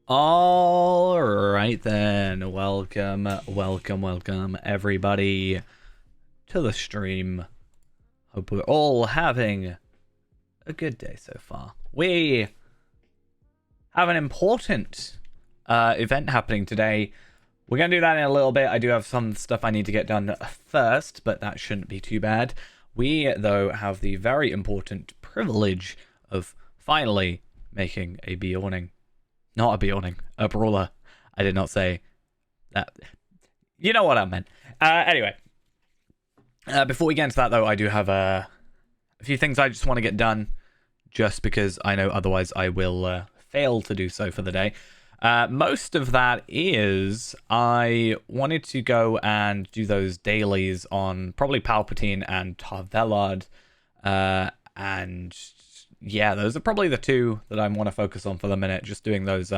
All right then, welcome everybody to the stream. Hope we're all having a good day so far. We have an important event happening today. We're going to do that in a little bit. I do have some stuff I need to get done first, but that shouldn't be too bad. We, though, have the very important privilege of finally making a Brawling. Not a Brawling, a Brawler. I did not say that. You know what I meant. Anyway, before we get into that, though, I do have a few things I just want to get done, just because I know otherwise I will fail to do so for the day. Most of that is I wanted to go and do those dailies on probably Palpatine and Tarvelard, and yeah, those are probably the two that I want to focus on for the minute. Just doing those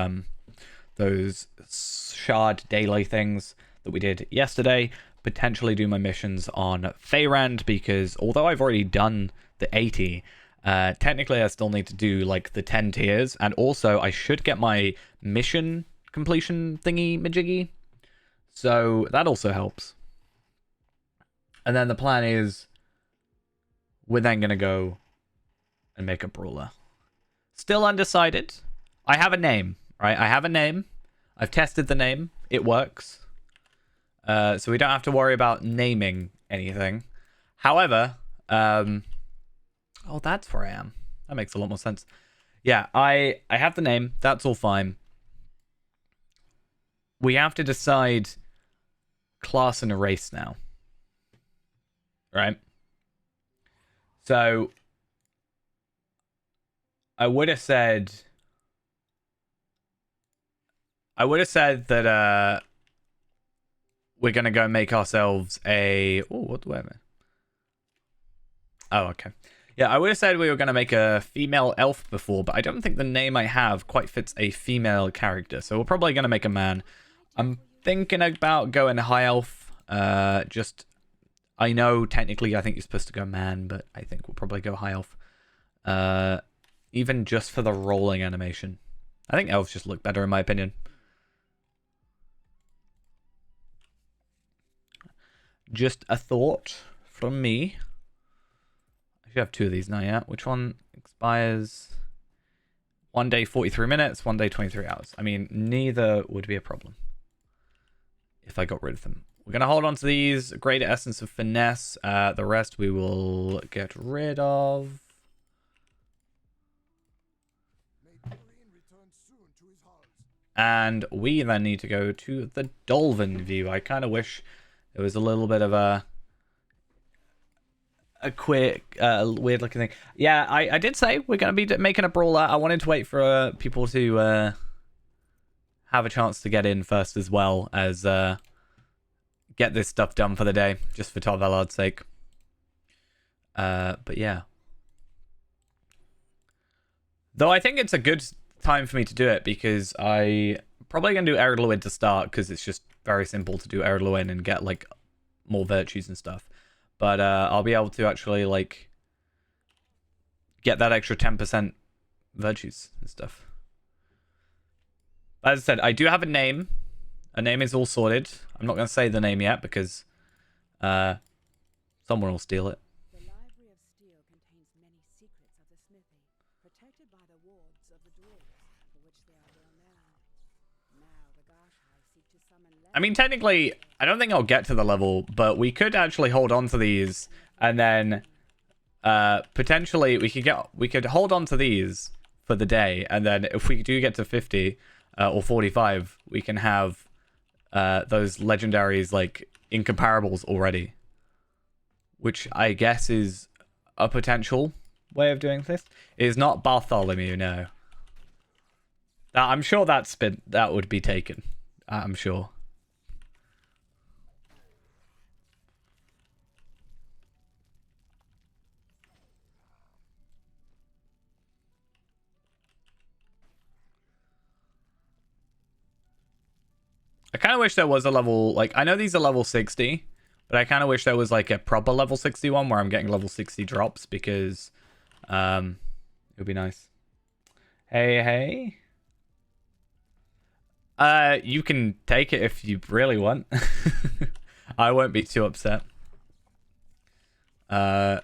shard daily things that we did yesterday. Potentially do my missions on Feyrand, because although I've already done the 80, technically I still need to do like the 10 tiers, and also I should get my mission completion thingy majiggy, so that also helps. And then the plan is we're then gonna go and make a Brawler. Still undecided. I have a name, right? I have a name. I've tested the name. It works. So we don't have to worry about naming anything. However, oh, that's where I am. That makes a lot more sense. Yeah, I have the name. That's all fine. We have to decide class and race now. Right? So I would have said that we're gonna go make ourselves a what do I mean? Oh, okay. Yeah, I would have said we were gonna make a female elf before, but I don't think the name I have quite fits a female character, so we're probably gonna make a man. I'm thinking about going high elf. Just I know technically I think you're supposed to go man, but I think we'll probably go high elf. Even just for the rolling animation. I think elves just look better in my opinion. Just a thought from me. I should have two of these now, yeah? Which one expires? 1 day 43 minutes, 1 day 23 hours. I mean, neither would be a problem if I got rid of them. We're going to hold on to these. Greater Essence of Finesse. The rest we will get rid of. And we then need to go to the Dolphin view. I kind of wish there was a little bit of a quick, weird looking thing. Yeah, I did say we're going to be making a Brawler. I wanted to wait for people to have a chance to get in first, as well as get this stuff done for the day, just for Tarvelard's sake. But yeah. Though I think it's a good time for me to do it, because I probably gonna do Eridluin to start, because it's just very simple to do Eridluin and get like more virtues and stuff. But I'll be able to actually like get that extra 10% virtues and stuff. As I said, I do have a name. A name is all sorted. I'm not gonna say the name yet, because someone will steal it. I mean, technically, I don't think I'll get to the level, but we could actually hold on to these, and then potentially we could hold on to these for the day, and then if we do get to 50 or 45, we can have those legendaries like incomparables already, which I guess is a potential way of doing this. It is not Bartholomew, no. I'm sure that would be taken. I'm sure. I kind of wish there was a level, like, I know these are level 60, but I kind of wish there was like a proper level 61 where I'm getting level 60 drops, because it would be nice. Hey, hey. You can take it if you really want. I won't be too upset. The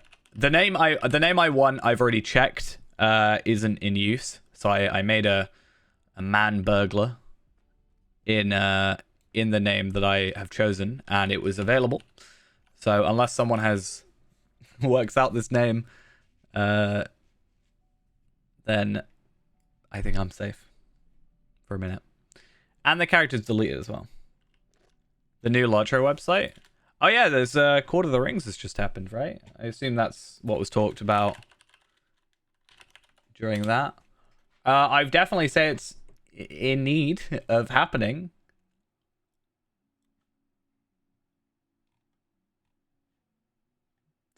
name I want, I've already checked, isn't in use. So I made a man burglar in the name that I have chosen, and it was available. So unless someone has works out this name, then I think I'm safe for a minute. And the character's deleted as well. The new Lotro website. Oh yeah, there's Court of the Rings has just happened, right? I assume that's what was talked about during that. I've definitely say it's in need of happening.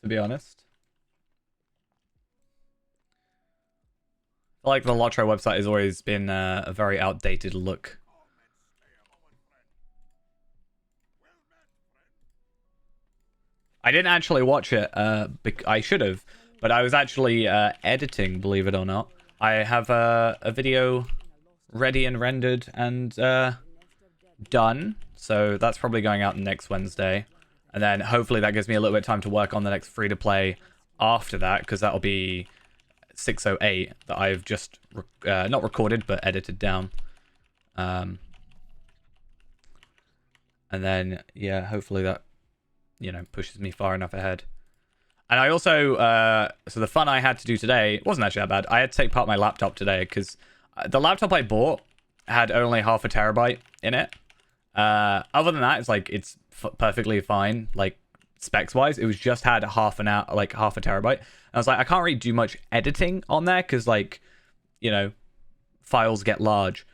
To be honest. I feel like the Lotro website has always been a very outdated look. I didn't actually watch it. I should have, but I was actually editing, believe it or not. I have a video ready and rendered and done. So that's probably going out next Wednesday. And then hopefully that gives me a little bit of time to work on the next free-to-play after that, because that'll be 608 that I've just not recorded, but edited down. And then, yeah, hopefully that, you know, pushes me far enough ahead. And I also, so the fun I had to do today wasn't actually that bad. I had to take apart my laptop today because the laptop I bought had only 0.5 terabyte in it. Other than that, it's like, it's perfectly fine, like specs wise. It was just had half a terabyte. And I was like, I can't really do much editing on there because, like, you know, files get large.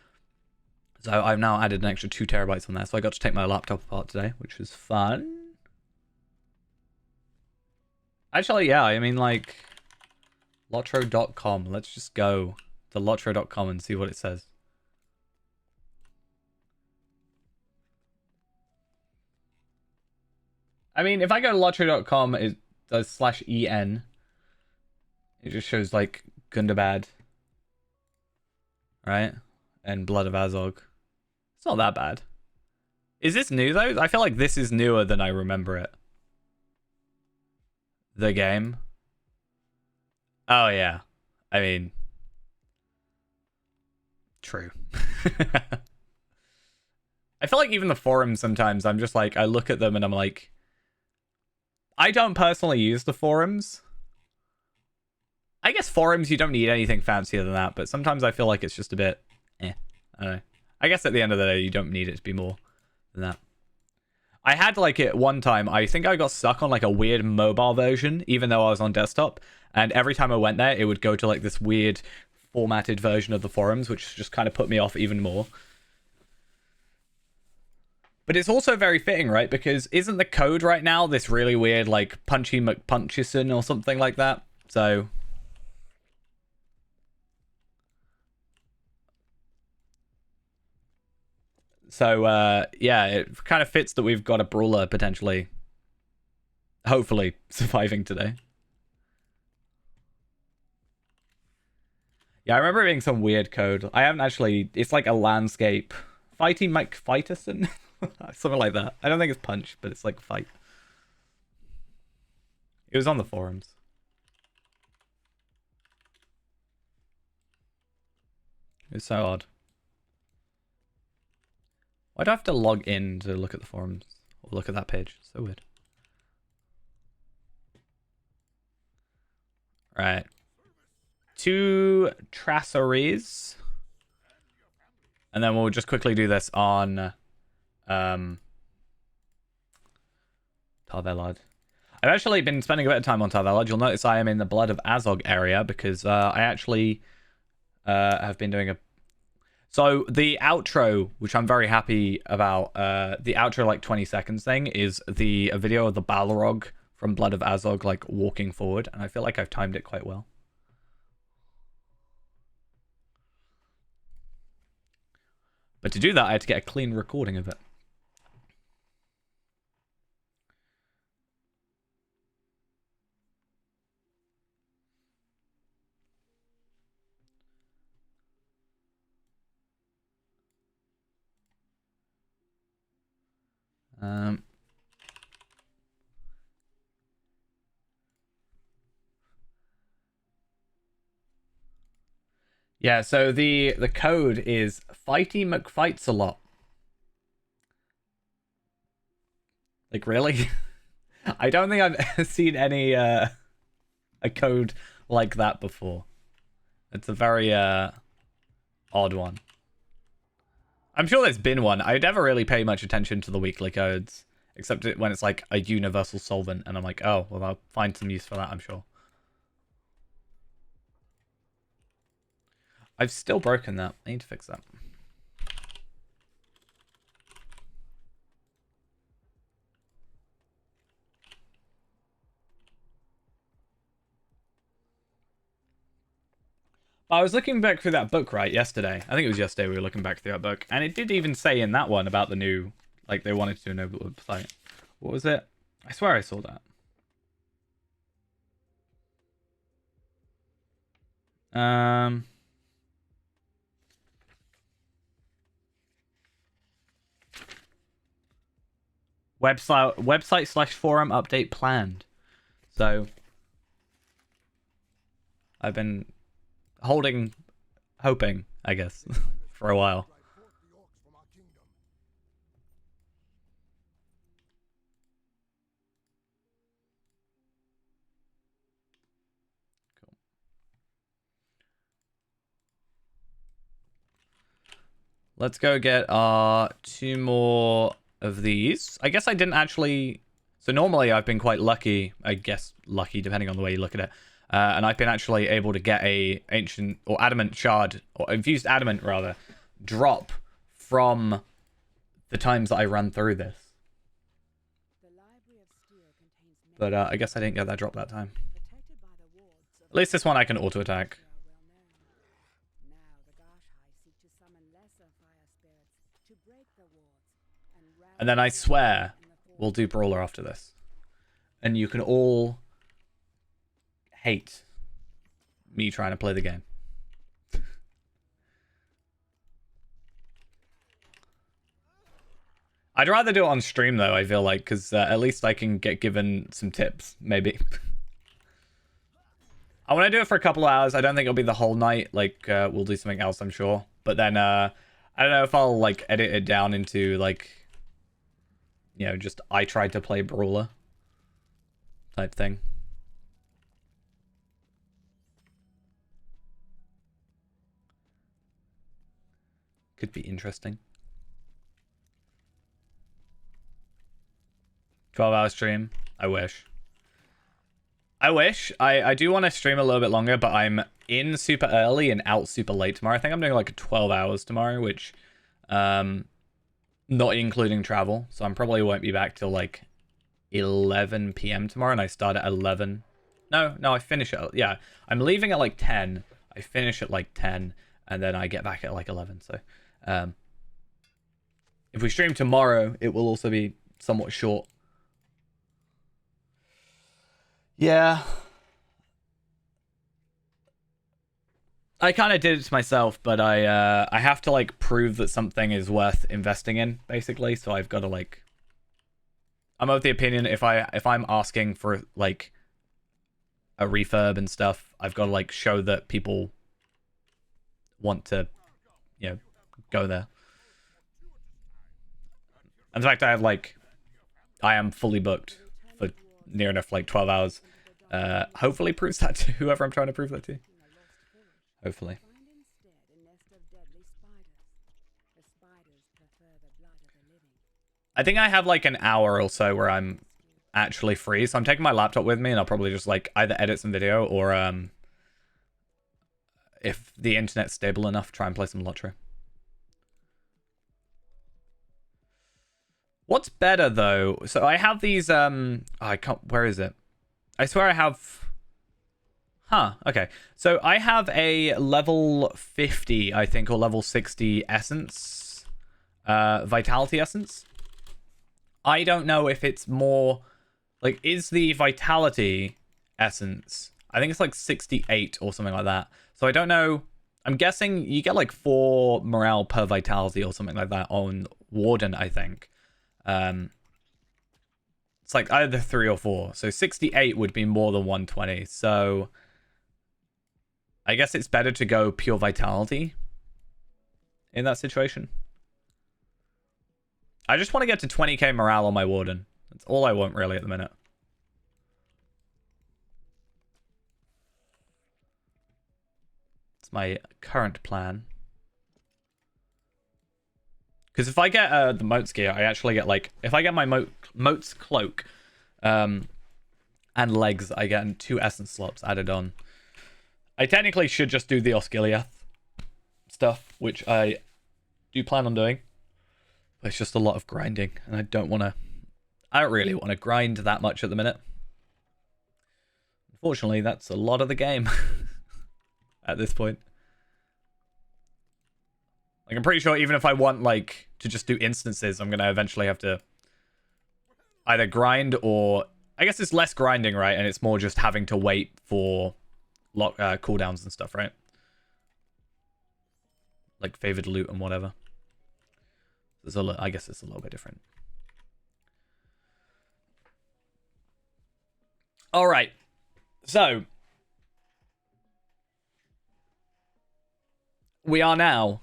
So I've now added an extra 2 terabytes on there. So I got to take my laptop apart today, which was fun. Actually, yeah, I mean, like, Lotro.com. Let's just go to Lotro.com and see what it says. I mean, if I go to Lotro.com, it does /en. It just shows, like, Gundabad. Right? And Blood of Azog. It's not that bad. Is this new, though? I feel like this is newer than I remember it. The game. Oh, yeah. I mean... True. I feel like even the forums sometimes, I'm just like, I look at them and I'm like... I don't personally use the forums. I guess forums, you don't need anything fancier than that, but sometimes I feel like it's just a bit... I don't know. I guess at the end of the day, you don't need it to be more than that. I had, like, it one time, I think I got stuck on, like, a weird mobile version, even though I was on desktop, and every time I went there, it would go to, like, this weird formatted version of the forums, which just kind of put me off even more. But it's also very fitting, right? Because isn't the code right now this really weird, like, Punchy McPunchison or something like that? So... yeah, it kind of fits that we've got a Brawler potentially, hopefully, surviving today. Yeah, I remember it being some weird code. I haven't actually... It's like a landscape. Fighting Mike Fighterson? Something like that. I don't think it's Punch, but it's like Fight. It was on the forums. It's so odd. Why do I have to log in to look at the forums? Or look at that page? So weird. Right. 2 traceries. And then we'll just quickly do this on Tarvelad. I've actually been spending a bit of time on Tarvelad. You'll notice I am in the Blood of Azog area because I actually have been doing a... So the outro, which I'm very happy about, the outro, like, 20 seconds thing, is a video of the Balrog from Blood of Azog, like, walking forward. And I feel like I've timed it quite well. But to do that, I had to get a clean recording of it. Um, yeah, so the code is Fighty McFights a lot. Like, really? I don't think I've seen any a code like that before. It's a very odd one. I'm sure there's been one. I never really pay much attention to the weekly codes, except when it's like a universal solvent, and I'm like, oh, well, I'll find some use for that, I'm sure. I've still broken that. I need to fix that. I was looking back through that book, right, yesterday. I think it was yesterday we were looking back through that book. And it did even say in that one about the new, like, they wanted to do a new website. What was it? I swear I saw that. Website/forum update planned. So I've been hoping, I guess, for a while. Cool. Let's go get our 2 more of these. I guess I didn't actually... So normally I've been quite lucky, I guess lucky depending on the way you look at it. And I've been actually able to get a ancient or adamant shard, or infused adamant rather, drop from the times that I run through this. But I guess I didn't get that drop that time. At least this one I can auto attack. And then I swear we'll do Brawler after this. And you can all hate me trying to play the game. I'd rather do it on stream though, I feel like, because at least I can get given some tips, maybe. I want to do it for a couple of hours. I don't think it'll be the whole night. Like, we'll do something else, I'm sure. But then, I don't know if I'll, like, edit it down into, like, you know, just I tried to play Brawler type thing. Could be interesting. 12-hour stream. I wish. I do want to stream a little bit longer, but I'm in super early and out super late tomorrow. I think I'm doing like 12 hours tomorrow, which, not including travel. So I probably won't be back till like 11 p.m. tomorrow, and I start at 11. No, I finish at, yeah. I'm leaving at like 10. I finish at like 10, and then I get back at like 11. So, if we stream tomorrow, it will also be somewhat short. Yeah. I kind of did it to myself, but I have to like prove that something is worth investing in, basically. So I've got to like, I'm of the opinion if I'm asking for like a refurb and stuff, I've got to like show that people want to, you know, go there. In fact, I am fully booked for near enough like 12 hours. Hopefully proves that to whoever I'm trying to prove that to. Hopefully. I think I have like an hour or so where I'm actually free, so I'm taking my laptop with me and I'll probably just like either edit some video or if the internet's stable enough, try and play some lottery. What's better though? So I have these I can't, where is it? I swear I have, okay. So I have a level 50, I think, or level 60 essence, vitality essence. I don't know if it's more, like, is the vitality essence, I think it's like 68 or something like that. So I don't know, I'm guessing you get like 4 morale per vitality or something like that on Warden, I think. It's like either 3 or 4. So 68 would be more than 120. So I guess it's better to go pure vitality in that situation. I just want to get to 20k morale on my warden. That's all I want really at the minute. It's my current plan. Because if I get the Moat's gear, I actually get like... If I get my Moat's cloak and legs, I get 2 essence slots added on. I technically should just do the Osgiliath stuff, which I do plan on doing. But it's just a lot of grinding, and I don't really want to grind that much at the minute. Unfortunately, that's a lot of the game at this point. Like, I'm pretty sure even if I want, like, to just do instances, I'm going to eventually have to either grind or... I guess it's less grinding, right? And it's more just having to wait for cooldowns and stuff, right? Like, favored loot and whatever. I guess it's a little bit different. All right. So, we are now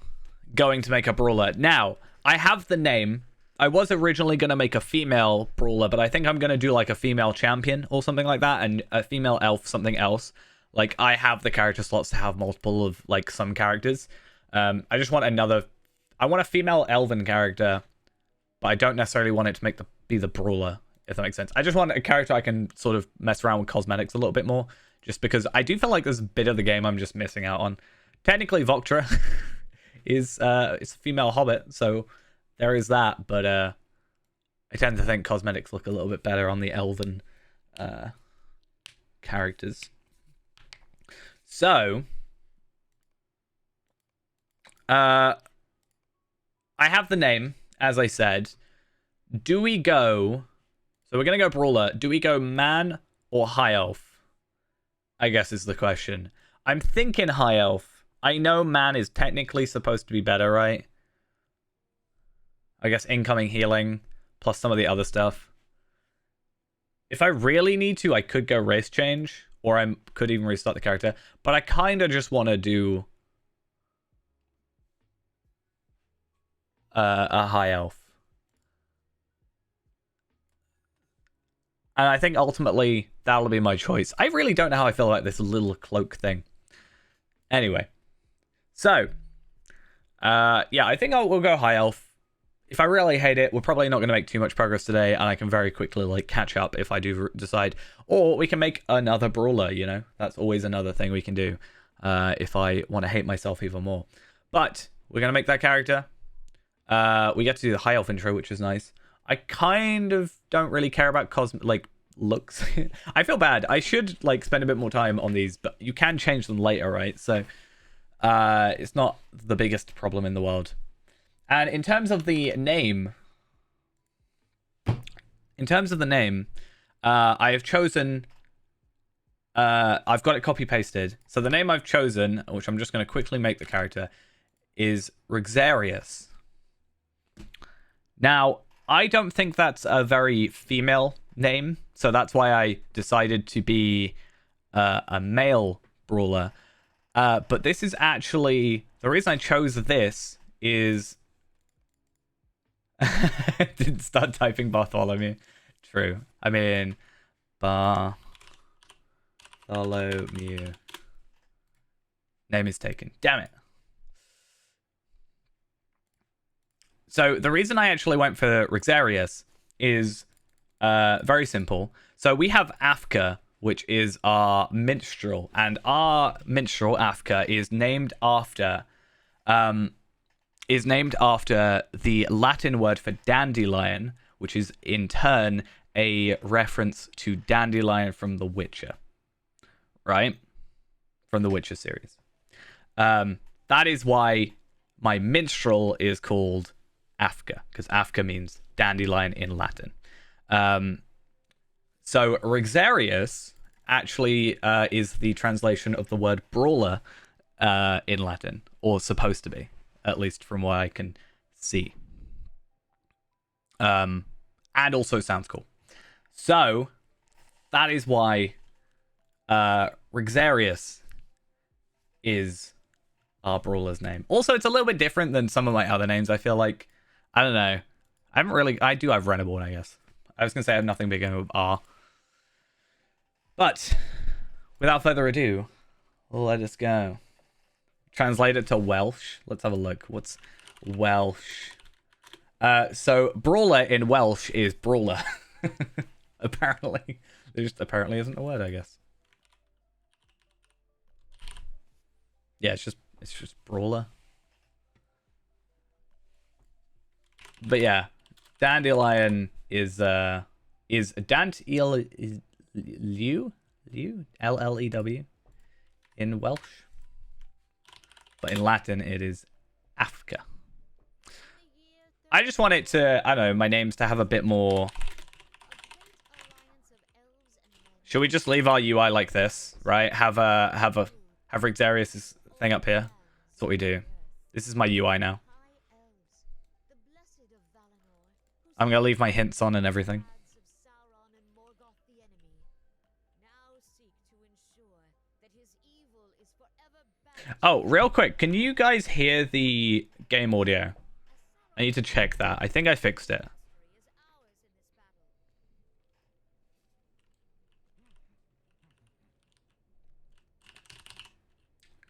going to make a brawler. Now, I have the name. I was originally going to make a female brawler, but I think I'm going to do like a female champion or something like that, and a female elf something else. Like, I have the character slots to have multiple of like some characters. I just want I want a female elven character, but I don't necessarily want it to be the brawler, if that makes sense. I just want a character I can sort of mess around with cosmetics a little bit more, just because I do feel like there's a bit of the game I'm just missing out on. Technically, Voctra is it's a female hobbit, so there is that, but I tend to think cosmetics look a little bit better on the elven characters. So, I have the name, as I said. Do we go... So we're going to go Brawler. Do we go Man or High Elf? I guess is the question. I'm thinking High Elf. I know Man is technically supposed to be better, right? I guess incoming healing, plus some of the other stuff. If I really need to, I could go race change, or I could even restart the character. But I kind of just want to do a High Elf. And I think ultimately that'll be my choice. I really don't know how I feel about this little cloak thing. Anyway. So. Yeah, I think we'll go High Elf. If I really hate it, we're probably not going to make too much progress today, and I can very quickly like catch up if I do decide. Or we can make another Brawler, you know? That's always another thing we can do if I want to hate myself even more. But we're going to make that character. We get to do the High Elf intro, which is nice. I kind of don't really care about looks. I feel bad. I should like spend a bit more time on these, but you can change them later, right? So it's not the biggest problem in the world. And in terms of the name, I have chosen. I've got it copy pasted. So the name I've chosen, which I'm just going to quickly make the character, is Rexarius. Now, I don't think that's a very female name, so that's why I decided to be a male brawler. But this is actually... The reason I chose this is... Didn't start typing Bartholomew. True. I mean... Bartholomew. Name is taken. Damn it. So the reason I actually went for Rexarius is very simple. So we have Afka, which is our minstrel, and our minstrel Afka is named after the Latin word for dandelion, which is in turn a reference to Dandelion from The Witcher, right? From the Witcher series. That is why my minstrel is called Afka, because Afka means dandelion in Latin. So Rexarius actually is the translation of the word brawler in Latin, or supposed to be, at least from what I can see. And also sounds cool. So that is why Rixarius is our brawler's name. Also, it's a little bit different than some of my other names. I feel like, I don't know. I do have Renable, I guess. I was going to say I have nothing beginning with R. But without further ado, let us go. Translate it to Welsh. Let's have a look. What's Welsh? So Brawler in Welsh is Brawler. Apparently. There just apparently isn't a word, I guess. Yeah, it's just Brawler. But yeah, Dandelion is Dant-Lew L-L-E-W in Welsh. But in Latin it is Afka. I just want it to, I don't know, my names to have a bit more. Should we just leave our UI like this, right? Have Rixarius' thing up here. That's what we do. This is my UI now. I'm gonna leave my hints on and everything. Oh, real quick, can you guys hear the game audio? I need to check that. I think I fixed it.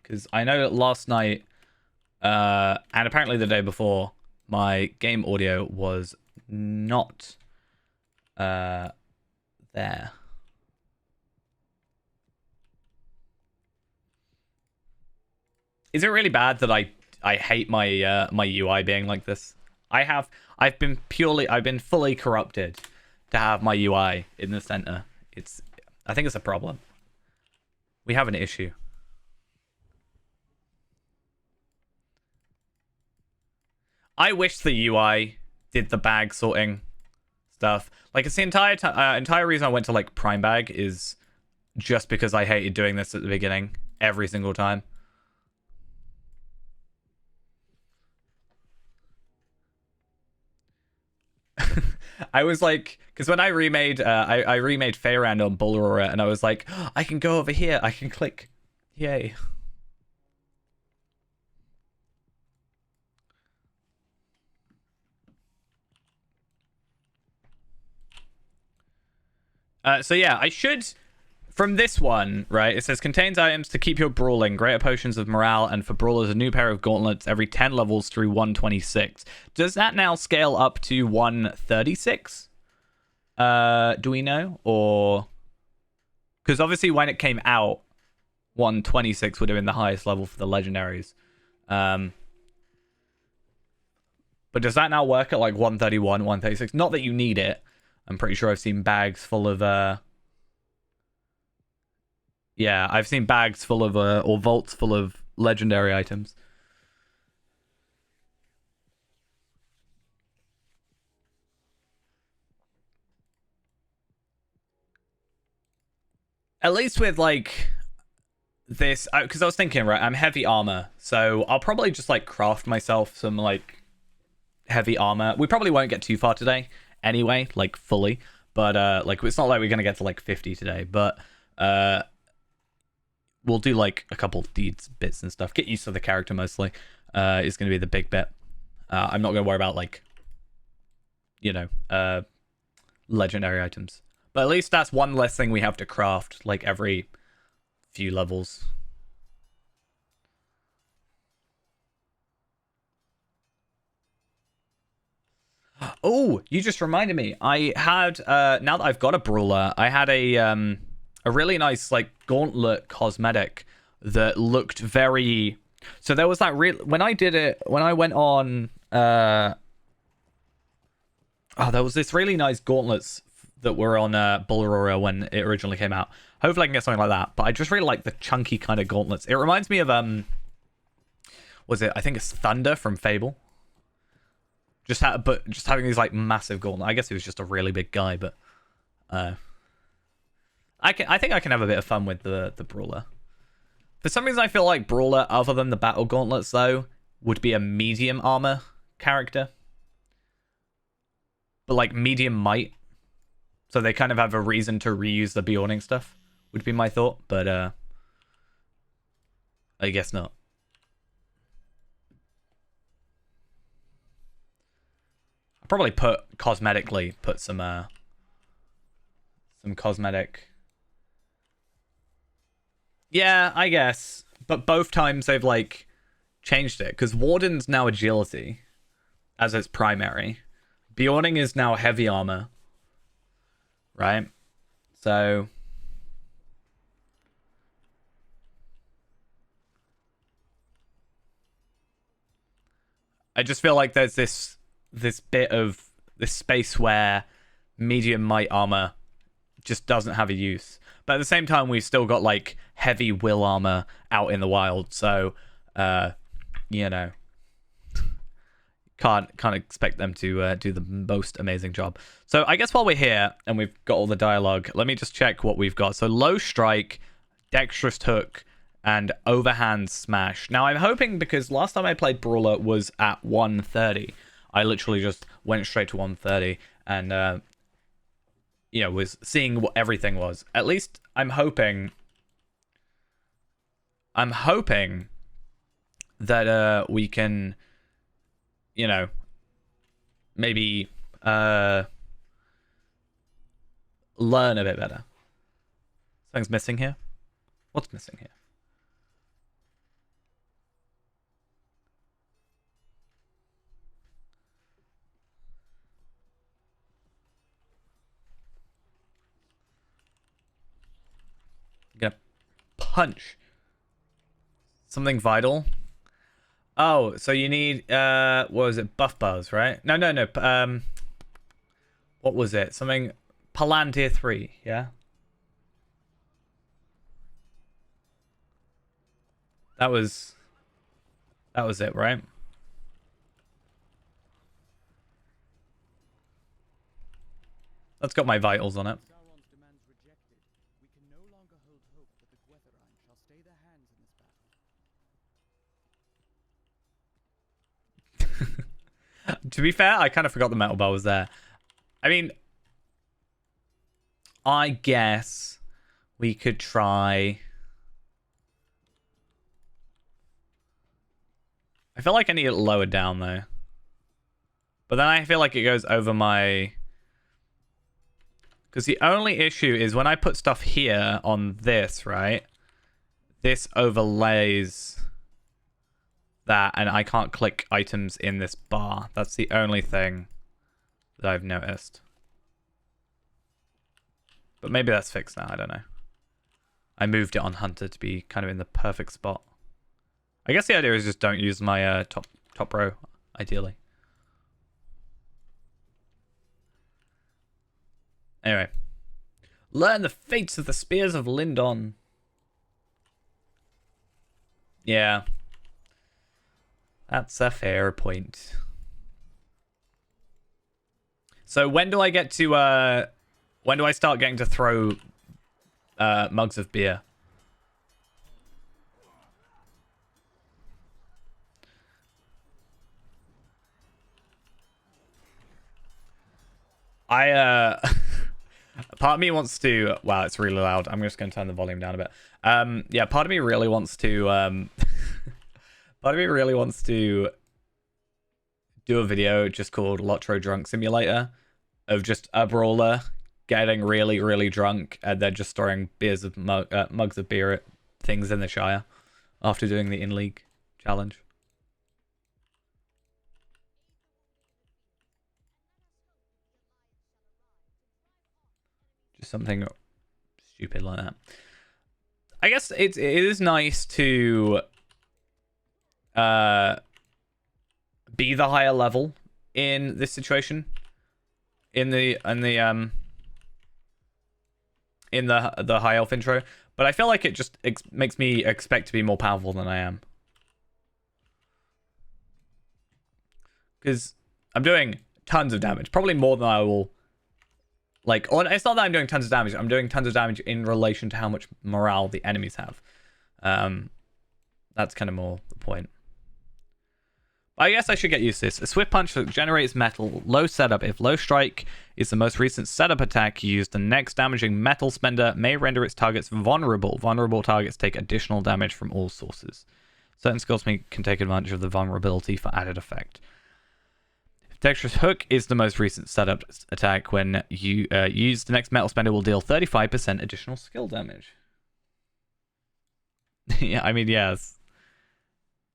Because I know that last night, and apparently the day before, my game audio was not there. Is it really bad that I hate my my UI being like this? I've been fully corrupted to have my UI in the center. I think it's a problem. We have an issue. I wish the UI did the bag sorting stuff. Like, it's the entire reason I went to like Prime Bag is just because I hated doing this at the beginning every single time. I was like, because when I remade Fayrand on Brawler, and I was like, oh, I can go over here, I can click, yay. So yeah, I should, from this one, right, it says contains items to keep your brawling, greater potions of morale, and for brawlers a new pair of gauntlets every 10 levels through 126. Does that now scale up to 136? Do we know? Or, because obviously when it came out, 126 would have been the highest level for the legendaries. But does that now work at like 131, 136? Not that you need it. I'm pretty sure I've seen bags full of yeah, I've seen bags full of or vaults full of legendary items. At least with like this, because I was thinking, right, I'm heavy armor, so I'll probably just like craft myself some like heavy armor. We probably won't get too far today anyway, like fully, but like it's not like we're gonna get to like 50 today, but we'll do like a couple deeds bits and stuff. Get used to the character mostly is gonna be the big bit. I'm not gonna worry about like, you know, legendary items, but at least that's one less thing we have to craft like every few levels. Oh, you just reminded me. I had now that I've got a brawler, I had a really nice like gauntlet cosmetic that looked very. So there was that real when I did it when I went on. Oh, there was this really nice gauntlets that were on Brawler when it originally came out. Hopefully I can get something like that. But I just really like the chunky kind of gauntlets. It reminds me of was it? I think it's Thunder from Fable. Just having these like massive gauntlets. I guess he was just a really big guy, but I think I can have a bit of fun with the brawler. For some reason, I feel like brawler, other than the battle gauntlets, though, would be a medium armor character, but like medium might. So they kind of have a reason to reuse the Bjorning stuff, would be my thought, but I guess not. I'll probably cosmetically put some cosmetic. Yeah, I guess. But both times they've like changed it, because Warden's now agility as its primary. Bjorning is now heavy armor. Right? So I just feel like there's this bit of this space where medium might armor just doesn't have a use. But at the same time, we've still got like heavy will armor out in the wild, so you know, can't expect them to do the most amazing job. So I guess while we're here and we've got all the dialogue, let me just check what we've got. So low strike, dexterous hook, and overhand smash. Now I'm hoping, because last time I played Brawler was at 130. I literally just went straight to 130 and you know, was seeing what everything was. At least I'm hoping that we can, you know, maybe learn a bit better. Something's missing here. What's missing here? Gonna punch something vital. Oh, so you need what was it? Buff bars, right? No. What was it? Something Palantir 3, yeah? That was it, right? That's got my vitals on it. To be fair, I kind of forgot the metal bar was there. I mean, I guess we could try. I feel like I need it lower down though. But then I feel like it goes over my... Because the only issue is when I put stuff here on this, right? This overlays that, and I can't click items in this bar. That's the only thing that I've noticed. But maybe that's fixed now, I don't know. I moved it on Hunter to be kind of in the perfect spot. I guess the idea is just don't use my top row, ideally. Anyway. Learn the fates of the spears of Lindon. Yeah. That's a fair point. So when do I get to when do I start getting to throw mugs of beer? Part of me wants to... Wow, it's really loud. I'm just going to turn the volume down a bit. Yeah, part of me really wants to... part of me really wants to do a video just called Lotro Drunk Simulator of just a brawler getting really, really drunk and then just storing mugs of beer at things in the Shire after doing the in-league challenge. Just something stupid like that. I guess it is nice to be the higher level in this situation. In the high elf intro, but I feel like it just makes me expect to be more powerful than I am. Because I'm doing tons of damage, probably more than I will. Like, or it's not that I'm doing tons of damage. I'm doing tons of damage in relation to how much morale the enemies have. That's kind of more the point. I guess I should get used to this. A swift punch that generates metal. Low setup. If low strike is the most recent setup attack used, the next damaging metal spender may render its targets vulnerable. Vulnerable targets take additional damage from all sources. Certain skills can take advantage of the vulnerability for added effect. Dexterous Hook is the most recent setup attack. When you use, the next metal spender will deal 35% additional skill damage. Yeah, I mean, yes.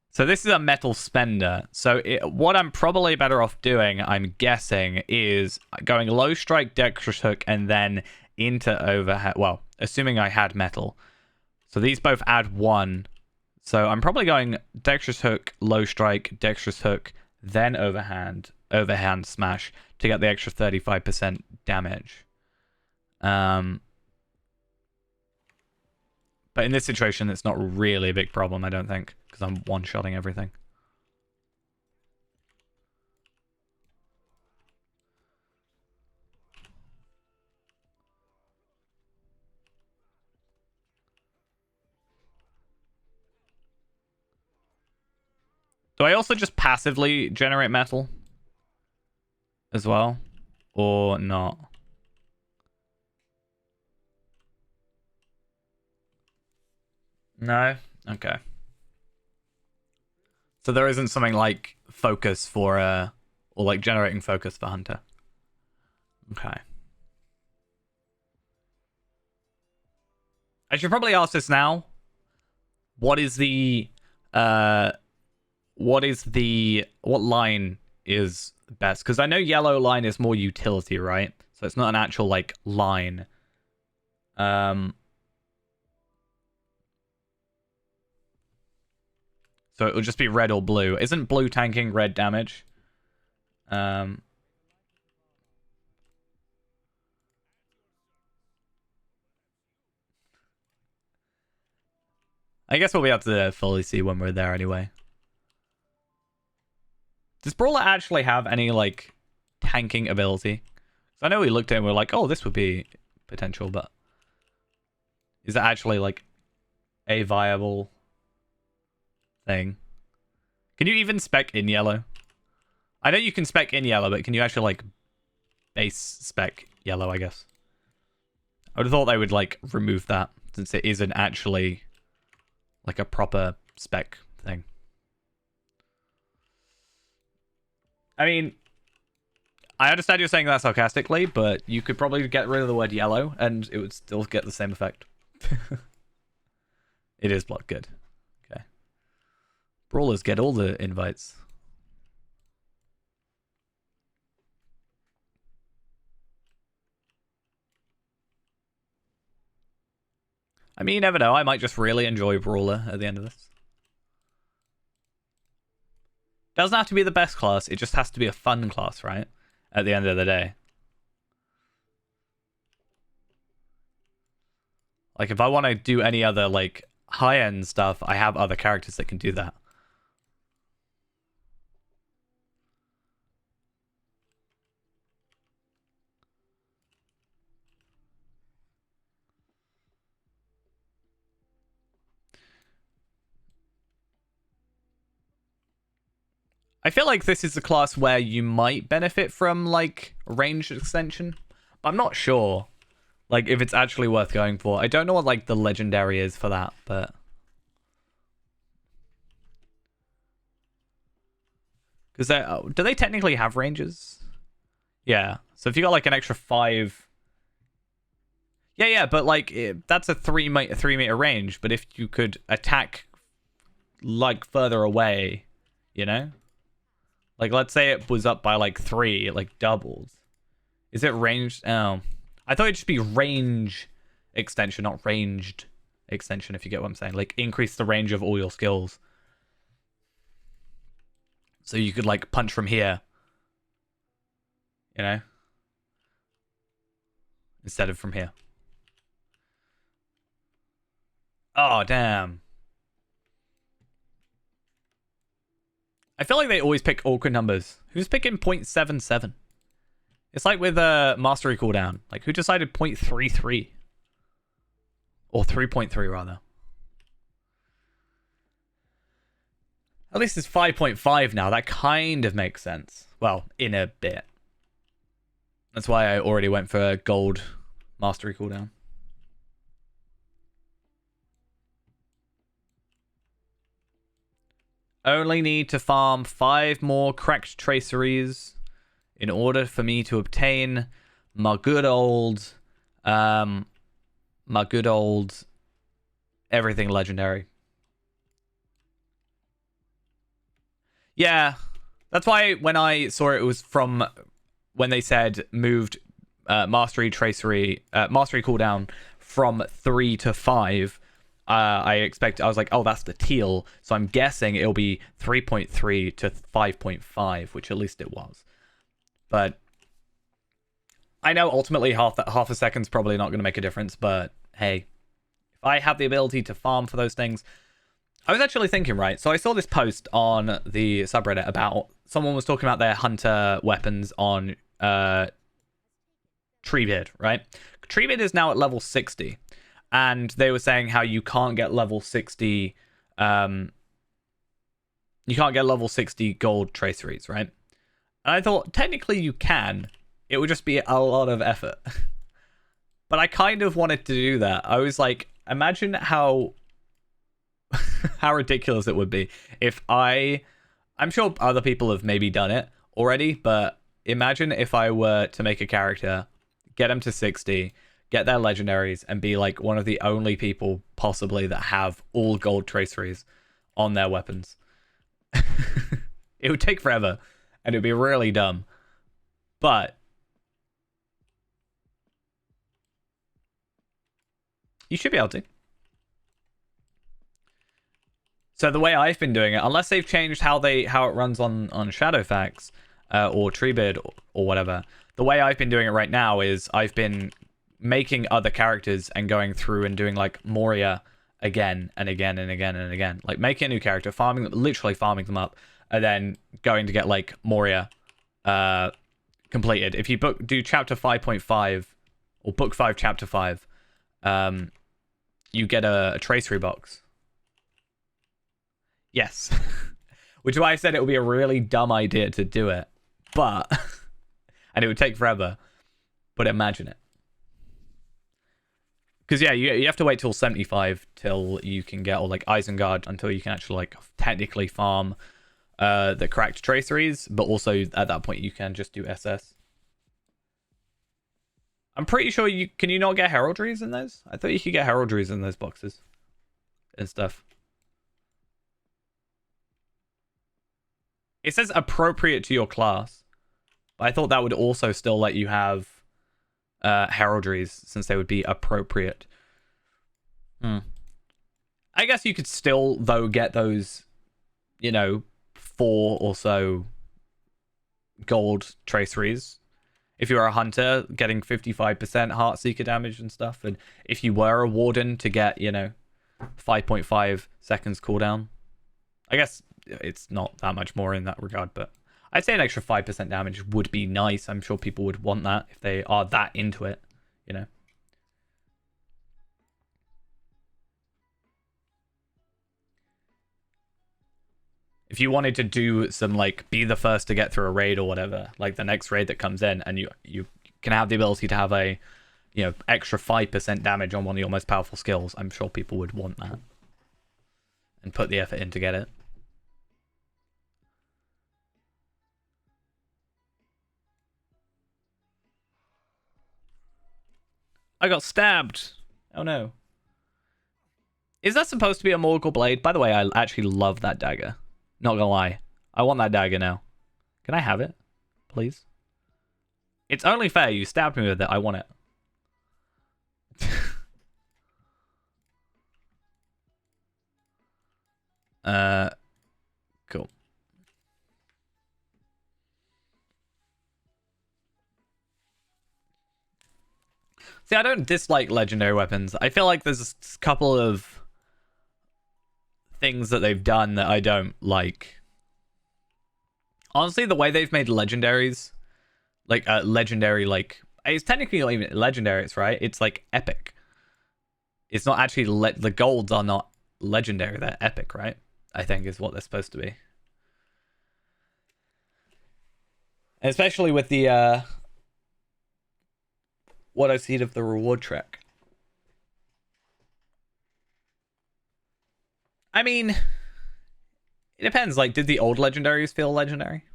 So this is a metal spender. So what I'm probably better off doing, I'm guessing, is going low strike, dexterous hook, and then into overhand. Well, assuming I had metal. So these both add 1. So I'm probably going dexterous hook, low strike, dexterous hook, then overhand smash to get the extra 35% damage. But in this situation, it's not really a big problem, I don't think, because I'm one-shotting everything. Do I also just passively generate metal as well? Or not? No? Okay. So there isn't something like focus for, or like generating focus for Hunter. Okay. I should probably ask this now. What line is best? Because I know yellow line is more utility, right? So it's not an actual, like, line. So it will just be red or blue. Isn't blue tanking red damage? I guess we'll be able to fully see when we're there anyway. Does Brawler actually have any, like, tanking ability? So I know we looked at it and we were like, oh, this would be potential, but is it actually, like, a viable thing? Can you even spec in yellow? I know you can spec in yellow, but can you actually, like, base spec yellow, I guess? I would have thought they would, like, remove that, since it isn't actually, like, a proper spec thing. I mean, I understand you're saying that sarcastically, but you could probably get rid of the word yellow, and it would still get the same effect. It is blocked. Good. Okay. Brawlers get all the invites. I mean, you never know. I might just really enjoy Brawler at the end of this. Doesn't have to be the best class. It just has to be a fun class, right? At the end of the day. Like, if I want to do any other, like, high-end stuff, I have other characters that can do that. I feel like this is a class where you might benefit from, like, range extension. I'm not sure, like, if it's actually worth going for. I don't know what, like, the legendary is for that, but... Because do they technically have ranges? Yeah. So if you got, like, an extra 5... Yeah, but, like, that's a 3 meter range. But if you could attack, like, further away, you know? Like, let's say it was up by, like, 3, it, like, doubles. Is it ranged? Oh. I thought it'd just be range extension, not ranged extension, if you get what I'm saying. Like, increase the range of all your skills. So you could, like, punch from here. You know? Instead of from here. Oh, damn. I feel like they always pick awkward numbers. Who's picking 0.77? It's like with mastery cooldown. Like, who decided 0.33? Or 3.3, rather. At least it's 5.5 now. That kind of makes sense. Well, in a bit. That's why I already went for a gold mastery cooldown. Only need to farm 5 more cracked traceries in order for me to obtain my good old everything legendary. Yeah, that's why when I saw it was from when they said moved mastery cooldown from 3 to 5. I was like, oh, that's the teal. So I'm guessing it'll be 3.3 to 5.5, which at least it was. But I know ultimately half a second's probably not going to make a difference. But hey, if I have the ability to farm for those things, I was actually thinking, right? So I saw this post on the subreddit about someone was talking about their hunter weapons on Treebeard, right? Treebeard is now at level 60. And they were saying how you can't get level 60 you can't get level 60 gold traceries, right? And I thought technically you can. It would just be a lot of effort. But I kind of wanted to do that. I was like, imagine how how ridiculous it would be if I'm sure other people have maybe done it already, but imagine if I were to make a character, get them to 60, get their legendaries, and be like one of the only people possibly that have all gold traceries on their weapons. It would take forever, and it would be really dumb. But you should be able to. So the way I've been doing it, unless they've changed how it runs on Shadowfax or Treebeard or whatever, the way I've been doing it right now is I've been making other characters and going through and doing like Moria again and again and again and again, like making a new character, literally farming them up, and then going to get like Moria completed. If you do chapter 5.5 or book 5 chapter 5, you get a tracery box. Yes. Which is why I said it would be a really dumb idea to do it, but and it would take forever, but imagine it. Because yeah, you have to wait till 75 till you can get, or like Isengard, until you can actually like technically farm the cracked traceries, but also at that point you can just do SS. I'm pretty sure can you not get heraldries in those? I thought you could get heraldries in those boxes and stuff. It says appropriate to your class, but I thought that would also still let you have heraldries, since they would be appropriate. I guess you could still, though, get those, 4 or so gold traceries. If you're a hunter, getting 55% Heartseeker damage and stuff, and if you were a warden to get, 5.5 seconds cooldown. I guess it's not that much more in that regard, but I'd say an extra 5% damage would be nice. I'm sure people would want that if they are that into it, If you wanted to do some, like, be the first to get through a raid or whatever, like the next raid that comes in, and you can have the ability to have a, extra 5% damage on one of your most powerful skills, I'm sure people would want that and put the effort in to get it. I got stabbed. Oh no. Is that supposed to be a Morgul blade? By the way, I actually love that dagger. Not gonna lie. I want that dagger now. Can I have it? Please? It's only fair. You stabbed me with it. I want it. Cool. See, I don't dislike legendary weapons. I feel like there's a couple of things that they've done that I don't like. Honestly, the way they've made legendaries, like legendary, like it's technically not even legendaries, right? It's like epic. It's not actually the golds are not legendary; they're epic, right? I think is what they're supposed to be. Especially with the what I've seen of the reward track. I mean, it depends. Like, did the old legendaries feel legendary?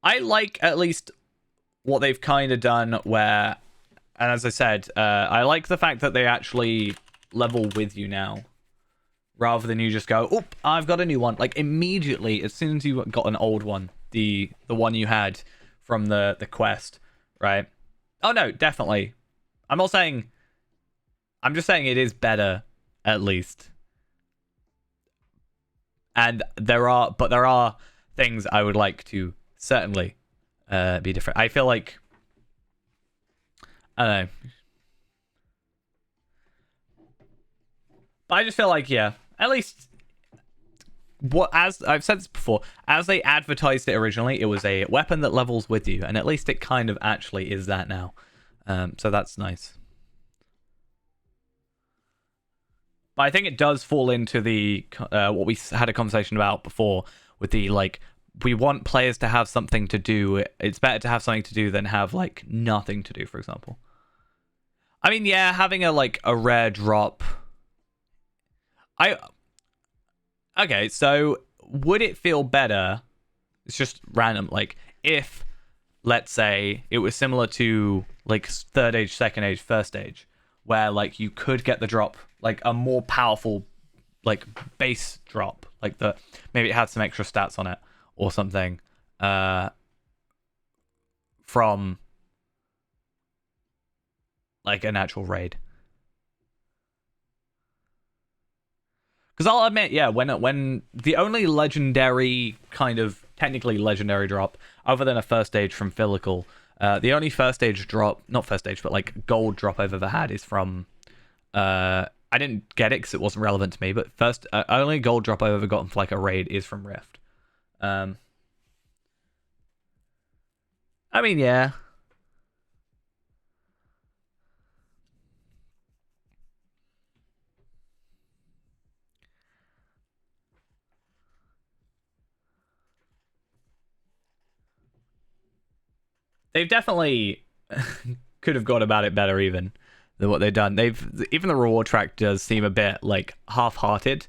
I like at least what they've kind of done where, and as I said, I like the fact that they actually level with you now. Rather than you just go, oh, I've got a new one. Like, immediately, as soon as you got an old one, the one you had from the quest, right? Oh, no, definitely. I'm not saying... I'm just saying it is better, at least. And there are things I would like to certainly be different. I feel like... I don't know. But I just feel like, yeah, at least... What, as I've said this before, as they advertised it originally, it was a weapon that levels with you, and at least it kind of actually is that now. So that's nice. But I think it does fall into the what we had a conversation about before with the, like, we want players to have something to do. It's better to have something to do than have, like, nothing to do, for example. I mean, yeah, having a rare drop. Okay, so would it feel better? It's just random. Like, if, let's say, it was similar to, like, third age, second age, first age, where, like, you could get the drop, like, a more powerful, like, base drop. Like, maybe it had some extra stats on it or something from, like, an actual raid. Because I'll admit, yeah, when the only legendary kind of technically legendary drop, other than a first stage from Phylical, the only first stage drop, not first stage, but like gold drop I've ever had is from. I didn't get it because it wasn't relevant to me, but first only gold drop I've ever gotten for like a raid is from Rift. I mean, yeah. They've definitely could have gone about it better even than what they've done. Even the reward track does seem a bit like half-hearted.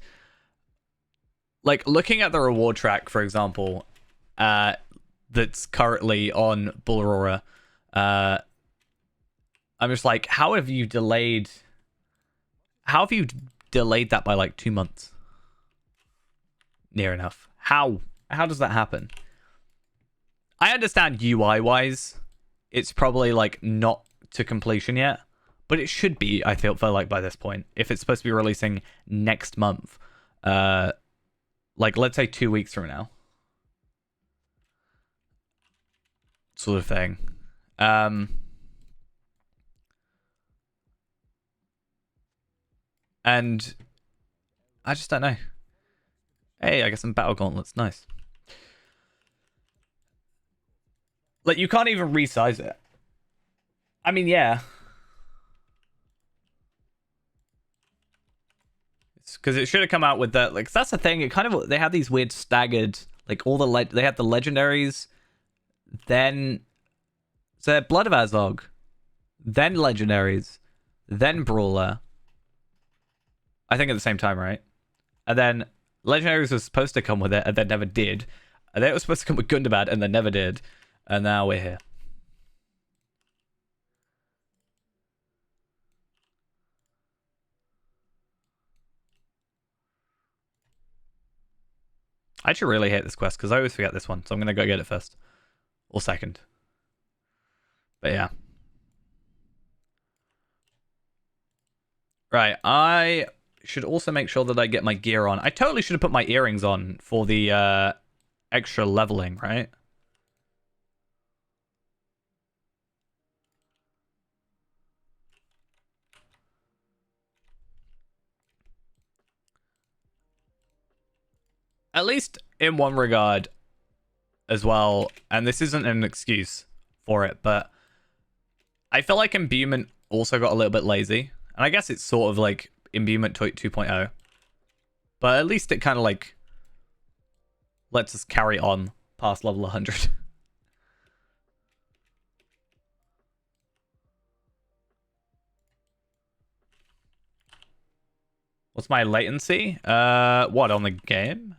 Like, looking at the reward track, for example, that's currently on Brawler, I'm just like, how have you delayed that by like 2 months? Near enough. How does that happen? I understand UI wise, it's probably like not to completion yet, but it should be, I feel like by this point, if it's supposed to be releasing next month. Like, let's say 2 weeks from now. Sort of thing. And I just don't know. Hey, I got some battle gauntlets. Nice. Like, you can't even resize it. I mean, yeah. Because it should have come out with that. Like, that's the thing. It kind of, they have these weird staggered, like, all the they had the legendaries, then so Blood of Azog, then legendaries, then Brawler. I think at the same time, right? And then legendaries was supposed to come with it, and then never did. And then it was supposed to come with Gundabad, and then never did. And now we're here. I actually really hate this quest because I always forget this one, so I'm gonna go get it first or second. But yeah, right. I should also make sure that I get my gear on. I totally should have put my earrings on for the extra leveling, right? At least in one regard as well, and this isn't an excuse for it, but I feel like Imbuement also got a little bit lazy. And I guess it's sort of like Imbuement 2.0. But at least it kind of like lets us carry on past level 100. What's my latency? What, on the game?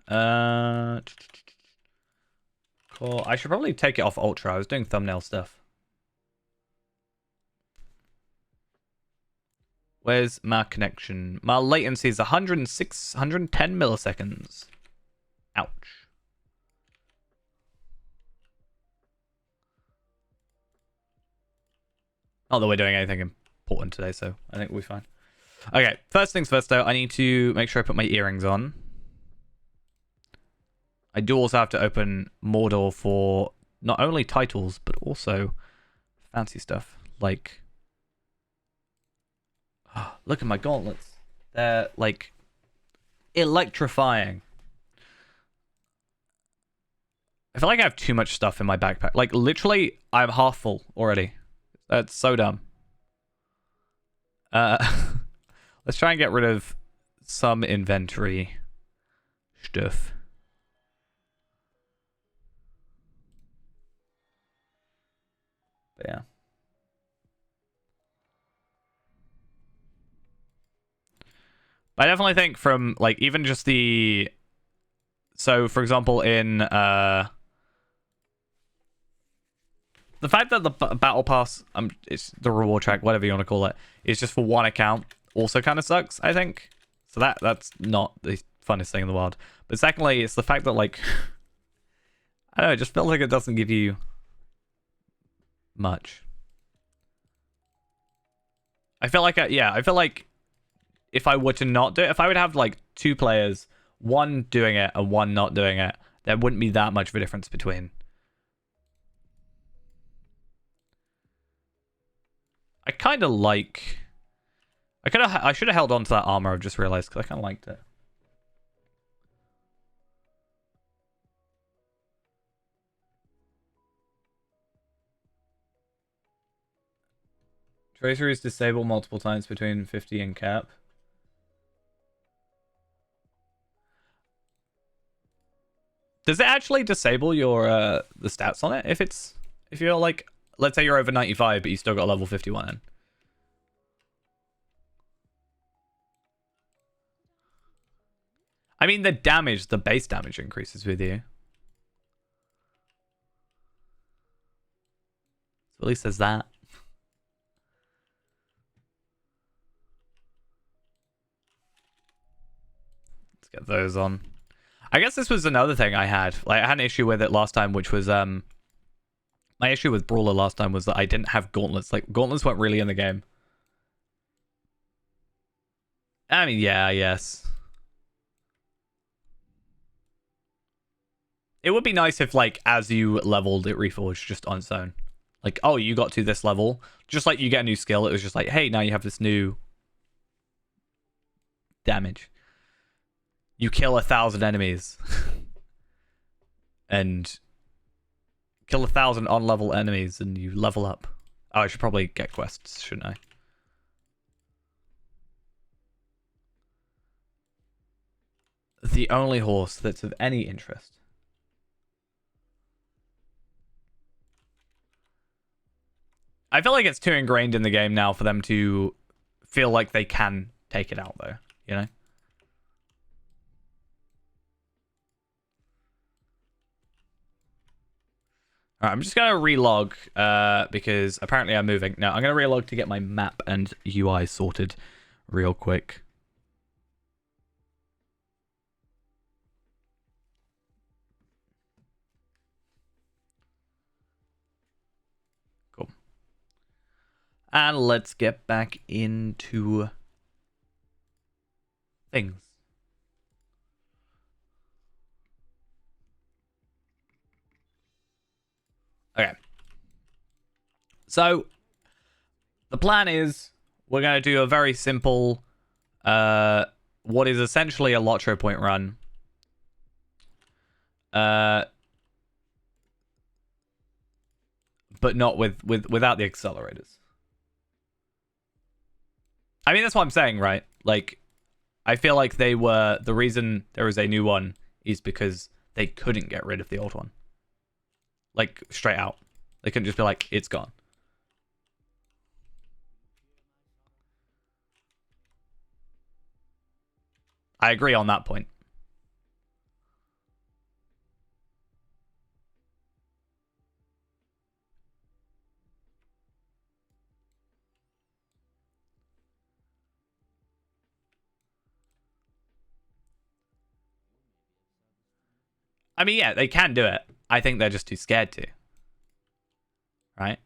Cool. I should probably take it off ultra. I was doing thumbnail stuff. Where's my connection? My latency is 106, 110 milliseconds. Ouch. Not that we're doing anything important today, so I think we'll be fine. Okay, first things first though, I need to make sure I put my earrings on. I do also have to open Mordor for not only titles, but also fancy stuff. Like, oh, look at my gauntlets. They're, like, electrifying. I feel like I have too much stuff in my backpack. Like, literally, I'm half full already. That's so dumb. Let's try and get rid of some inventory stuff. But yeah. I definitely think from, like, even just the... So, for example, in... the fact that the battle pass, it's the reward track, whatever you want to call it, is just for one account also kind of sucks, I think. So that's not the funnest thing in the world. But secondly, it's the fact that, like, I don't know, it just feels like it doesn't give you much. I feel like, I feel like if I were to not do it, if I would have, like, 2 players, one doing it and one not doing it, there wouldn't be that much of a difference between. I kind of like... I should have held on to that armor, I've just realized, because I kind of liked it. Tracer is disabled multiple times between 50 and cap. Does it actually disable your the stats on it? If you're like, let's say you're over 95, but you still got level 51 in. I mean, the damage, the base damage increases with you. So at least there's that. Let's get those on. I guess this was another thing I had. Like, I had an issue with it last time, which was my issue with Brawler last time was that I didn't have gauntlets. Like, gauntlets weren't really in the game. I mean, yeah, yes. It would be nice if, like, as you leveled, it reforged just on its own. Like, oh, you got to this level. Just like you get a new skill, it was just like, hey, now you have this new damage. You kill 1,000 enemies. And kill 1,000 on-level enemies and you level up. Oh, I should probably get quests, shouldn't I? The only horse that's of any interest. I feel like it's too ingrained in the game now for them to feel like they can take it out, though, you know? Alright, I'm just going to relog because apparently I'm moving. No, I'm going to relog to get my map and UI sorted real quick. Cool. And let's get back into things. Okay. So, the plan is we're going to do a very simple, what is essentially a Lotro point run. But not without the accelerators. I mean, that's what I'm saying, right? Like, I feel like they were... The reason there is a new one is because they couldn't get rid of the old one. Like, straight out. They couldn't just be like, it's gone. I agree on that point. I mean, yeah, they can do it. I think they're just too scared to. Right?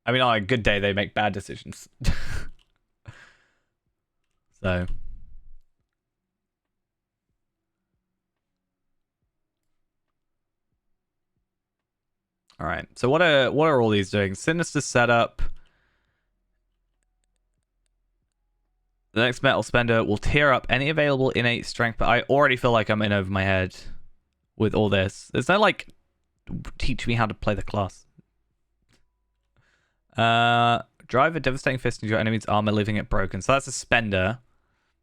I mean, on a good day, they make bad decisions. So... All right. So what are all these doing? Sinister setup. The next metal spender will tear up any available innate strength, but I already feel like I'm in over my head with all this. There's no like teach me how to play the class. Drive a devastating fist into your enemy's armor, leaving it broken. So that's a spender.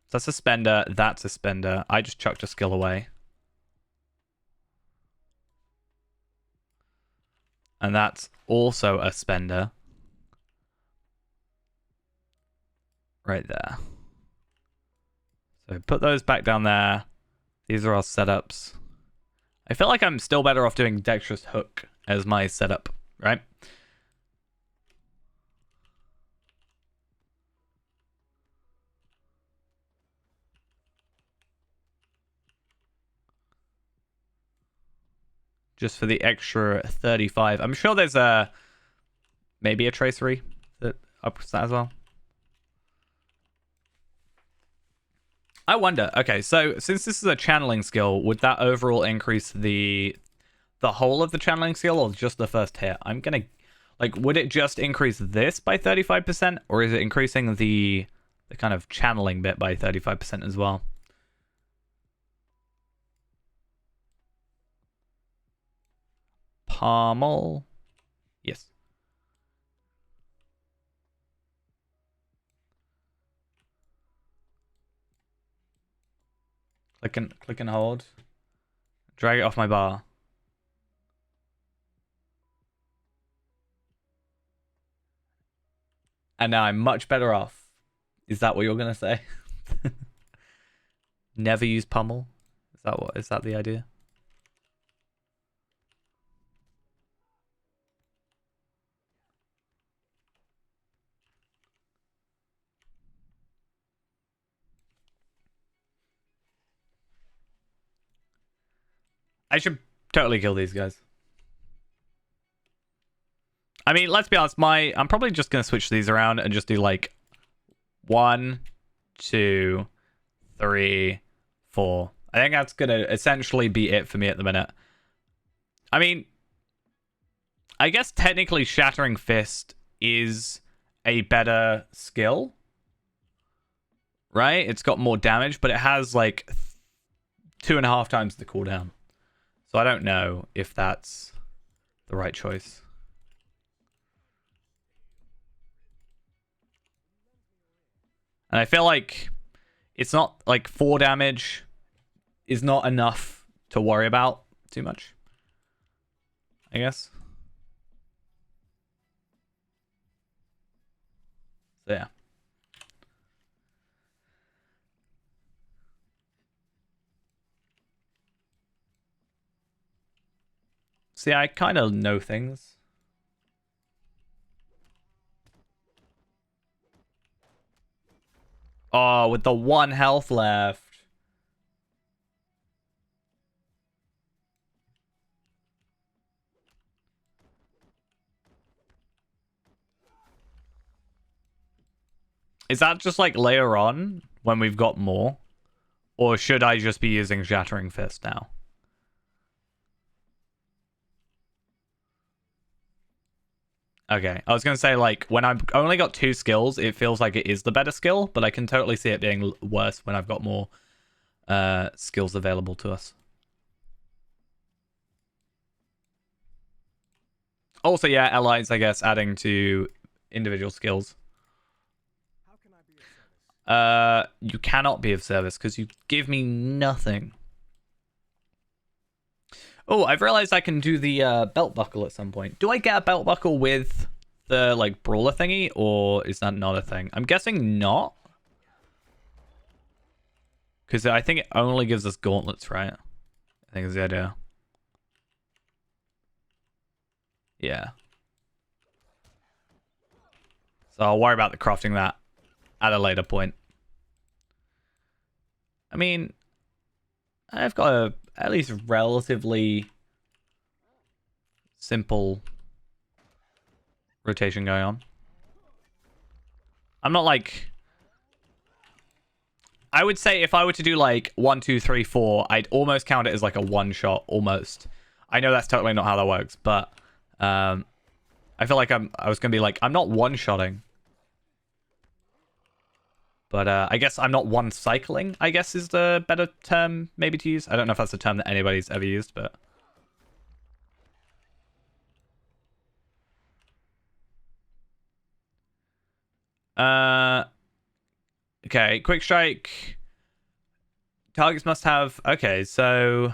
So that's a spender. That's a spender. I just chucked a skill away. And that's also a spender. Right there. So put those back down there. These are our setups. I feel like I'm still better off doing Dexterous Hook as my setup, right? Just for the extra 35. I'm sure there's maybe a tracery that ups that as well. I wonder. Okay, so since this is a channeling skill, would that overall increase the whole of the channeling skill or just the first hit? I'm gonna like, would it just increase this by 35%, or is it increasing the kind of channeling bit by 35% as well? Pommel. Yes. Click and hold. Drag it off my bar. And now I'm much better off. Is that what you're gonna say? Never use pummel? Is that the idea? I should totally kill these guys. I mean, let's be honest, I'm probably just gonna switch these around and just do like 1, 2, 3, 4. I think that's gonna essentially be it for me at the minute. I mean, I guess technically Shattering Fist is a better skill, right? It's got more damage, but it has like 2.5 times the cooldown. So I don't know if that's the right choice. And I feel like it's not like 4 damage is not enough to worry about too much, I guess. So yeah. See, I kind of know things. Oh, with the 1 health left. Is that just like later on when we've got more? Or should I just be using Shattering Fist now? Okay, I was going to say, like, when I've only got 2 skills, it feels like it is the better skill, but I can totally see it being worse when I've got more skills available to us. Also, yeah, allies, I guess, adding to individual skills. You cannot be of service because you give me nothing. Oh, I've realized I can do the belt buckle at some point. Do I get a belt buckle with the like brawler thingy, or is that not a thing? I'm guessing not, because I think it only gives us gauntlets, right? I think is the idea. Yeah. So I'll worry about the crafting that at a later point. I mean, I've got a at least relatively simple rotation going on. I'm not like... I would say if I were to do like 1, 2, 3, 4, I'd almost count it as like a one shot, almost. I know that's totally not how that works, but I feel like I was going to be like, I'm not one-shotting. But I guess I'm not one-cycling, I guess is the better term maybe to use. I don't know if that's a term that anybody's ever used, but... Okay, quick strike. Targets must have... Okay, so...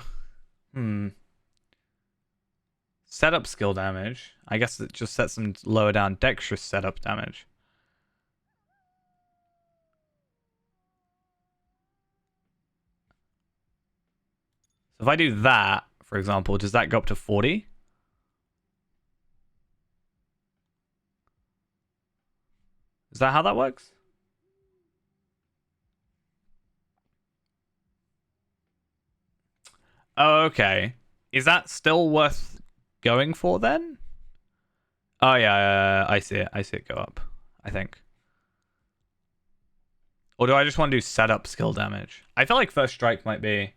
Setup skill damage. I guess it just sets them lower down dexterous setup damage. So if I do that, for example, does that go up to 40? Is that how that works? Oh, okay. Is that still worth going for then? Oh, yeah, I see it. I see it go up, I think. Or do I just want to do setup skill damage? I feel like first strike might be...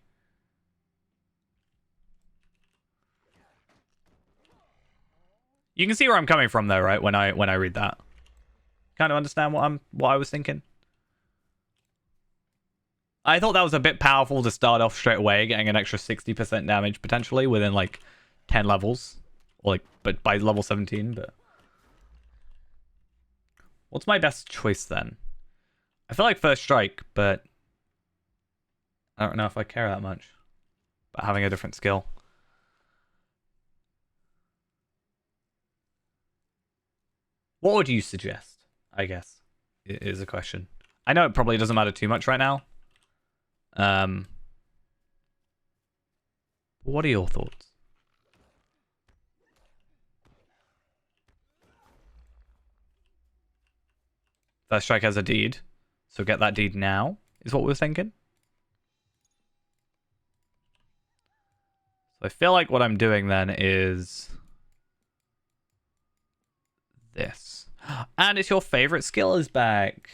You can see where I'm coming from though, right? When I read that. Kind of understand what I was thinking. I thought that was a bit powerful to start off straight away, getting an extra 60% damage potentially within like 10 levels. Or like, but by level 17, but... What's my best choice then? I feel like first strike, but... I don't know if I care that much about having a different skill. What would you suggest, I guess, is a question. I know it probably doesn't matter too much right now. What are your thoughts? First strike has a deed, so get that deed now, is what we're thinking. So I feel like what I'm doing then is... this. And it's your favorite skill is back.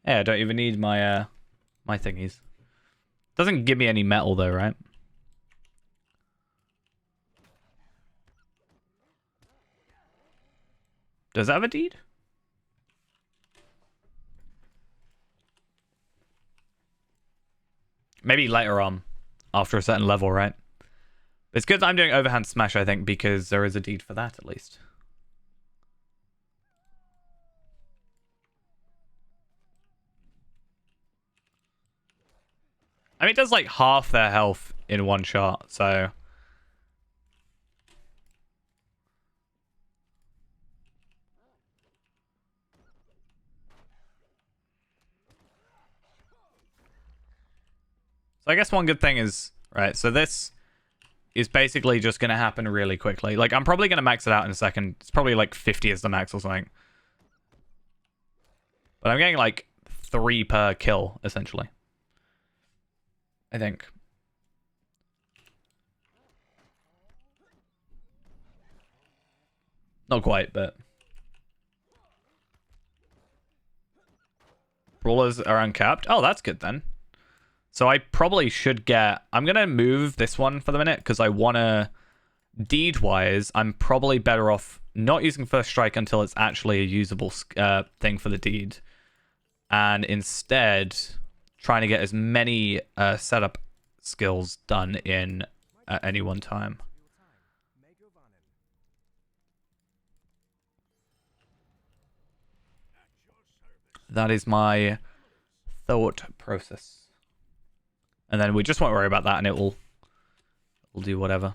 Yeah, I don't even need my my thingies. Doesn't give me any metal though, right? Does that have a deed? Maybe later on, after a certain level, right? But it's good that I'm doing overhand smash, I think, because there is a deed for that at least. I mean, it does like half their health in one shot, so... So I guess one good thing is, right, so this is basically just going to happen really quickly. Like, I'm probably going to max it out in a second. It's probably like 50 is the max or something. But I'm getting like 3 per kill, essentially. I think. Not quite, but... Brawlers are uncapped. Oh, that's good then. So I probably should get... I'm going to move this one for the minute because I want to... Deed-wise, I'm probably better off not using first strike until it's actually a usable thing for the deed. And instead, trying to get as many setup skills done in at any one time. That is my thought process. And then we just won't worry about that, and it'll do whatever.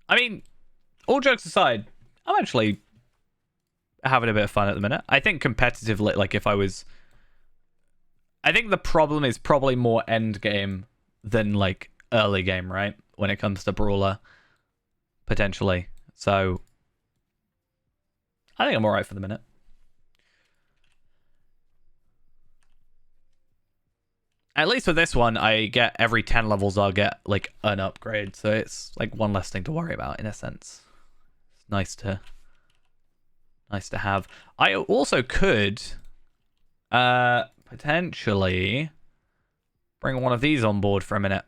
I mean, all jokes aside, I'm actually having a bit of fun at the minute. I think competitively, like if I was... I think the problem is probably more end game than like early game, right? When it comes to Brawler, potentially. So, I think I'm alright for the minute. At least with this one, I get every 10 levels, I'll get like an upgrade. So it's like one less thing to worry about in a sense. It's nice to have. I also could potentially bring one of these on board for a minute.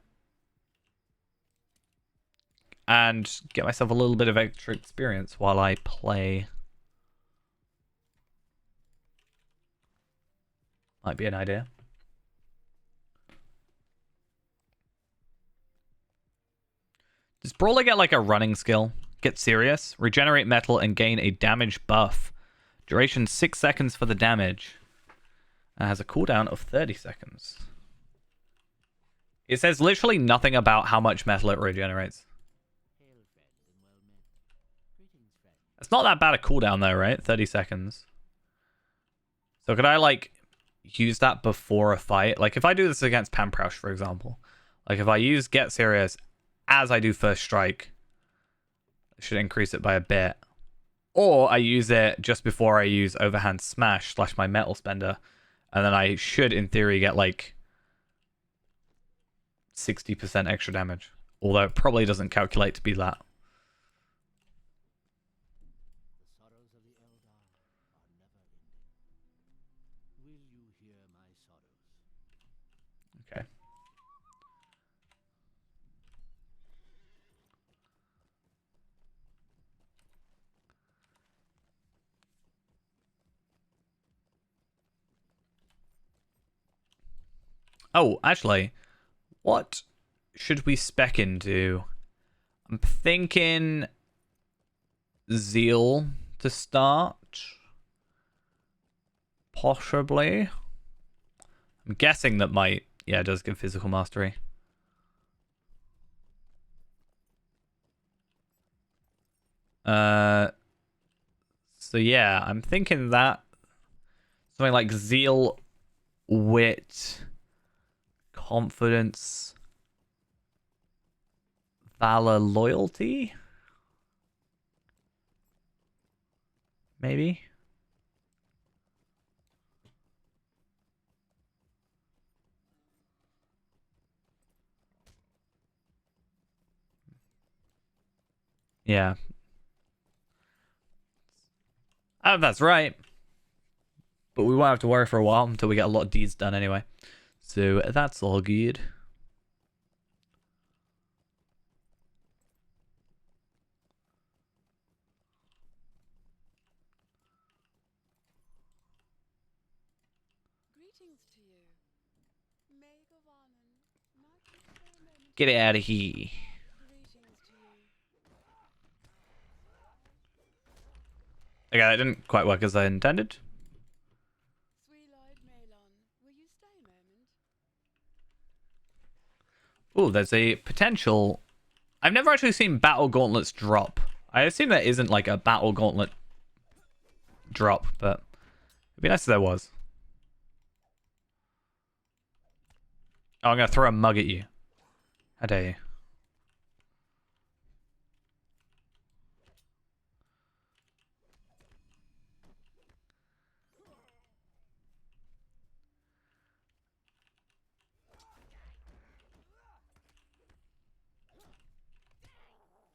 And get myself a little bit of extra experience while I play. Might be an idea. Does Brawler get like a running skill? Get serious. Regenerate metal and gain a damage buff. Duration 6 seconds for the damage. And has a cooldown of 30 seconds. It says literally nothing about how much metal it regenerates. It's not that bad a cooldown though, right? 30 seconds. So could I like use that before a fight? Like if I do this against Pamprausch, for example. Like if I use Get Serious as I do First Strike, I should increase it by a bit. Or I use it just before I use Overhand Smash / my Metal Spender. And then I should, in theory, get like 60% extra damage. Although it probably doesn't calculate to be that. Okay. Oh, actually, what should we spec into? I'm thinking Zeal to start. Possibly. I'm guessing that might... Yeah, it does give physical mastery. So yeah, I'm thinking that something like Zeal, Wit, Confidence, Valor, Loyalty? Maybe? Yeah. I don't know if that's right. But we won't have to worry for a while until we get a lot of deeds done anyway. So that's all good. Get out of here. Okay, that didn't quite work as I intended. Oh, there's a potential... I've never actually seen Battle Gauntlets drop. I assume there isn't like a Battle Gauntlet drop, but it'd be nice if there was. Oh, I'm going to throw a mug at you. How dare you?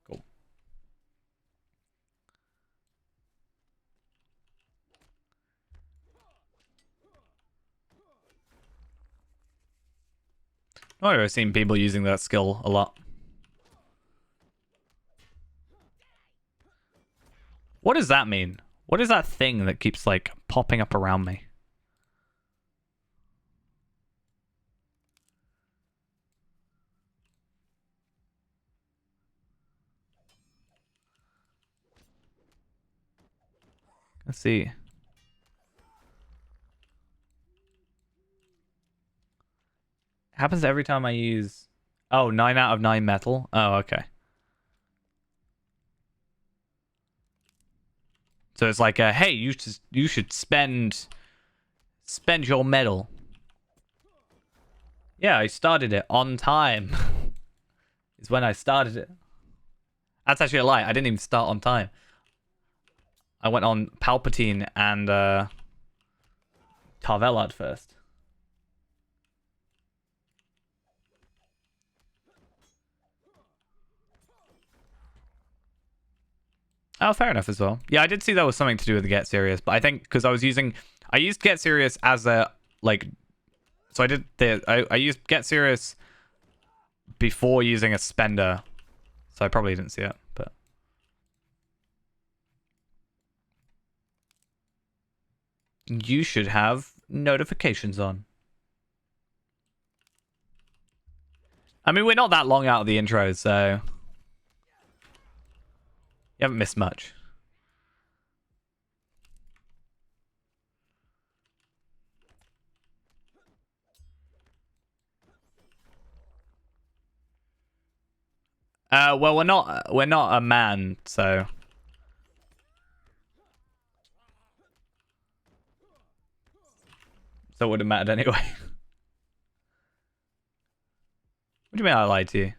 Cool. I've seen people using that skill a lot. What does that mean? What is that thing that keeps like popping up around me? Let's see. Happens every time I use... Oh, 9 out of 9 metal. Oh, okay. So it's like, hey, you should spend your metal. Yeah, I started it on time. Is when I started it. That's actually a lie. I didn't even start on time. I went on Palpatine and Tarvelard first. Oh, fair enough as well. Yeah, I did see that was something to do with the Get Serious, but I think because I used Get Serious as a, like, so I used Get Serious before using a spender, so I probably didn't see it, but. You should have notifications on. I mean, we're not that long out of the intro, so you haven't missed much. Well, we're not a man, so. So it wouldn't matter anyway. What do you mean I lied to you?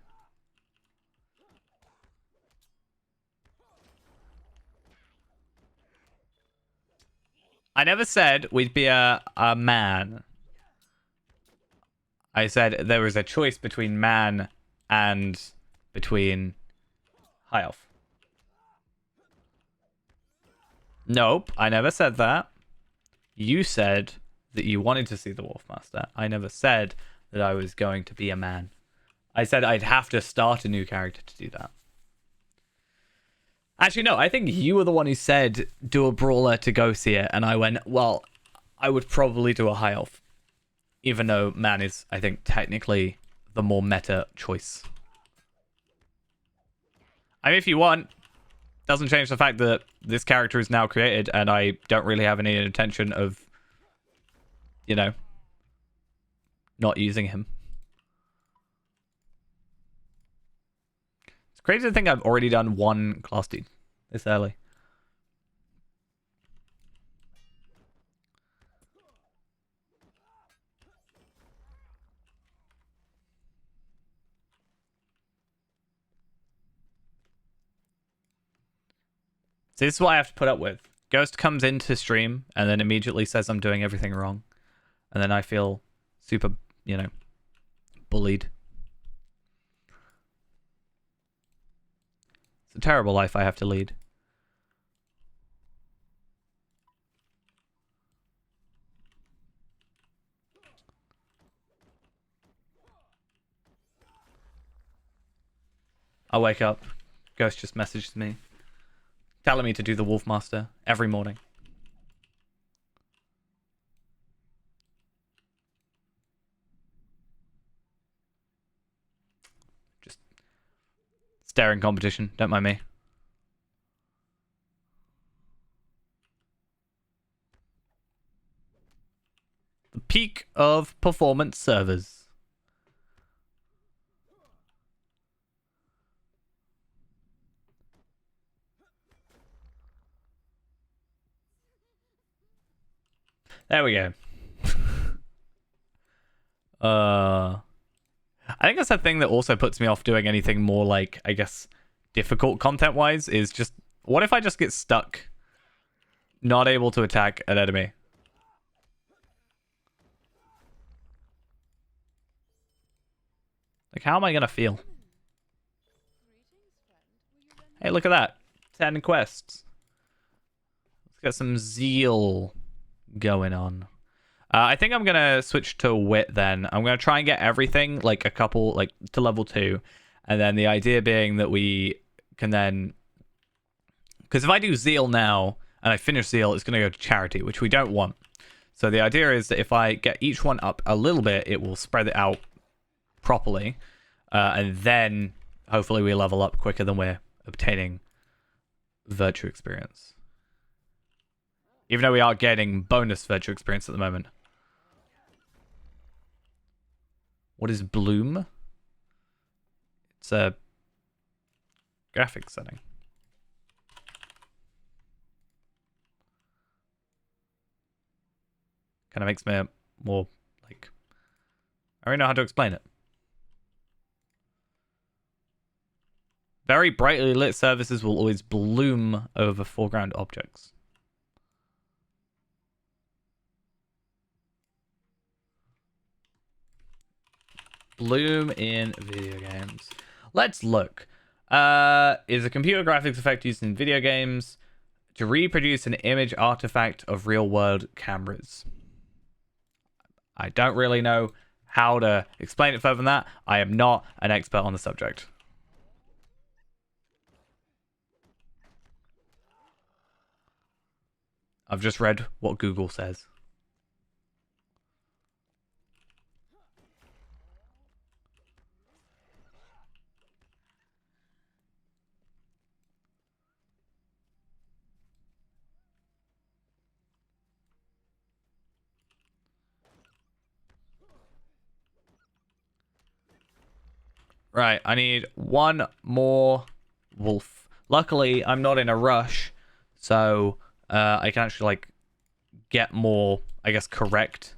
I never said we'd be a man. I said there was a choice between man and between high elf. Nope, I never said that. You said that you wanted to see the Wolfmaster. I never said that I was going to be a man. I said I'd have to start a new character to do that. Actually, no, I think you were the one who said do a brawler to go see it, and I went, well, I would probably do a high elf. Even though man is, I think, technically the more meta choice. I mean, if you want, doesn't change the fact that this character is now created, and I don't really have any intention of, you know, not using him. It's crazy to think I've already done one class deed this early. So this is what I have to put up with. Ghost comes into stream and then immediately says I'm doing everything wrong. And then I feel super, you know, bullied. It's a terrible life I have to lead. I wake up. Ghost just messages me, telling me to do the Wolfmaster every morning. Just staring competition, don't mind me. The peak of performance servers. There we go. I think that's a thing that also puts me off doing anything more, like, I guess, difficult content-wise, is just, what if I just get stuck, not able to attack an enemy? Like, how am I gonna feel? Hey, look at that. 10 quests. Let's get some zeal going on. I think I'm gonna switch to wit then. I'm gonna try and get everything, like a couple, like to level 2, and then the idea being that we can then, because if I do zeal now and I finish zeal, it's gonna go to charity, which we don't want. So the idea is that if I get each one up a little bit, it will spread it out properly, and then hopefully we level up quicker than we're obtaining virtue experience. Even though we are getting bonus virtual experience at the moment. What is bloom? It's a graphics setting. Kind of makes me more like... I don't know how to explain it. Very brightly lit surfaces will always bloom over foreground objects. Bloom in video games. Let's look. Is a computer graphics effect used in video games to reproduce an image artifact of real-world cameras. I don't really know how to explain it further than that. I am not an expert on the subject. I've just read what Google says. Right, I need one more wolf. Luckily, I'm not in a rush, so I can actually, like, get more, I guess, correct.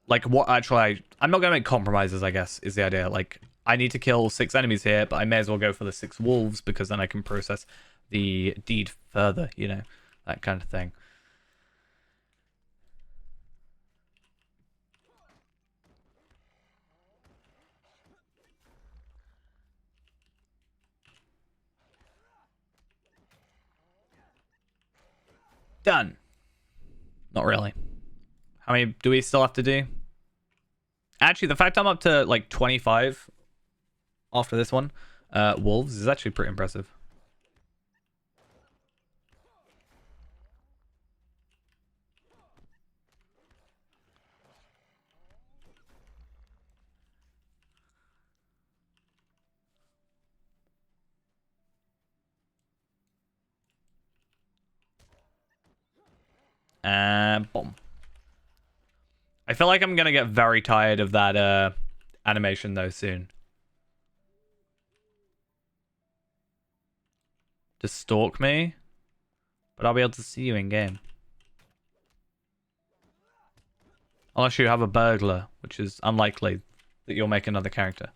Like, what actually I'm not going to make compromises, I guess, is the idea. Like, I need to kill 6 enemies here, but I may as well go for the 6 wolves, because then I can process the deed further, you know, that kind of thing. Done. Not really. How many do we still have to do? Actually, the fact I'm up to like 25 after this one, wolves, is actually pretty impressive. Boom. I feel like I'm gonna get very tired of that animation though soon. To stalk me, but I'll be able to see you in game. Unless you have a burglar, which is unlikely that you'll make another character.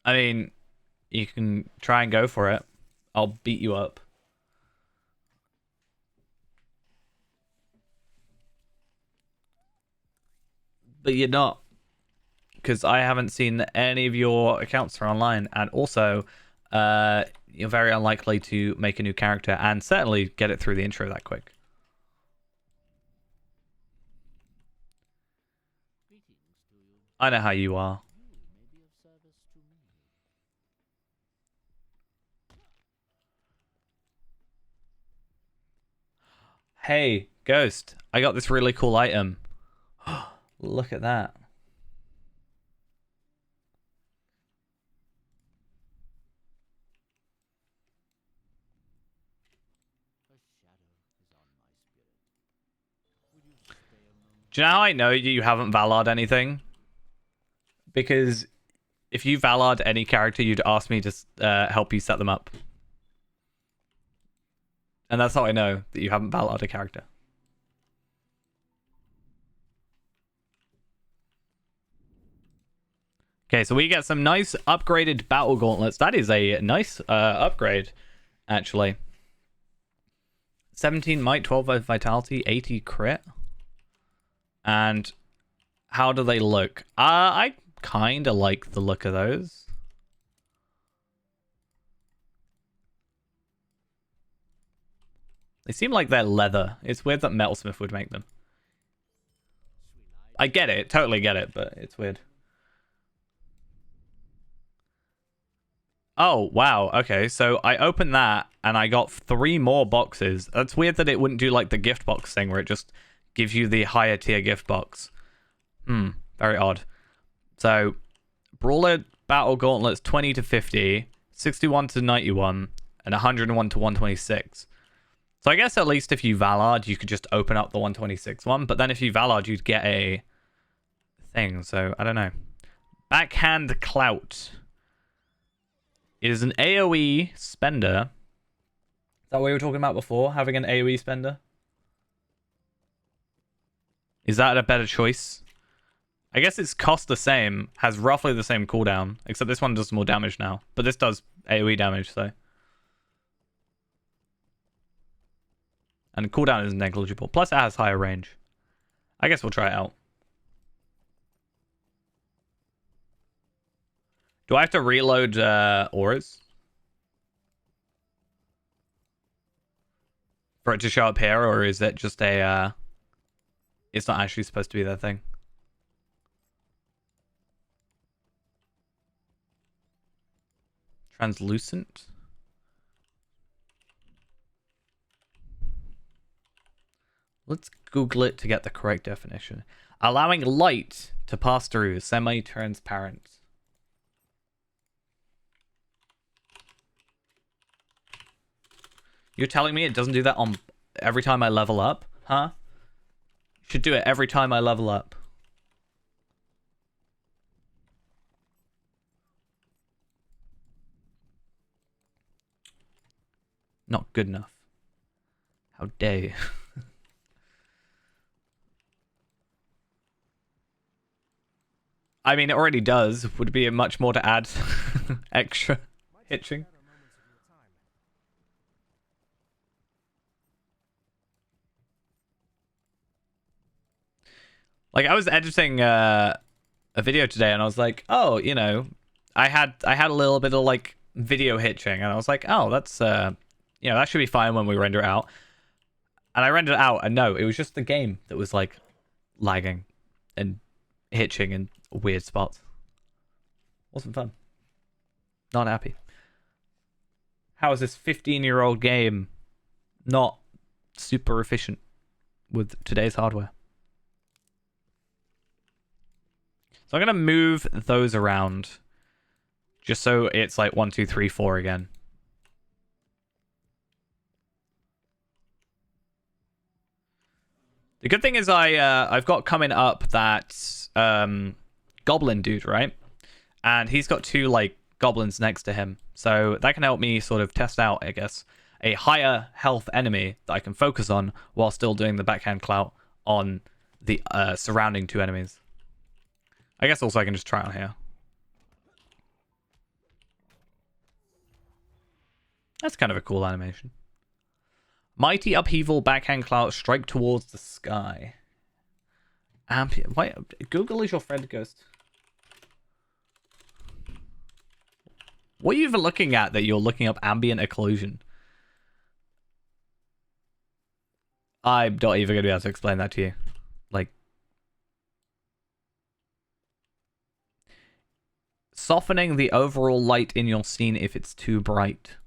I mean, you can try and go for it. I'll beat you up. But you're not. Because I haven't seen any of your accounts are online. And also, you're very unlikely to make a new character and certainly get it through the intro that quick. I know how you are. Hey, Ghost, I got this really cool item. Look at that. Do you know how I know you haven't Valard anything? Because if you Valard any character, you'd ask me to help you set them up. And that's how I know that you haven't Valard a character. Okay, so we get some nice upgraded battle gauntlets. That is a nice upgrade, actually. 17 might, 12 vitality, 80 crit. And how do they look? I kind of like the look of those. They seem like they're leather. It's weird that Metalsmith would make them. I get it, totally get it, but it's weird. Oh, wow. Okay, so I opened that and I got 3 more boxes. That's weird that it wouldn't do like the gift box thing where it just gives you the higher tier gift box. Very odd. So, Brawler Battle Gauntlets 20 to 50, 61 to 91, and 101 to 126. So I guess at least if you Valard, you could just open up the 126 one. But then if you Valard, you'd get a thing. So, I don't know. Backhand Clout. It is an AoE spender. Is that what we were talking about before? Having an AoE spender? Is that a better choice? I guess it's cost the same. Has roughly the same cooldown. Except this one does more damage now. But this does AoE damage, so. And cooldown is negligible. Plus it has higher range. I guess we'll try it out. Do I have to reload auras? For it to show up here, or is it just a... it's not actually supposed to be that thing? Translucent? Let's Google it to get the correct definition. Allowing light to pass through, semi-transparent. You're telling me it doesn't do that on every time I level up? Huh? Should do it every time I level up. Not good enough. How dare you? I mean, it already does. Would be much more to add extra hitching. Like, I was editing a video today, and I was like, oh, you know, I had a little bit of like video hitching, and I was like, oh, that's you know, that should be fine when we render it out. And I rendered it out, and no, it was just the game that was like lagging and hitching in weird spots. Wasn't fun. Not happy. How is this 15-year-old game not super efficient with today's hardware? So I'm going to move those around just so it's like 1, 2, 3, 4 again. The good thing is I've got coming up that goblin dude, right? And he's got 2 like goblins next to him. So that can help me sort of test out, I guess, a higher health enemy that I can focus on while still doing the backhand clout on the surrounding 2 enemies. I guess also I can just try on here. That's kind of a cool animation. Mighty Upheaval, Backhand Clout, Strike Towards the Sky. Wait, Google is your friend, Ghost. What are you even looking at that you're looking up ambient occlusion? I'm not even going to be able to explain that to you. Like, softening the overall light in your scene if it's too bright.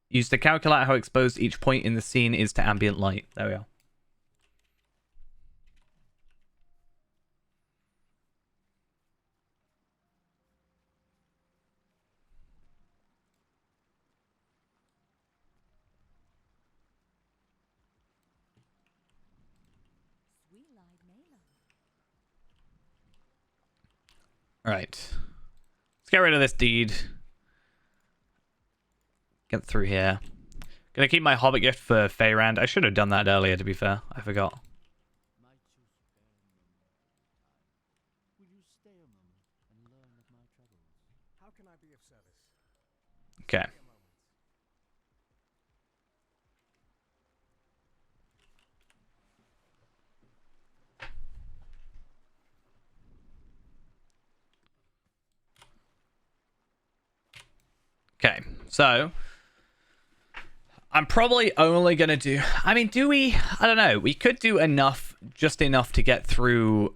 Used to calculate how exposed each point in the scene is to ambient light. There we are. Alright. Let's get rid of this deed. Get through here. Gonna keep my Hobbit gift for Feyrand. I should have done that earlier, to be fair. I forgot. Okay. Okay, so I'm probably only going to do... I mean, do we... I don't know. We could do enough, just enough to get through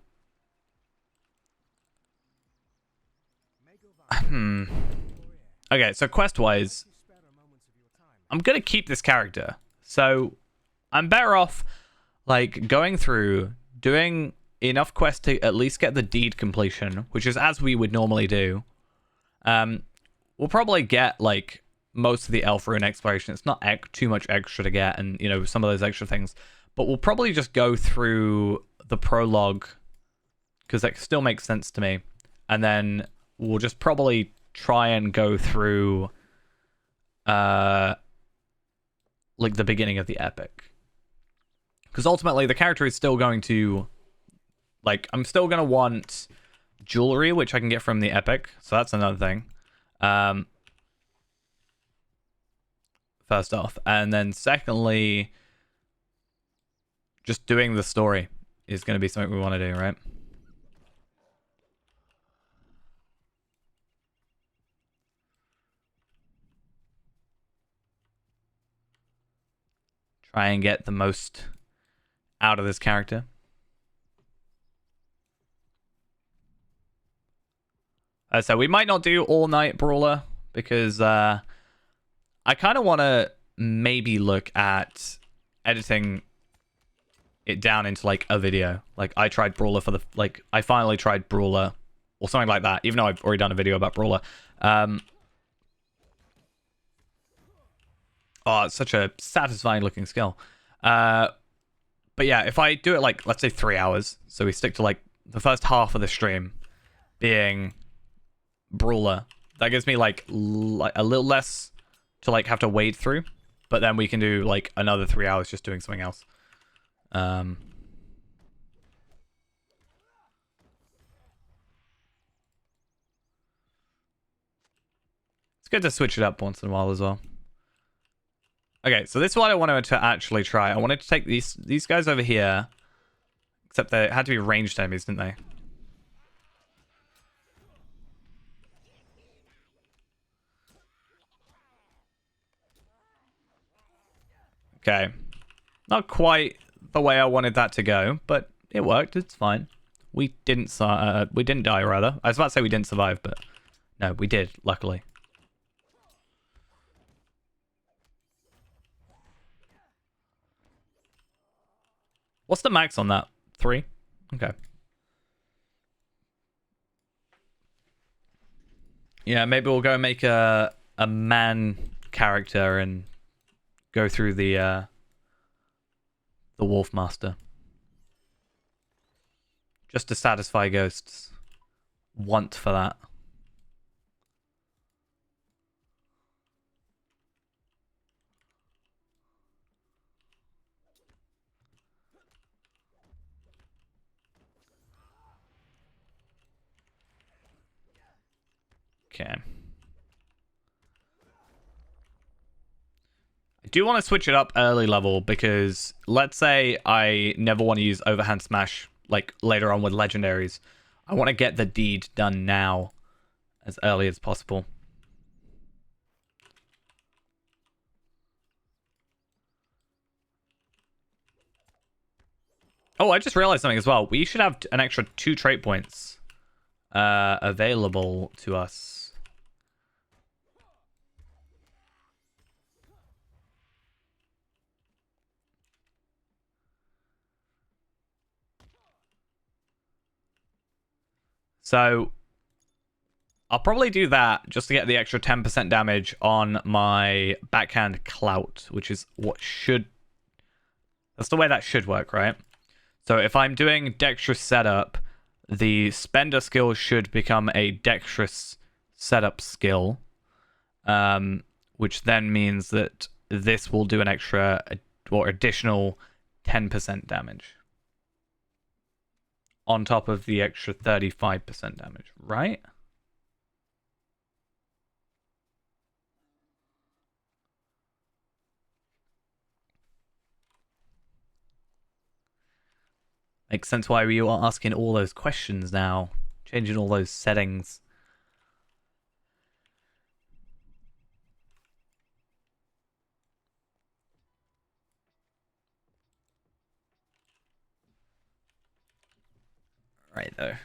Okay, so quest-wise, I'm gonna keep this character. So I'm better off like going through, doing enough quests to at least get the deed completion, which is as we would normally do. We'll probably get like most of the elf rune exploration. It's not too much extra to get, and you know, some of those extra things. But we'll probably just go through the prologue because that still makes sense to me, and then we'll just probably try and go through like the beginning of the epic, because ultimately the character is still going to, like, I'm still going to want jewelry, which I can get from the epic, so that's another thing. First off, and then secondly, just doing the story is going to be something we want to do, right? Try and get the most out of this character. So we might not do all night Brawler because I kind of want to maybe look at editing it down into like a video. Like I tried Brawler for the, like I finally tried Brawler or something like that, even though I've already done a video about Brawler. Oh, it's such a satisfying looking skill. But yeah, if I do it like, let's say 3 hours, so we stick to like the first half of the stream being Brawler, that gives me like a little less to like have to wade through, but then we can do like another 3 hours just doing something else. It's good to switch it up once in a while as well. Okay, so this is what I wanted to actually try. I wanted to take these guys over here, except they had to be ranged enemies, didn't they? Okay, not quite the way I wanted that to go, but it worked. It's fine. We didn't die, rather. I was about to say we didn't survive, but no, we did, luckily. What's the max on that? 3? Okay. Yeah, maybe we'll go make a man character and go through the Wolf Master. Just to satisfy Ghost's want for that. Okay. I do want to switch it up early level because let's say I never want to use overhand smash like later on with legendaries. I want to get the deed done now as early as possible. Oh, I just realized something as well. We should have an extra 2 trait points available to us. So I'll probably do that just to get the extra 10% damage on my backhand clout, which is what should... That's the way that should work, right? So if I'm doing dexterous setup, the spender skill should become a dexterous setup skill, which then means that this will do an extra or additional 10% damage on top of the extra 35% damage, right? Makes sense why you are asking all those questions now, changing all those settings. Right though.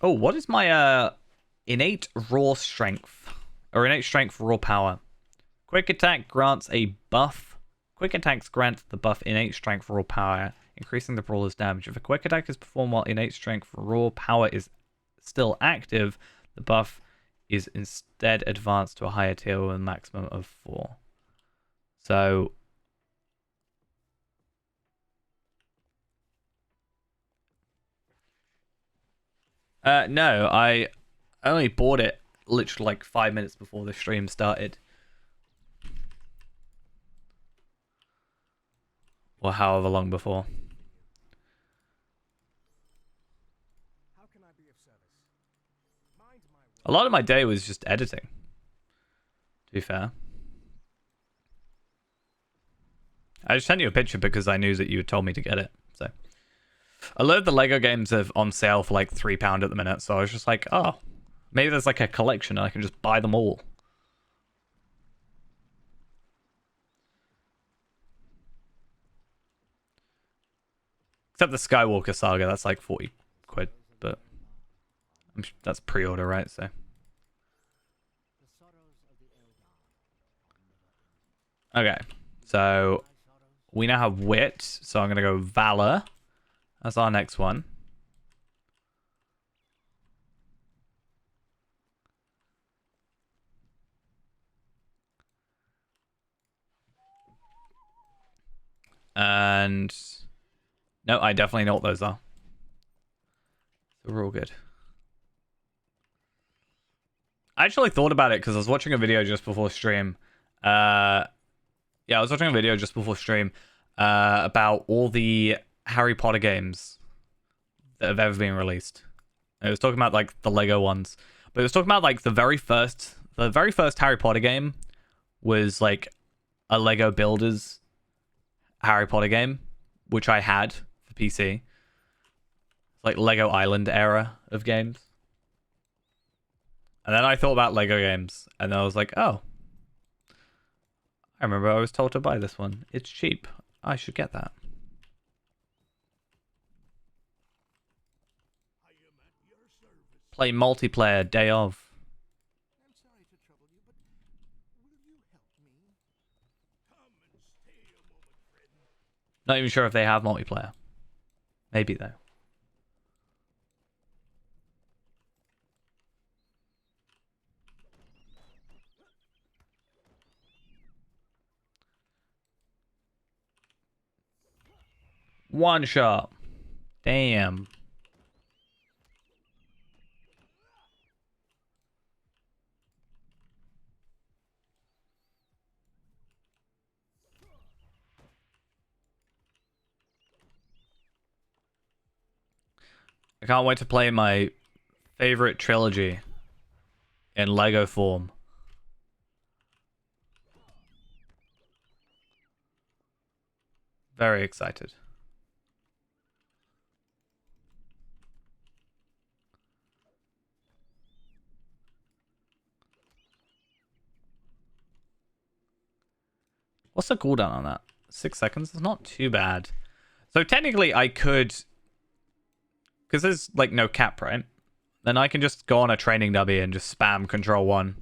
Oh, what is my innate raw strength. Or innate strength, raw power. Quick attack grants a buff. Quick attacks grant the buff innate strength, raw power, increasing the brawler's damage. If a quick attack is performed while innate strength, raw power is still active, the buff is instead advanced to a higher tier with a maximum of 4. So no, I only bought it literally like 5 minutes before the stream started. Or however long before. A lot of my day was just editing, to be fair. I just sent you a picture because I knew that you had told me to get it. So a lot of the Lego games are on sale for like £3 at the minute, so I was just like, oh, maybe there's like a collection and I can just buy them all. Except the Skywalker Saga, that's like 40 quid, but that's pre-order, right? So okay, so we now have Wit, so I'm gonna go Valor. That's our next one. And no, I definitely know what those are. So we're all good. I actually thought about it because I was watching a video just before stream. Yeah, I was watching a video just before stream about all the Harry Potter games that have ever been released. It was talking about like the Lego ones, but it was talking about like the very first Harry Potter game was like a Lego Builders Harry Potter game, which I had for PC. It's like Lego Island era of games. And then I thought about Lego games, and then I was like, oh, I remember I was told to buy this one. It's cheap. I should get that. Play multiplayer day of. I'm sorry to trouble you, but will you help me? Come and stay a moment, friend. Not even sure if they have multiplayer. Maybe though. One shot. Damn. I can't wait to play my favorite trilogy in Lego form. Very excited. What's the cooldown on that? 6 seconds? It's not too bad. So technically I could, because there's like no cap, right? Then I can just go on a training dummy and just spam Control 1.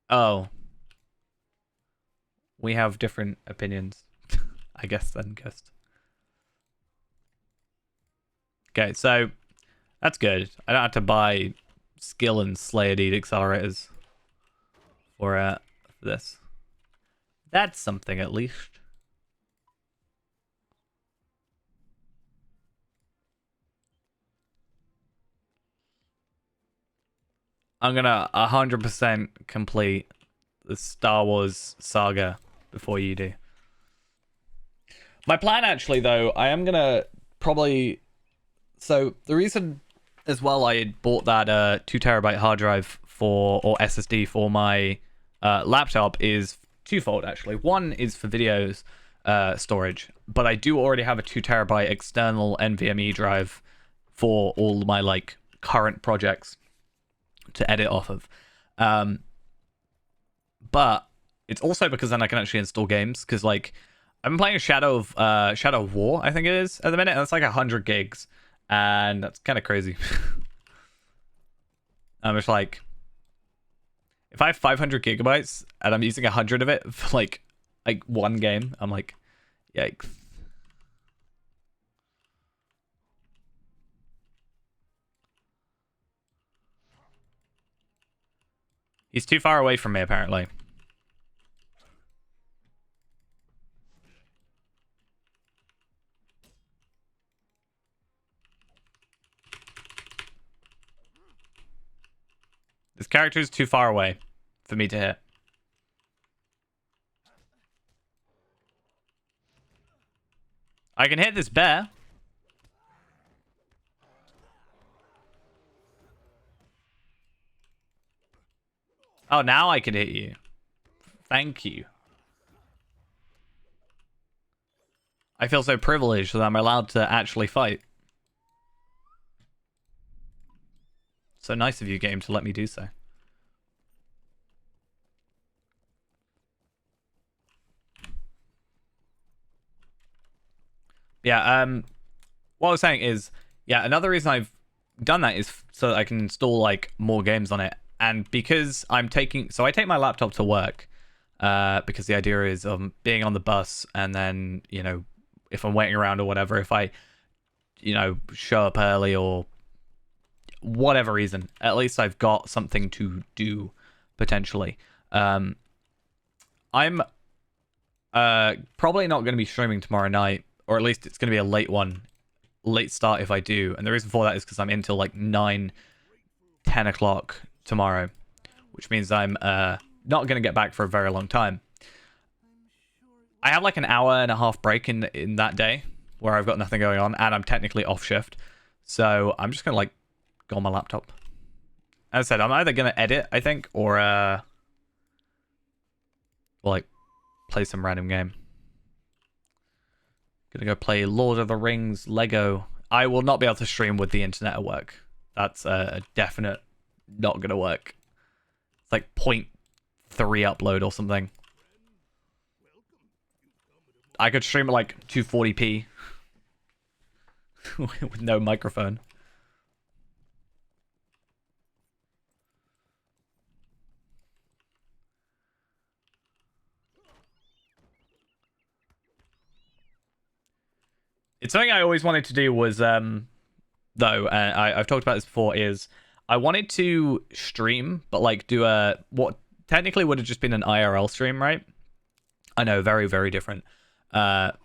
Oh. We have different opinions. I guess then, Ghost. Okay, so that's good. I don't have to buy skill and Slayer Deed accelerators for this. That's something at least. I'm gonna 100% complete the Star Wars saga before you do. My plan actually though, I am gonna probably, so the reason as well I had bought that 2TB hard drive for, or SSD for my laptop is twofold actually. One is for videos storage, but I do already have a 2TB external NVMe drive for all my like current projects to edit off of. But it's also because then I can actually install games, because like I've been playing Shadow of War, I think it is at the minute, and it's like 100 gigs, and that's kind of crazy. I'm just like, if I have 500 gigabytes and I'm using 100 of it for like one game, I'm like, yikes. He's too far away from me, apparently. This character is too far away for me to hit. I can hit this bear. Oh, now I can hit you. Thank you. I feel so privileged that I'm allowed to actually fight. So nice of you, game, to let me do so. Yeah, what I was saying is, yeah, another reason I've done that is so that I can install like more games on it. And because I take my laptop to work, because the idea is being on the bus, and then, you know, if I'm waiting around or whatever, if I, you know, show up early or whatever reason, at least I've got something to do potentially. I'm probably not going to be streaming tomorrow night, or at least it's going to be a late start if I do. And the reason for that is because I'm in till like 9-10 o'clock tomorrow, which means I'm not going to get back for a very long time. I have like an hour and a half break in that day where I've got nothing going on, and I'm technically off shift, so I'm just gonna like go on my laptop. As I said, I'm either gonna edit, I think, or like play some random game. Gonna go play Lord of the Rings Lego. I will not be able to stream with the internet at work. That's a definite not gonna work. It's like 0.3 upload or something. I could stream at like 240p with no microphone. It's something I always wanted to do was, though, I've talked about this before, is I wanted to stream, but like do what technically would have just been an IRL stream, right? I know, very, very different. But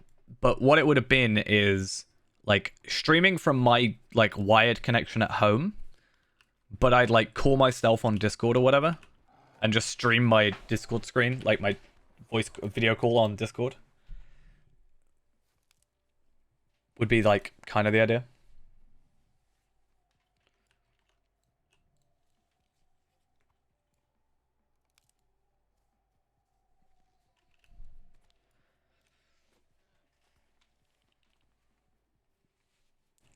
what it would have been is like streaming from my like wired connection at home, but I'd like call myself on Discord or whatever and just stream my Discord screen, like my voice video call on Discord. Would be like kind of the idea.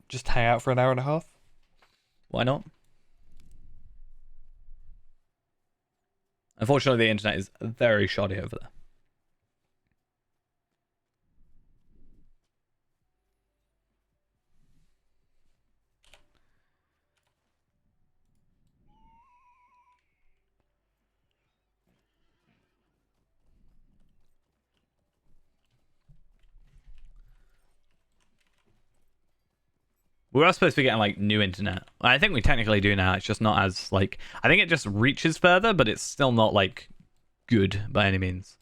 Just hang out for an hour and a half? Why not? Unfortunately, the internet is very shoddy over there. We are supposed to be getting like new internet. I think we technically do now. It's just not as like, I think it just reaches further, but it's still not like good by any means.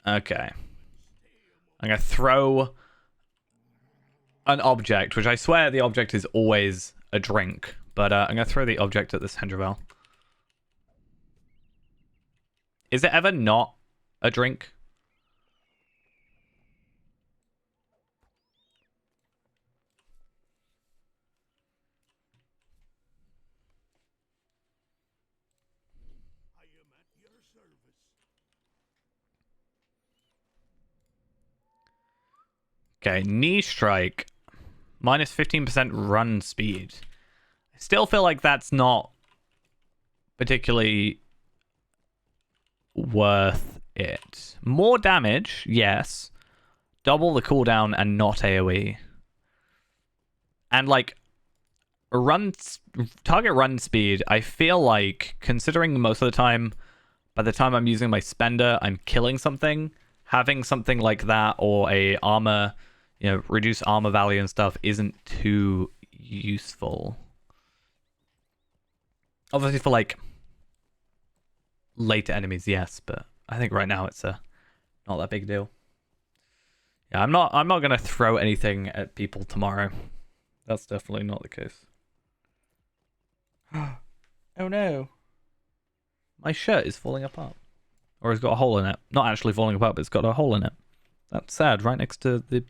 Okay. I'm gonna throw an object, which I swear the object is always a drink, but I'm gonna throw the object at this Hendravel. Is it ever not a drink? Okay, knee strike. Minus 15% run speed. I still feel like that's not particularly worth it. More damage, yes. Double the cooldown and not AoE. And like target run speed, I feel like, considering most of the time, by the time I'm using my spender, I'm killing something. Having something like that or a armor, reduce armor value and stuff isn't too useful. Obviously for like later enemies, yes, but I think right now it's not that big deal. Yeah, I'm not gonna throw anything at people tomorrow. That's definitely not the case. Oh no. My shirt is falling apart. Or it's got a hole in it. Not actually falling apart, but it's got a hole in it. That's sad, right next to the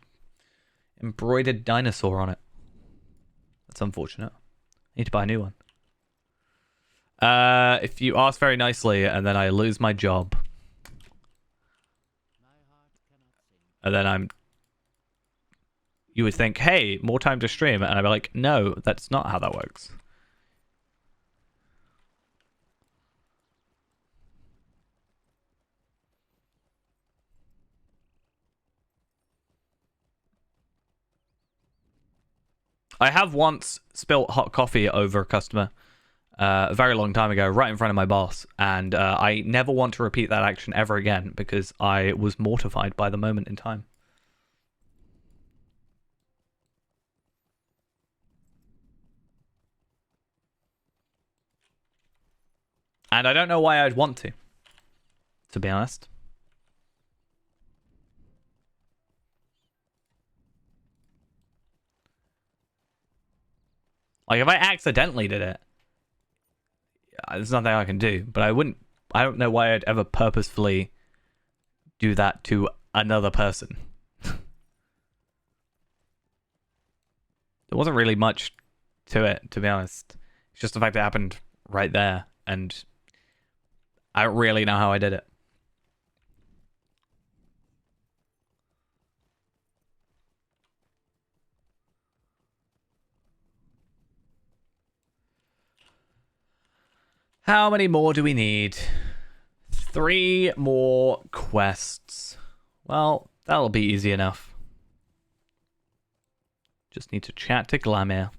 embroidered dinosaur on it. That's unfortunate. I need to buy a new one. If you ask very nicely and then I lose my job. And then you would think, hey, more time to stream. And I'd be like, no, that's not how that works. I have once spilt hot coffee over a customer a very long time ago, right in front of my boss. And I never want to repeat that action ever again because I was mortified by the moment in time. And I don't know why I'd want to be honest. Like, if I accidentally did it, there's nothing I can do. But I don't know why I'd ever purposefully do that to another person. There wasn't really much to it, to be honest. It's just the fact it happened right there. And I don't really know how I did it. How many more do we need? 3 more quests. Well, that'll be easy enough. Just need to chat to Glamir.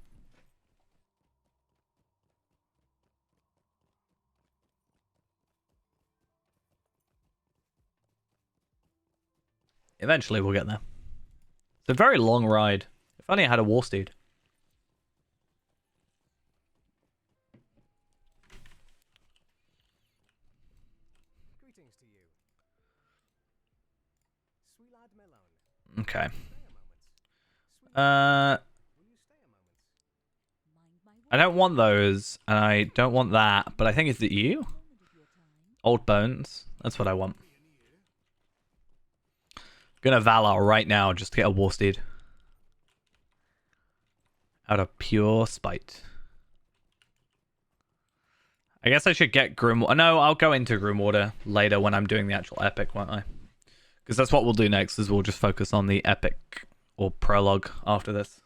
Eventually we'll get there. It's a very long ride. If only I had a war steed. Greetings to you. Sweet lad Melon. Okay. Will you stay a moment? I don't want those, and I don't want that, but I think it's you? Old bones. That's what I want. Gonna Valar right now just to get a war steed. Out of pure spite. I guess I should get Grim... No, I'll go into Grimwater later when I'm doing the actual epic, won't I? Because that's what we'll do next, is we'll just focus on the epic or prologue after this.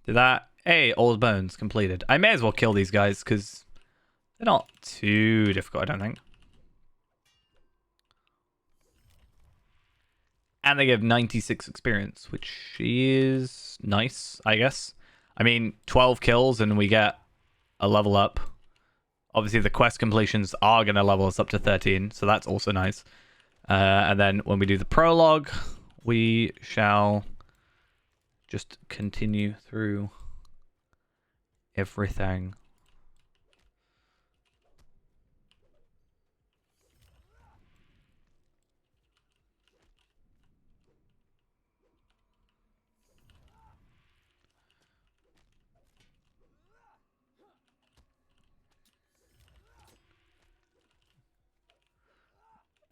Did that... Hey, Old Bones completed. I may as well kill these guys, because they're not too difficult, I don't think. And they give 96 experience, which is nice, I guess. I mean, 12 kills and we get a level up. Obviously, the quest completions are going to level us up to 13, so that's also nice. And then when we do the prologue, we shall just continue through everything.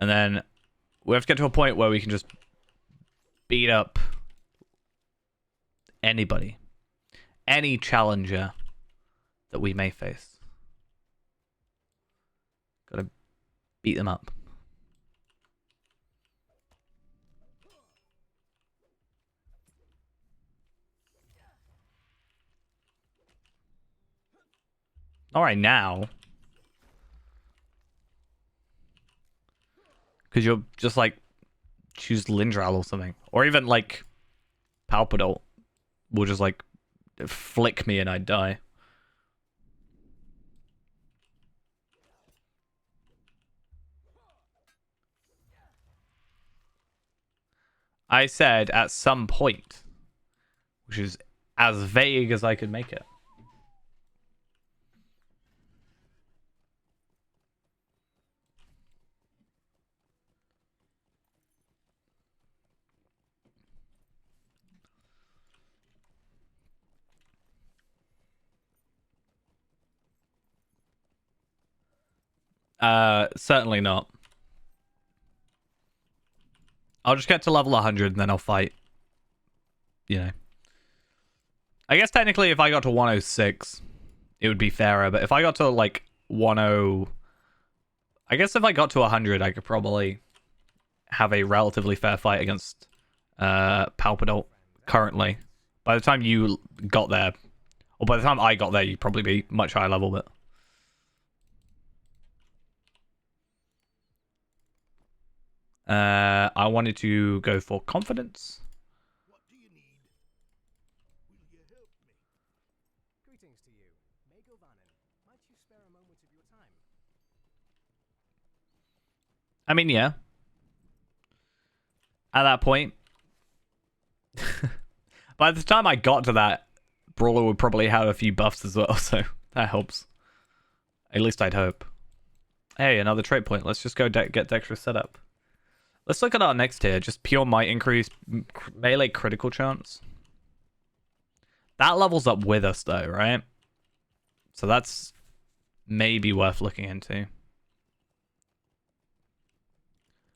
And then we have to get to a point where we can just beat up anybody. Any challenger that we may face. Gotta beat them up. Not right now. Because you'll just, like, choose Lindral or something. Or even, like, Palpadol will just, like, flick me and I'd die. I said at some point, which is as vague as I could make it. Certainly not. I'll just get to level 100 and then I'll fight. You know. I guess technically if I got to 106, it would be fairer. But if I got to like 10... I guess if I got to 100, I could probably have a relatively fair fight against Palpadol currently. By the time you got there, or by the time I got there, you'd probably be much higher level, but... I wanted to go for confidence. What do you need? Will you help me? Greetings to you. Mago Vanin. Might you spare a moment of your time? I mean, yeah. At that point. By the time I got to that, Brawler would probably have a few buffs as well, so that helps. At least I'd hope. Hey, another trait point. Let's just go get Dexterous set up. Let's look at our next tier. Just pure might increase melee critical chance. That levels up with us though, right? So that's maybe worth looking into.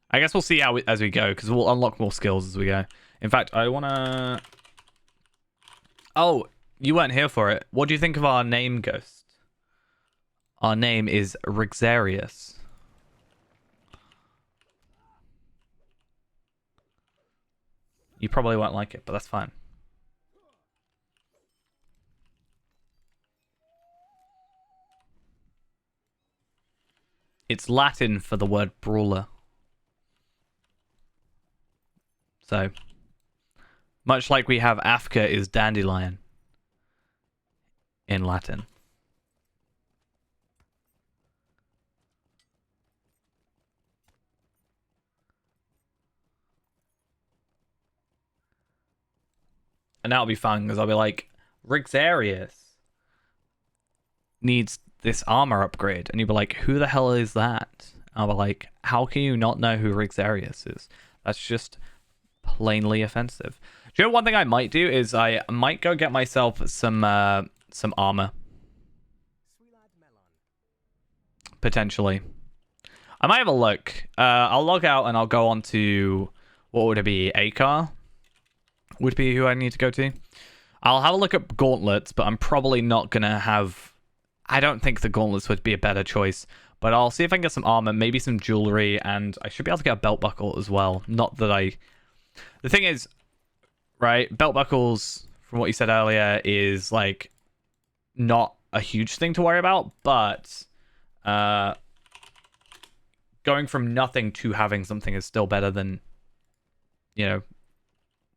I guess we'll see how as we go, because we'll unlock more skills as we go. In fact, I want to... Oh, you weren't here for it. What do you think of our name, Ghost? Our name is Rixarius. You probably won't like it, but that's fine. It's Latin for the word brawler. So, much like we have Africa is dandelion in Latin. And that'll be fun because I'll be like, Rixarius needs this armor upgrade. And you'll be like, who the hell is that? And I'll be like, how can you not know who Rixarius is? That's just plainly offensive. Do you know one thing I might do is I might go get myself some armor. Potentially. I might have a look. I'll log out and I'll go on to, what would it be? Akar would be who I need to go to. I'll have a look at gauntlets, but I'm probably not going to have... I don't think the gauntlets would be a better choice. But I'll see if I can get some armor, maybe some jewelry, and I should be able to get a belt buckle as well. Not that I... The thing is, right, belt buckles, from what you said earlier, is, like, not a huge thing to worry about, but going from nothing to having something is still better than, you know,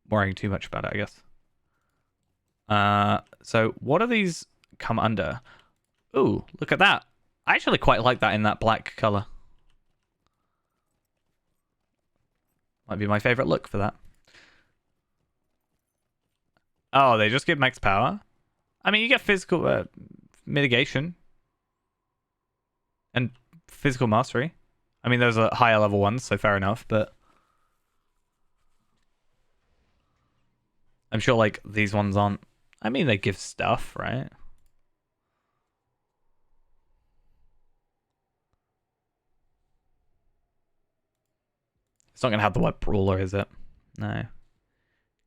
worrying too much about it, I guess. So what do these come under? Ooh, look at that. I actually quite like that in that black color. Might be my favorite look for that. Oh, they just give max power? I mean, you get physical mitigation. And physical mastery. I mean, those are higher level ones, so fair enough, but... I'm sure, like, these ones aren't... I mean, they give stuff, right? It's not going to have the word Brawler, is it? No. Can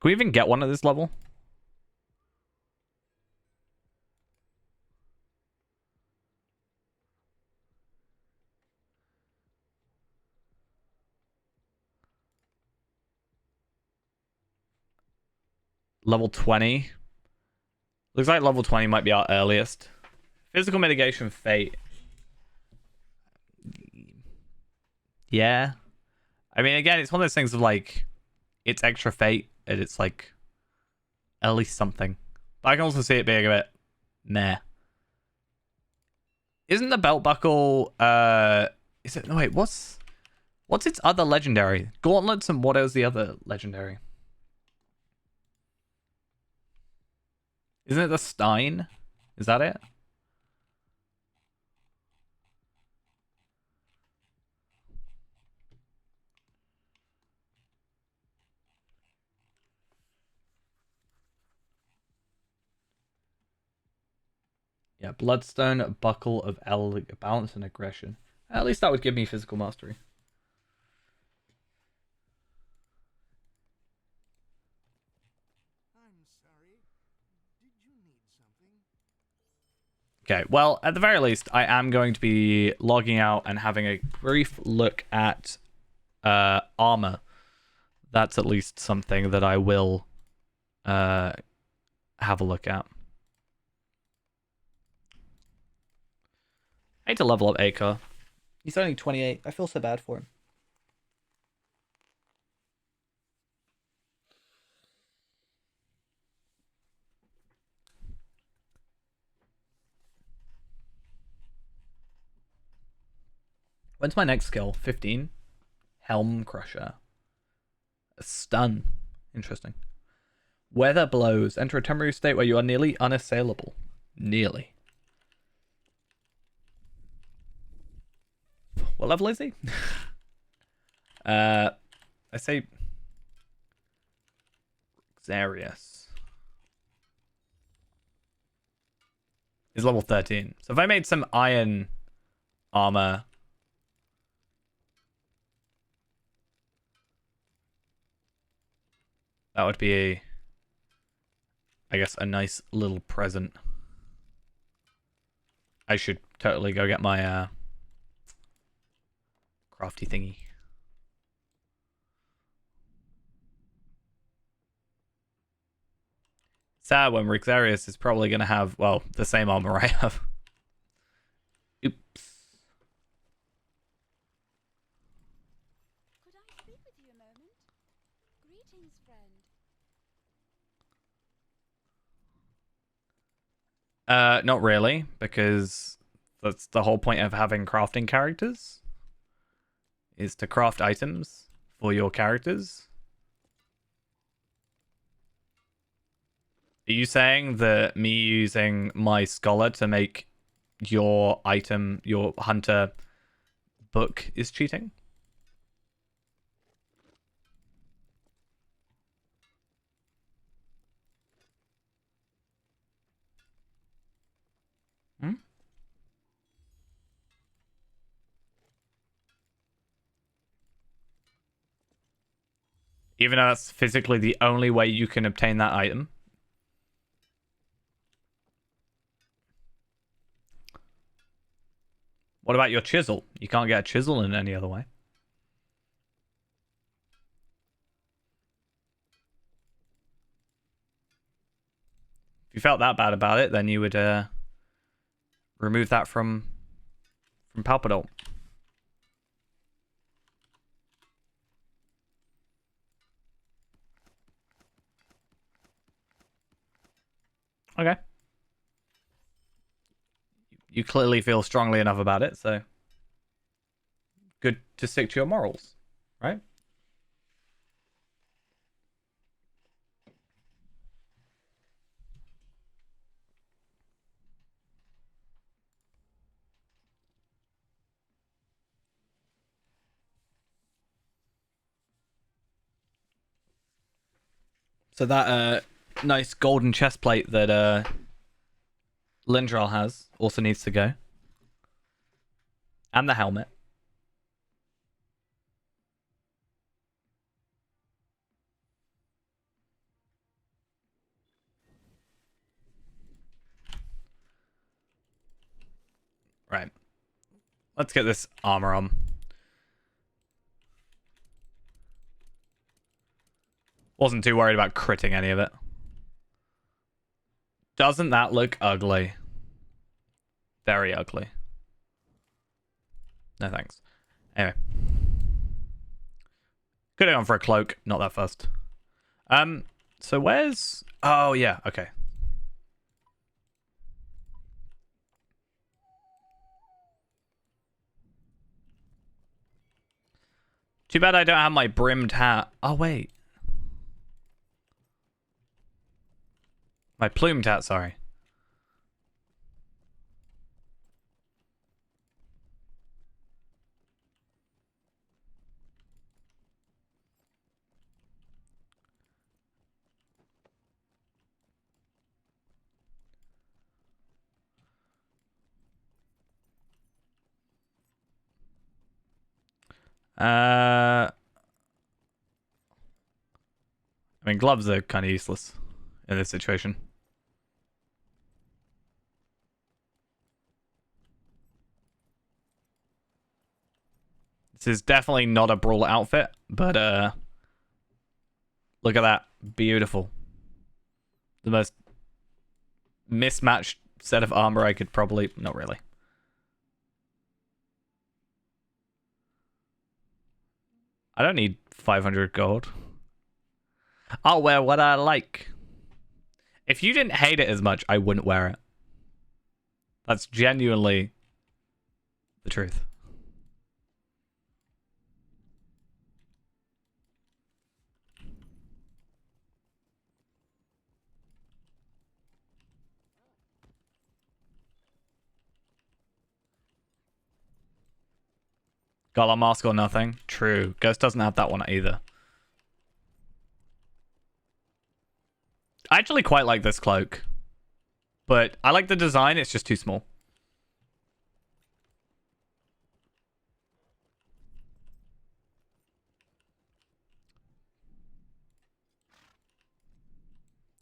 we even get one at this level? Level 20. Looks like level 20 might be our earliest Physical mitigation fate. Yeah. I mean, again, it's one of those things of like, it's extra fate, and it's like, at least something. But I can also see it being a bit meh. Isn't the belt buckle, is it, no wait, what's its other legendary? Gauntlets, and what is the other legendary? Isn't it the Stein? Is that it? Yeah, Bloodstone, Buckle of Balance and Aggression. At least that would give me physical mastery. I'm sorry. Did you need something? Okay, well, at the very least, I am going to be logging out and having a brief look at armor. That's at least something that I will have a look at. I need to level up Akar. He's only 28. I feel so bad for him. When's my next skill? 15? Helm Crusher. A stun. Interesting. Weather blows. Enter a temporary state where you are nearly unassailable. Nearly. What level is he? I say Xarius. He's level 13. So if I made some iron armor, that would be I guess a nice little present. I should totally go get my crafty thingy. Sad when Rixarius is probably going to have, well, the same armor I have. Oops. Could I speak with you a moment? Greetings, friend. Not really, because that's the whole point of having crafting characters, is to craft items for your characters. Are you saying that me using my scholar to make your item, your hunter book, is cheating? Hmm? Even though that's physically the only way you can obtain that item. What about your chisel? You can't get a chisel in any other way. If you felt that bad about it, then you would remove that from Palpadol. Okay. You clearly feel strongly enough about it, so good to stick to your morals, right? So that nice golden chest plate that Lindral has also needs to go. And the helmet. Right. Let's get this armor on. Wasn't too worried about critting any of it. Doesn't that look ugly? very ugly. No thanks. Anyway. Could have gone for a cloak. Not that fussed. So where's... Oh, yeah. Okay. Too bad I don't have my brimmed hat. Oh, wait. My plumed hat, sorry. I mean, gloves are kind of useless in this situation. This is definitely not a Brawler outfit, but look at that. Beautiful. The most mismatched set of armor I could probably... Not really. I don't need 500 gold. I'll wear what I like. If you didn't hate it as much, I wouldn't wear it. That's genuinely the truth. Golem mask or nothing? True. Ghost doesn't have that one either. I actually quite like this cloak. But I like the design, it's just too small.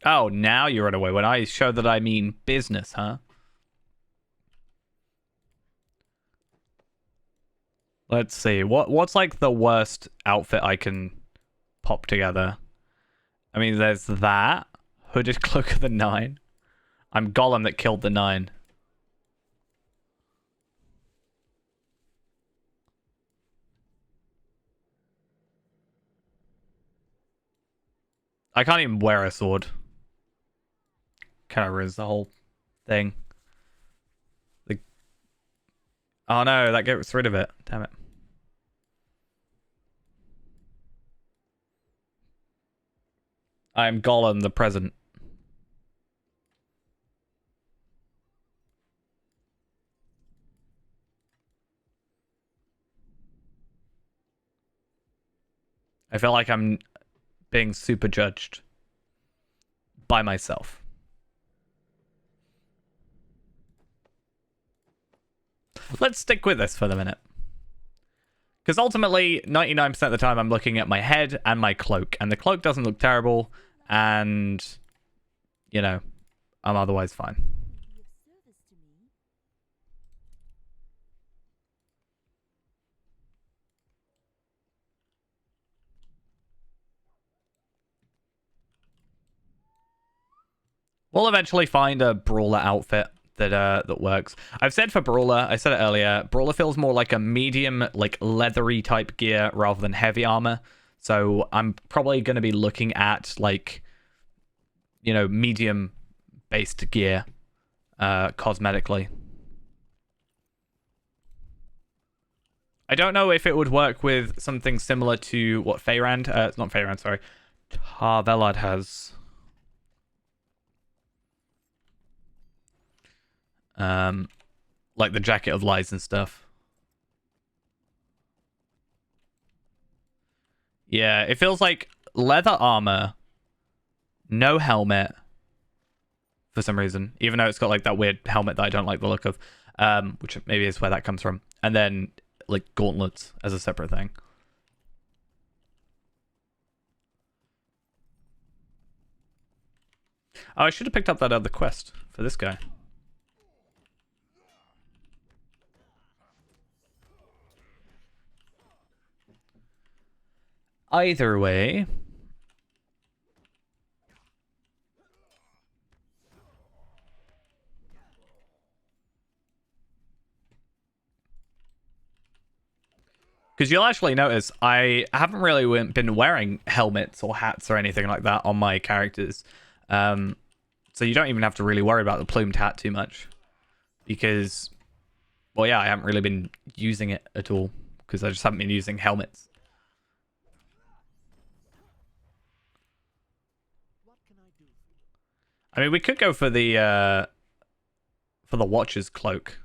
Oh, now you're right away. When I show that I mean business, huh? Let's see. What's like the worst outfit I can pop together? I mean, there's that. Hooded Cloak of the Nine. I'm Gollum that killed the Nine. I can't even wear a sword. Kind of ruins the whole thing. Oh no, that gets rid of it. Damn it. I'm Gollum the present. I feel like I'm being super judged by myself. Let's stick with this for the minute. Because ultimately, 99% of the time I'm looking at my head and my cloak. And the cloak doesn't look terrible. And, you know, I'm otherwise fine. We'll eventually find a Brawler outfit that works. I've said for Brawler, I said it earlier, Brawler feels more like a medium, like leathery type gear rather than heavy armor. So I'm probably going to be looking at like, you know, medium based gear cosmetically. I don't know if it would work with something similar to what Feyrand, it's not Feyrand, sorry, Tarvelad has. Like the Jacket of Lies and stuff. Yeah, it feels like leather armor, no helmet for some reason, even though it's got like that weird helmet that I don't like the look of, which maybe is where that comes from. And then like gauntlets as a separate thing. Oh, I should have picked up that other quest for this guy. Either way, Because you'll actually notice I haven't really been wearing helmets or hats or anything like that on my characters. So you don't even have to really worry about the plumed hat too much. Because, well, yeah, I haven't really been using it at all. Because I just haven't been using helmets. What can I do for you? I mean, we could go for the Watcher's cloak.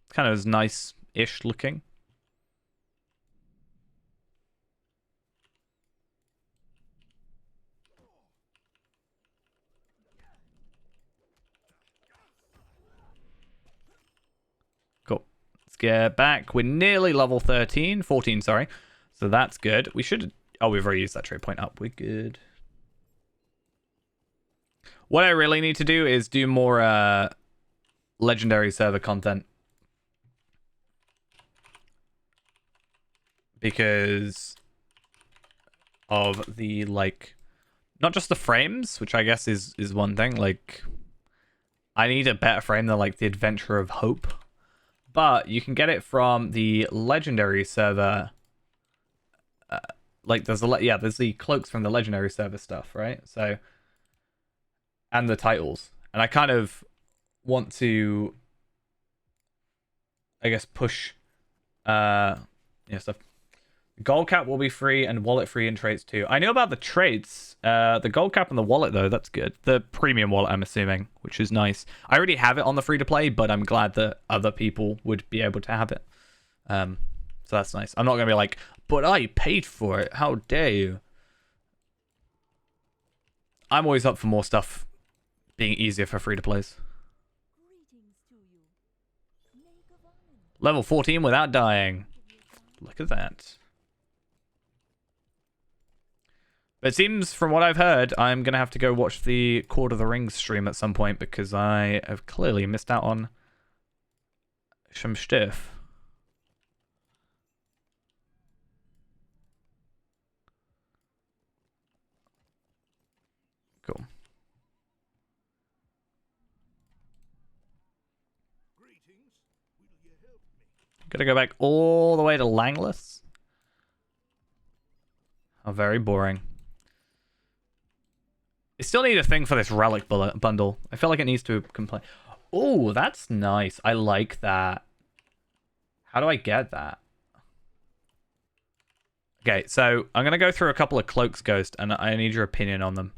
It's kind of nice-ish looking. Cool. Let's get back. We're nearly level 13. 14, sorry. So that's good. We should... Oh, we've already used that trade point up. We're good. What I really need to do is do more legendary server content. Because of the, like... Not just the frames, which I guess is one thing. Like, I need a better frame than, like, the Adventure of Hope. But you can get it from the legendary server. Like, there's the cloaks from the legendary server stuff, right? So, and the titles. And I kind of want to, I guess, push, stuff. Gold cap will be free and wallet free in traits too. I know about the traits. The gold cap and the wallet, though, that's good. The premium wallet, I'm assuming, which is nice. I already have it on the free-to-play, but I'm glad that other people would be able to have it. So that's nice. I'm not going to be like, but I paid for it. How dare you? I'm always up for more stuff being easier for free-to-plays. Level 14 without dying. Look at that. But it seems, from what I've heard, I'm going to have to go watch the Court of the Rings stream at some point because I have clearly missed out on some stuff. Cool. Greetings. Will you help me? Gotta go back all the way to Langless. Oh, very boring. I still need a thing for this relic bundle. I feel like it needs to complain. Oh, that's nice. I like that. How do I get that? Okay, so I'm going to go through a couple of cloaks, Ghost, and I need your opinion on them.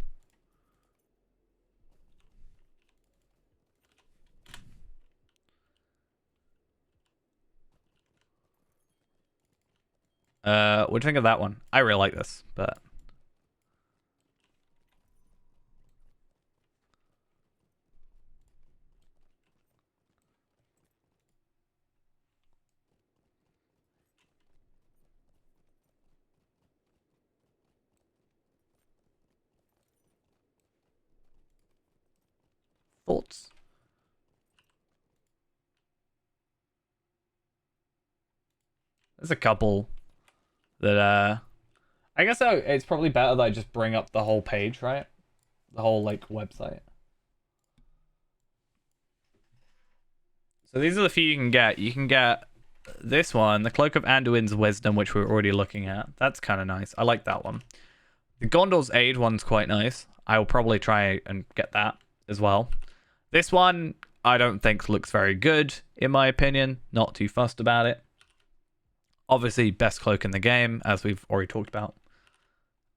What do you think of that one? I really like this, but... Thoughts? There's a couple that, I guess it's probably better that I just bring up the whole page, right? The whole, like, website. So these are the few you can get. You can get this one, the Cloak of Anduin's Wisdom, which we're already looking at. That's kind of nice. I like that one. The Gondor's Aid one's quite nice. I will probably try and get that as well. This one, I don't think looks very good, in my opinion. Not too fussed about it. Obviously, best cloak in the game, as we've already talked about.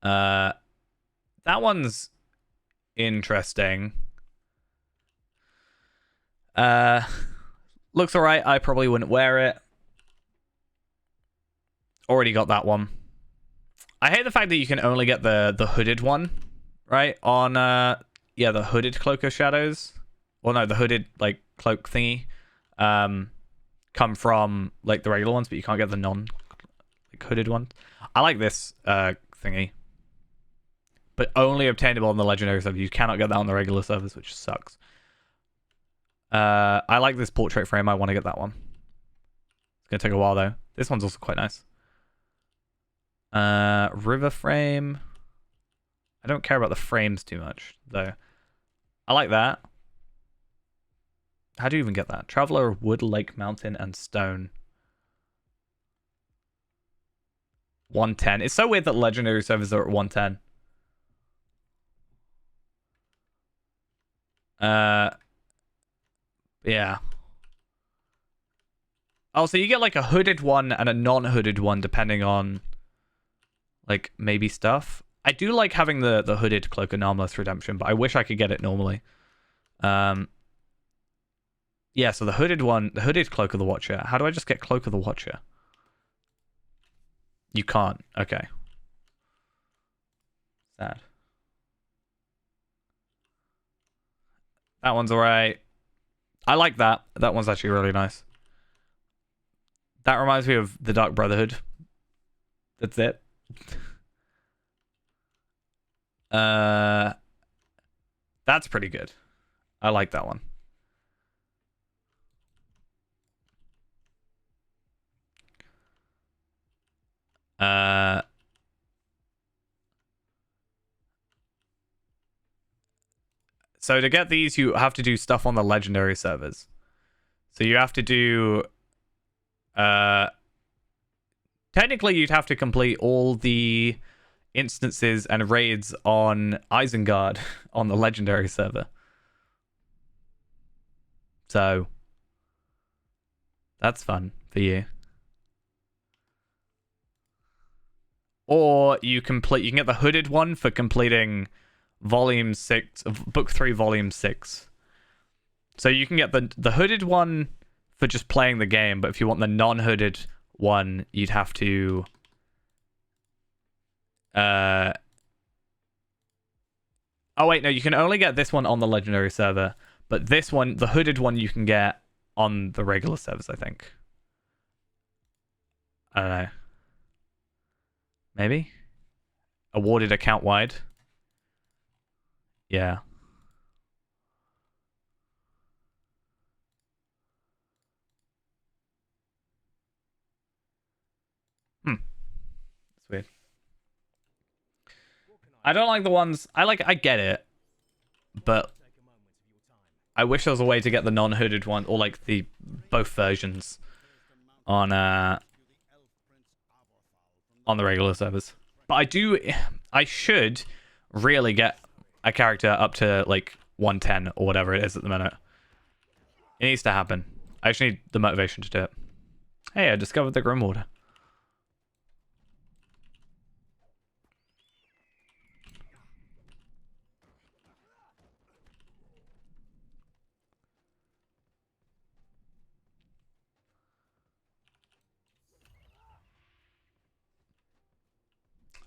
That one's interesting. Looks alright. I probably wouldn't wear it. Already got that one. I hate the fact that you can only get the hooded one, right? On, yeah, the hooded Cloak of Shadows. Well, no, the hooded, like, cloak thingy. Come from, like, the regular ones, but you can't get the non-hooded ones. I like this thingy. But only obtainable on the legendary server. You cannot get that on the regular servers, which sucks. I like this portrait frame. I want to get that one. It's going to take a while, though. This one's also quite nice. River frame. I don't care about the frames too much, though. I like that. How do you even get that? Traveler, wood, lake, mountain, and stone. 110. It's so weird that legendary servers are at 110. Yeah. Oh, so you get like a hooded one and a non-hooded one depending on like maybe stuff. I do like having the hooded cloak anomalous redemption, but I wish I could get it normally. Yeah, so the hooded one, the hooded cloak of the watcher. How do I just get cloak of the watcher? You can't. Okay. Sad. That one's alright. I like that. That one's actually really nice. That reminds me of the Dark Brotherhood. That's it. That's pretty good. I like that one. So to get these, you have to do stuff on the legendary servers. So you have to do... technically, you'd have to complete all the instances and raids on Isengard on the legendary server. So that's fun for you. Or you can get the hooded one for completing volume 6 of book 3 volume 6. So you can get the hooded one for just playing the game, but if you want the non-hooded one, you'd have to oh wait, no, you can only get this one on the legendary server, but this one, the hooded one, you can get on the regular servers, I think. I don't know. Maybe? Awarded account wide. Yeah. It's weird. I don't like the ones... I get it. But I wish there was a way to get the non-hooded one, or like the both versions on the regular servers. But I should really get a character up to like 110 or whatever it is at the minute. It needs to happen. I just need the motivation to do it. Hey, I discovered the Grim Water.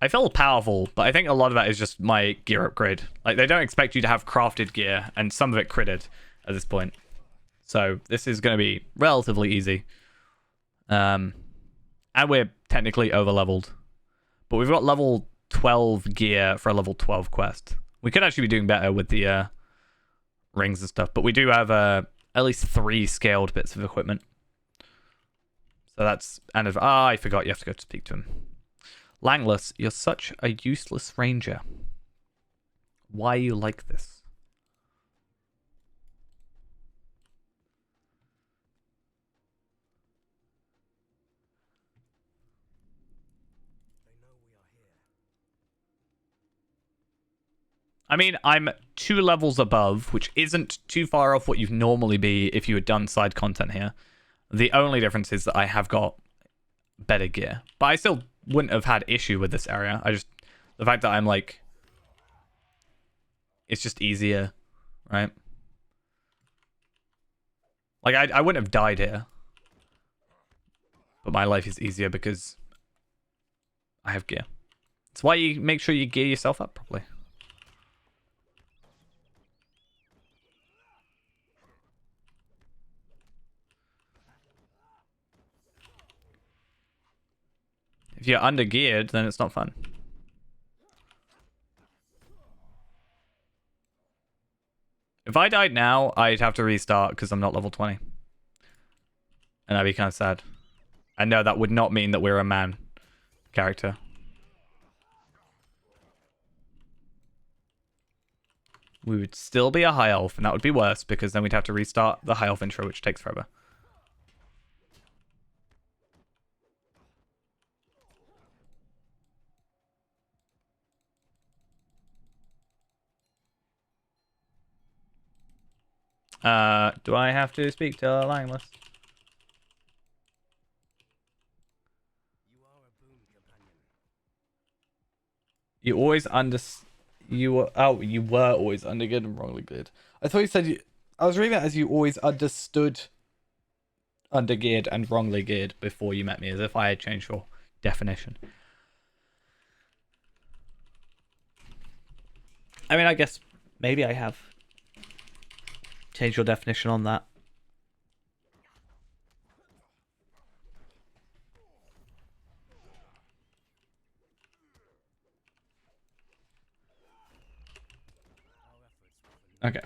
I feel powerful, but I think a lot of that is just my gear upgrade. Like, they don't expect you to have crafted gear, and some of it critted at this point. So this is going to be relatively easy. And we're technically over-leveled. But we've got level 12 gear for a level 12 quest. We could actually be doing better with the rings and stuff, but we do have at least 3 scaled bits of equipment. So that's... And I forgot you have to go to speak to him. Langless, you're such a useless ranger. Why are you like this? I mean, I'm 2 levels above, which isn't too far off what you'd normally be if you had done side content here. The only difference is that I have got better gear. But I still wouldn't have had issue with this area. The fact that I'm like, it's just easier, right? Like, I wouldn't have died here. But my life is easier because I have gear. That's why you make sure you gear yourself up properly. If you're under geared, then it's not fun. If I died now, I'd have to restart because I'm not level 20. And I'd be kind of sad. I know that would not mean that we're a man character. we would still be a high elf, and that would be worse because then we'd have to restart the high elf intro, which takes forever. Do I have to speak to Langless? You are a boon companion. You always you were always undergeared and wrongly geared. I thought you said you. I was reading that as you always understood undergeared and wrongly geared before you met me, as if I had changed your definition. I mean, I guess maybe I have changed your definition on that. Okay.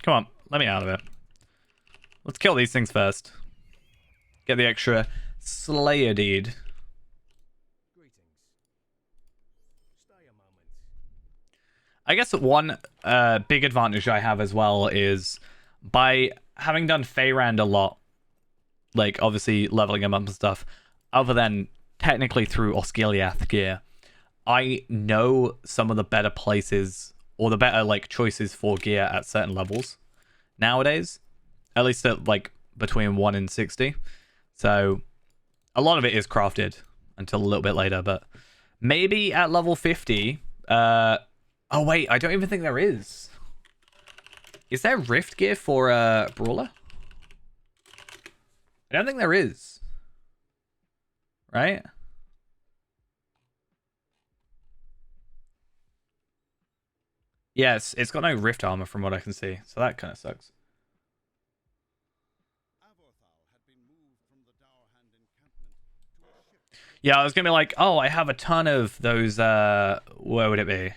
Come on, let me out of it. Let's kill these things first. Get the extra Slayer deed. Greetings. Stay a moment. I guess one big advantage I have as well is by having done Feyrand a lot, like obviously leveling him up and stuff, other than technically through Osgiliath gear, I know some of the better places or the better like choices for gear at certain levels nowadays, at least at like between 1 and 60. So a lot of it is crafted until a little bit later, but maybe at level 50. Oh wait, I don't even think there is. Is there Rift gear for Brawler? I don't think there is. Right? Yes, it's got no Rift armor from what I can see, so that kind of sucks. Yeah, I was gonna be like, oh, I have a ton of those, where would it be?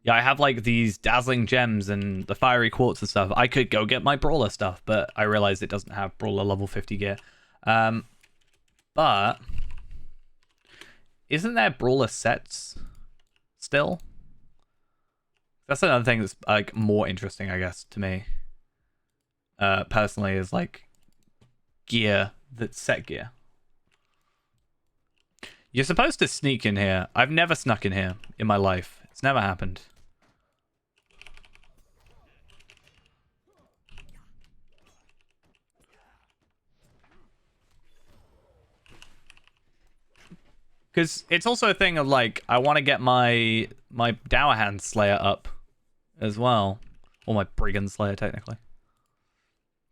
Yeah, I have like these dazzling gems and the fiery quartz and stuff. I could go get my Brawler stuff, but I realized it doesn't have Brawler level 50 gear. But isn't there Brawler sets still? That's another thing that's like more interesting, I guess, to me. Personally, is like gear that's set gear. You're supposed to sneak in here. I've never snuck in here in my life. It's never happened. Because it's also a thing of like, I want to get my Dowerhand Slayer up as well. Or my Brigand Slayer, technically.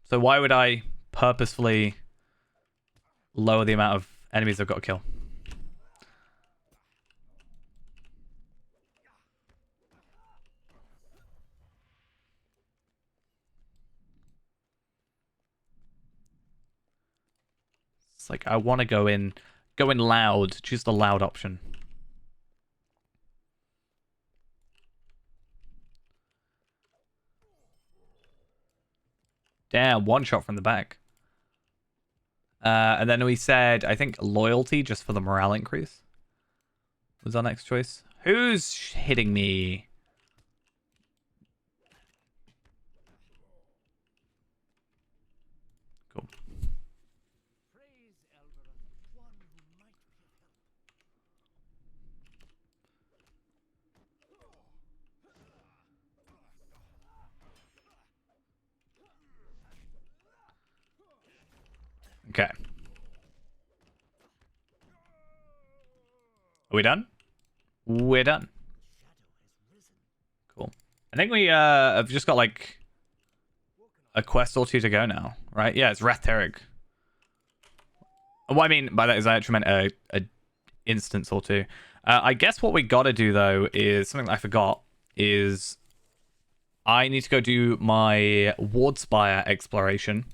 So why would I purposefully lower the amount of enemies I've got to kill? It's like, I want to go in loud. Choose the loud option. Damn, one shot from the back. And then we said, I think loyalty just for the morale increase was our next choice. Who's hitting me? Cool. Praise Elbereth, one who might be of help. Okay. Are we done? We're done. Cool. I think we have just got like a quest or two to go now, right? Yeah, it's Rathteric. What I mean by that is I actually meant a instance or two. I guess what we gotta do though is something that I forgot is I need to go do my Wardspire exploration.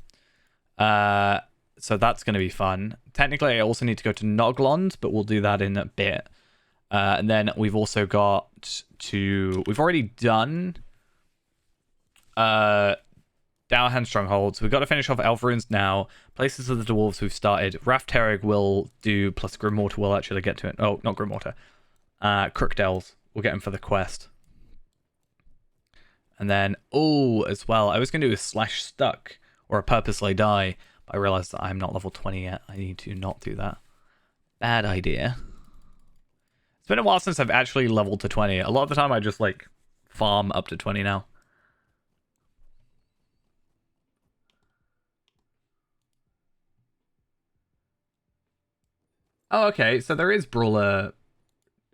So that's going to be fun. Technically, I also need to go to Noglond, but we'll do that in a bit. And then we've also got to... We've already done Dowerhand Strongholds. We've got to finish off Elf Ruins now. Places of the Dwarves we've started. Rathteric will do, plus Grimmortar will actually get to it. Oh, not Grimmortar. Crookdells. We'll get him for the quest. And then, oh, as well, I was going to do a slash stuck or a purposely die, but I realized that I'm not level 20 yet. I need to not do that. Bad idea. It's been a while since I've actually leveled to 20. A lot of the time I just like farm up to 20 now. Oh, okay. So there is Brawler,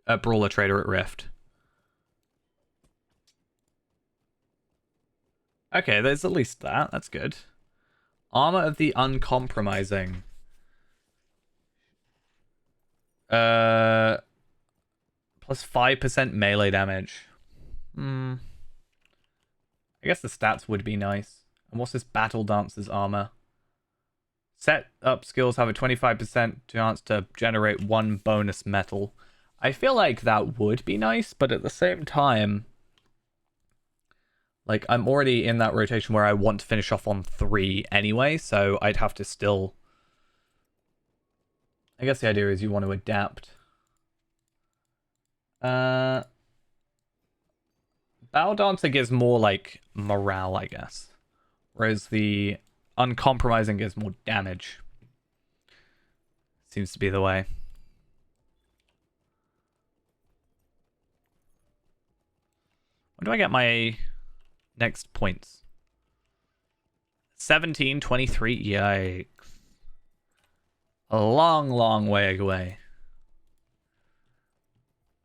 a Brawler trader at Rift. Okay, there's at least that. That's good. Armor of the Uncompromising. Plus 5% melee damage. I guess the stats would be nice. And what's this Battle Dancer's armor? Set up skills have a 25% chance to generate 1 bonus metal. I feel like that would be nice, but at the same time, like, I'm already in that rotation where I want to finish off on 3 anyway, so I'd have to still... I guess the idea is you want to adapt. Battle Dancer gives more, like, morale, I guess. Whereas the Uncompromising gives more damage. Seems to be the way. When do I get my next points? 1723. Yikes. A long, long way away.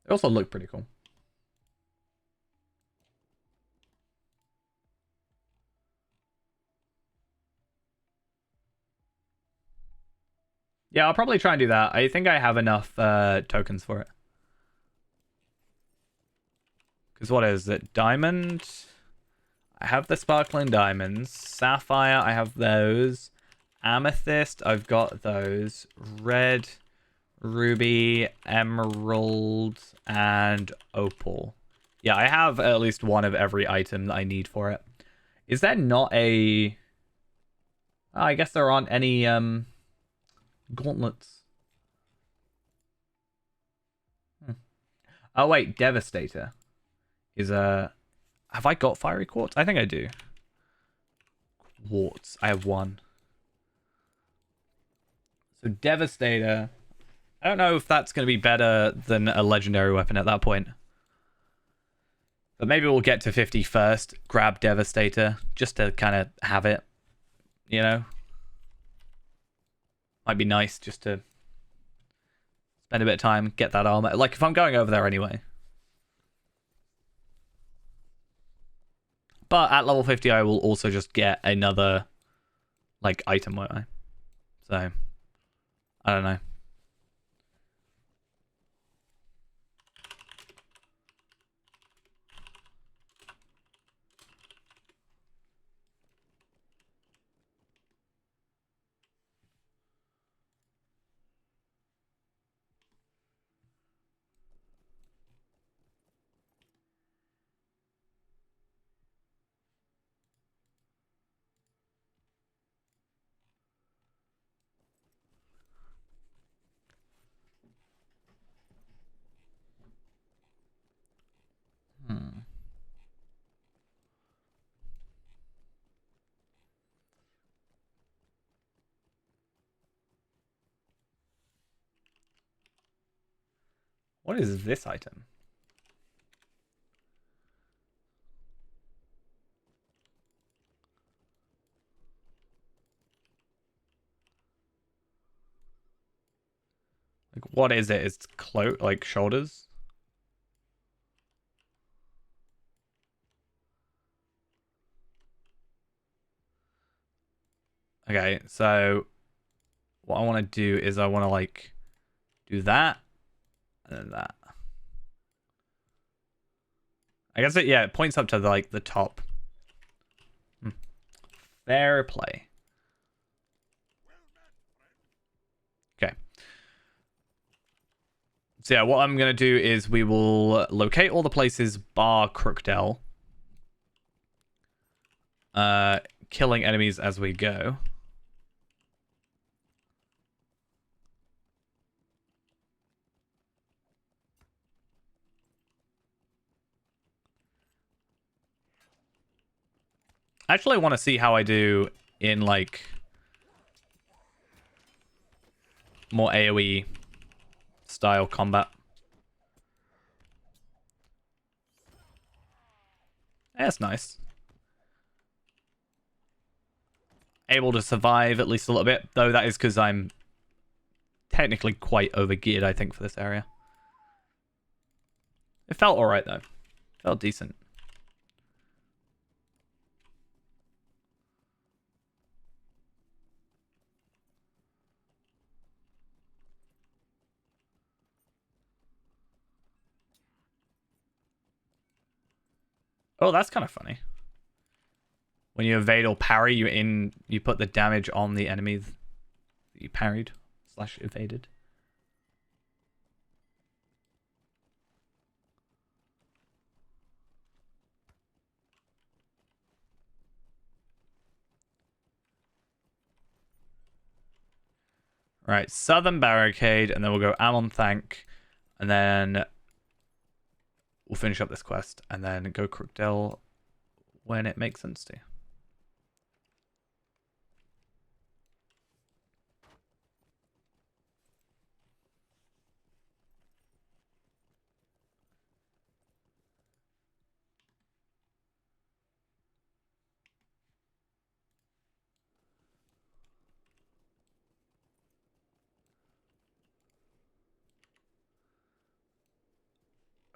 They also look pretty cool. Yeah, I'll probably try and do that. I think I have enough tokens for it. Because what is it? Diamond? I have the sparkling diamonds. Sapphire, I have those. Amethyst, I've got those. Red, ruby, emerald, and opal. Yeah, I have at least one of every item that I need for it. Is there not a... Oh, I guess there aren't any gauntlets. Oh, wait, Devastator is a... Have I got Fiery Quartz? I think I do. Quartz. I have 1. So Devastator. I don't know if that's going to be better than a legendary weapon at that point. But maybe we'll get to 50 first. Grab Devastator. Just to kind of have it. You know? Might be nice just to spend a bit of time, get that armor. Like, if I'm going over there anyway. But at level 50, I will also just get another, like, item, won't I? So, I don't know. What is this item? Like, what is it? It's cloak, like shoulders? Okay, so what I want to do is I want to, like, do that and then that. I guess it, yeah, it points up to the, like, the top. Fair play. Okay. So yeah, what I'm going to do is we will locate all the places bar Crookdell. Killing enemies as we go. I actually want to see how I do in, like, more AoE style combat. That's nice. Able to survive at least a little bit, though that is because I'm technically quite overgeared, I think, for this area. It felt alright, though. Felt decent. Oh, that's kind of funny. When you evade or parry, you put the damage on the enemy that you parried / evaded. Right, Southern Barricade, and then we'll go Amon Thank, and then we'll finish up this quest, and then go Crookdale when it makes sense to.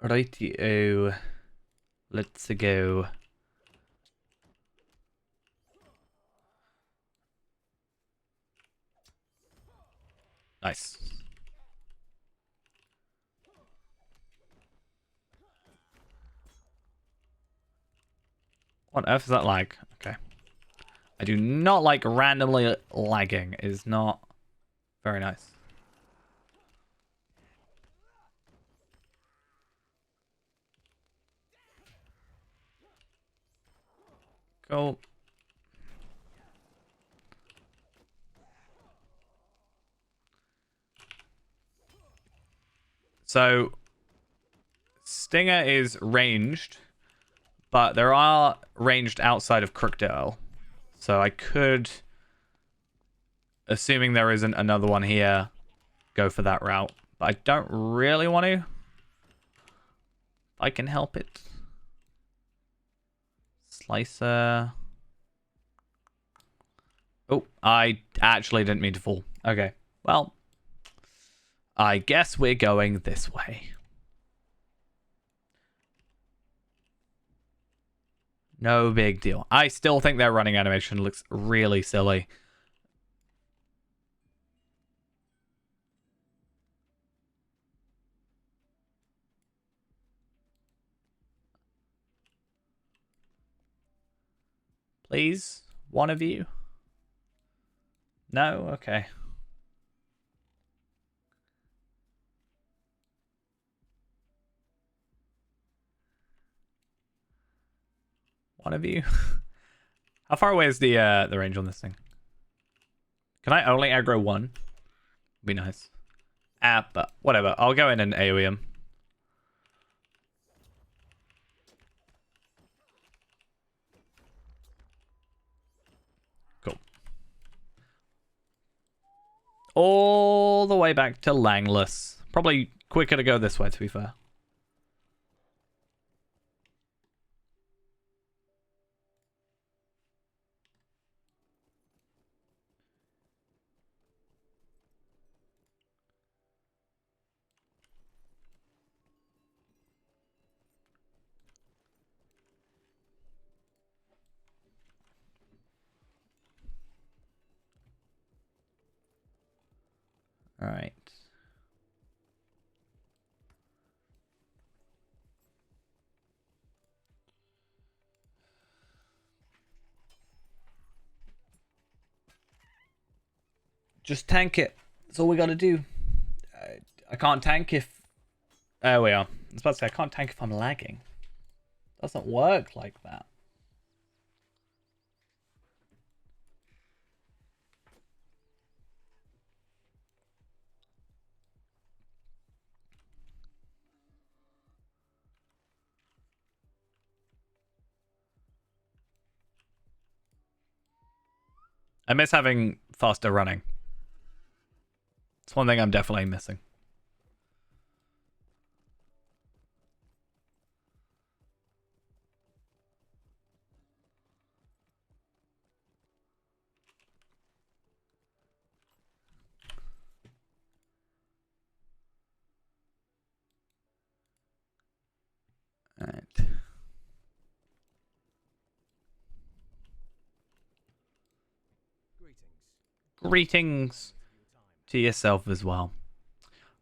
Righty-o. Let's go. Nice. What on earth is that lag? Okay. I do not like randomly lagging. It is not very nice. Cool. So, Stinger is ranged, but there are ranged outside of Crookdale. So I could, assuming there isn't another one here, go for that route. But I don't really want to. If I can help it. Slicer. Oh, I actually didn't mean to fall. Okay, well, I guess we're going this way. No big deal. I still think their running animation looks really silly. Please, one of you? No? Okay. One of you? How far away is the range on this thing? Can I only aggro one? Be nice. But whatever. I'll go in and AoE him. Cool. All the way back to Langless. Probably quicker to go this way, to be fair. All right. Just tank it. That's all we gotta do. I can't tank if... There we are. I was about to say, I can't tank if I'm lagging. Doesn't work like that. I miss having faster running. It's one thing I'm definitely missing. Alright. Greetings to yourself as well.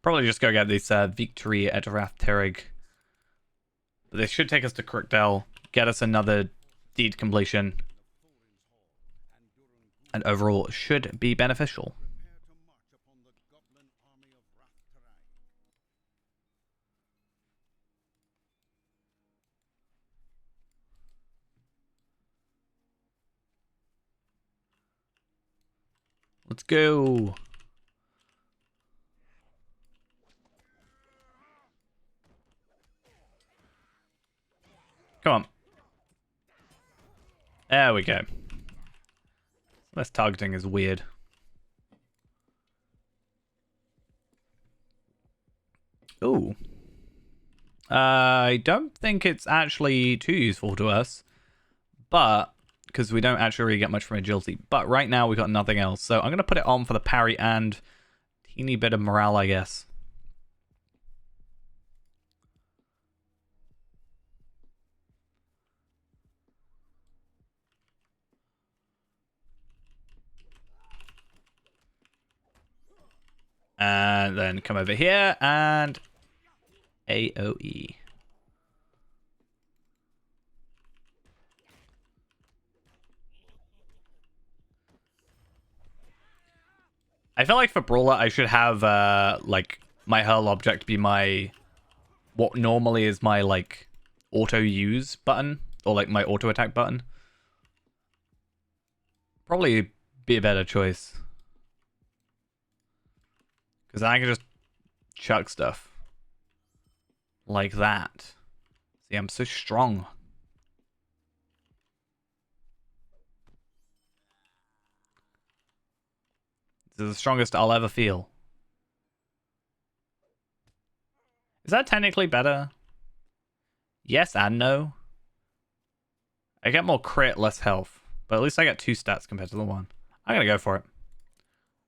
Probably just go get this victory at Rathterrig. But this should take us to Crookdale, get us another deed completion, and overall should be beneficial. Let's go. Come on. There we go. This targeting is weird. Ooh. I don't think it's actually too useful to us, but because we don't actually really get much from agility. But right now we got nothing else, so I'm gonna put it on for the parry and teeny bit of morale, I guess. And then come over here and AoE. I feel like for Brawler, I should have like my hurl object be my what normally is my like auto use button or like my auto attack button. Probably be a better choice. Because I can just chuck stuff. Like that. See, I'm so strong. This is the strongest I'll ever feel. Is that technically better? Yes and no. I get more crit, less health. But at least I get 2 stats compared to the 1. I'm gonna go for it.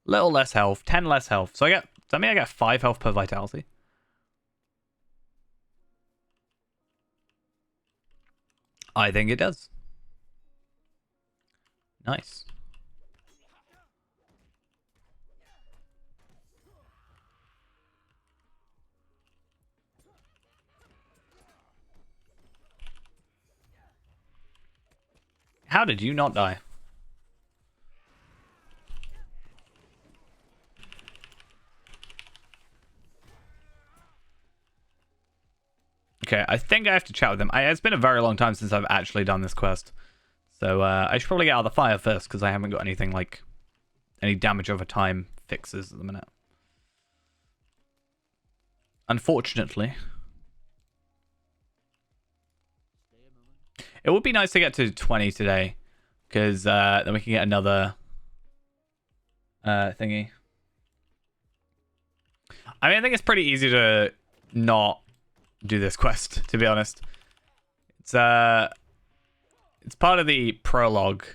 Little less health, 10 less health. So does that mean I get 5 health per vitality? I think it does. Nice. How did you not die? Okay, I think I have to chat with him. It's been a very long time since I've actually done this quest. So I should probably get out of the fire first, because I haven't got anything like any damage over time fixes at the minute. Unfortunately. It would be nice to get to 20 today, because then we can get another thingy. I mean, I think it's pretty easy to not do this quest, to be honest. It's part of the prologue,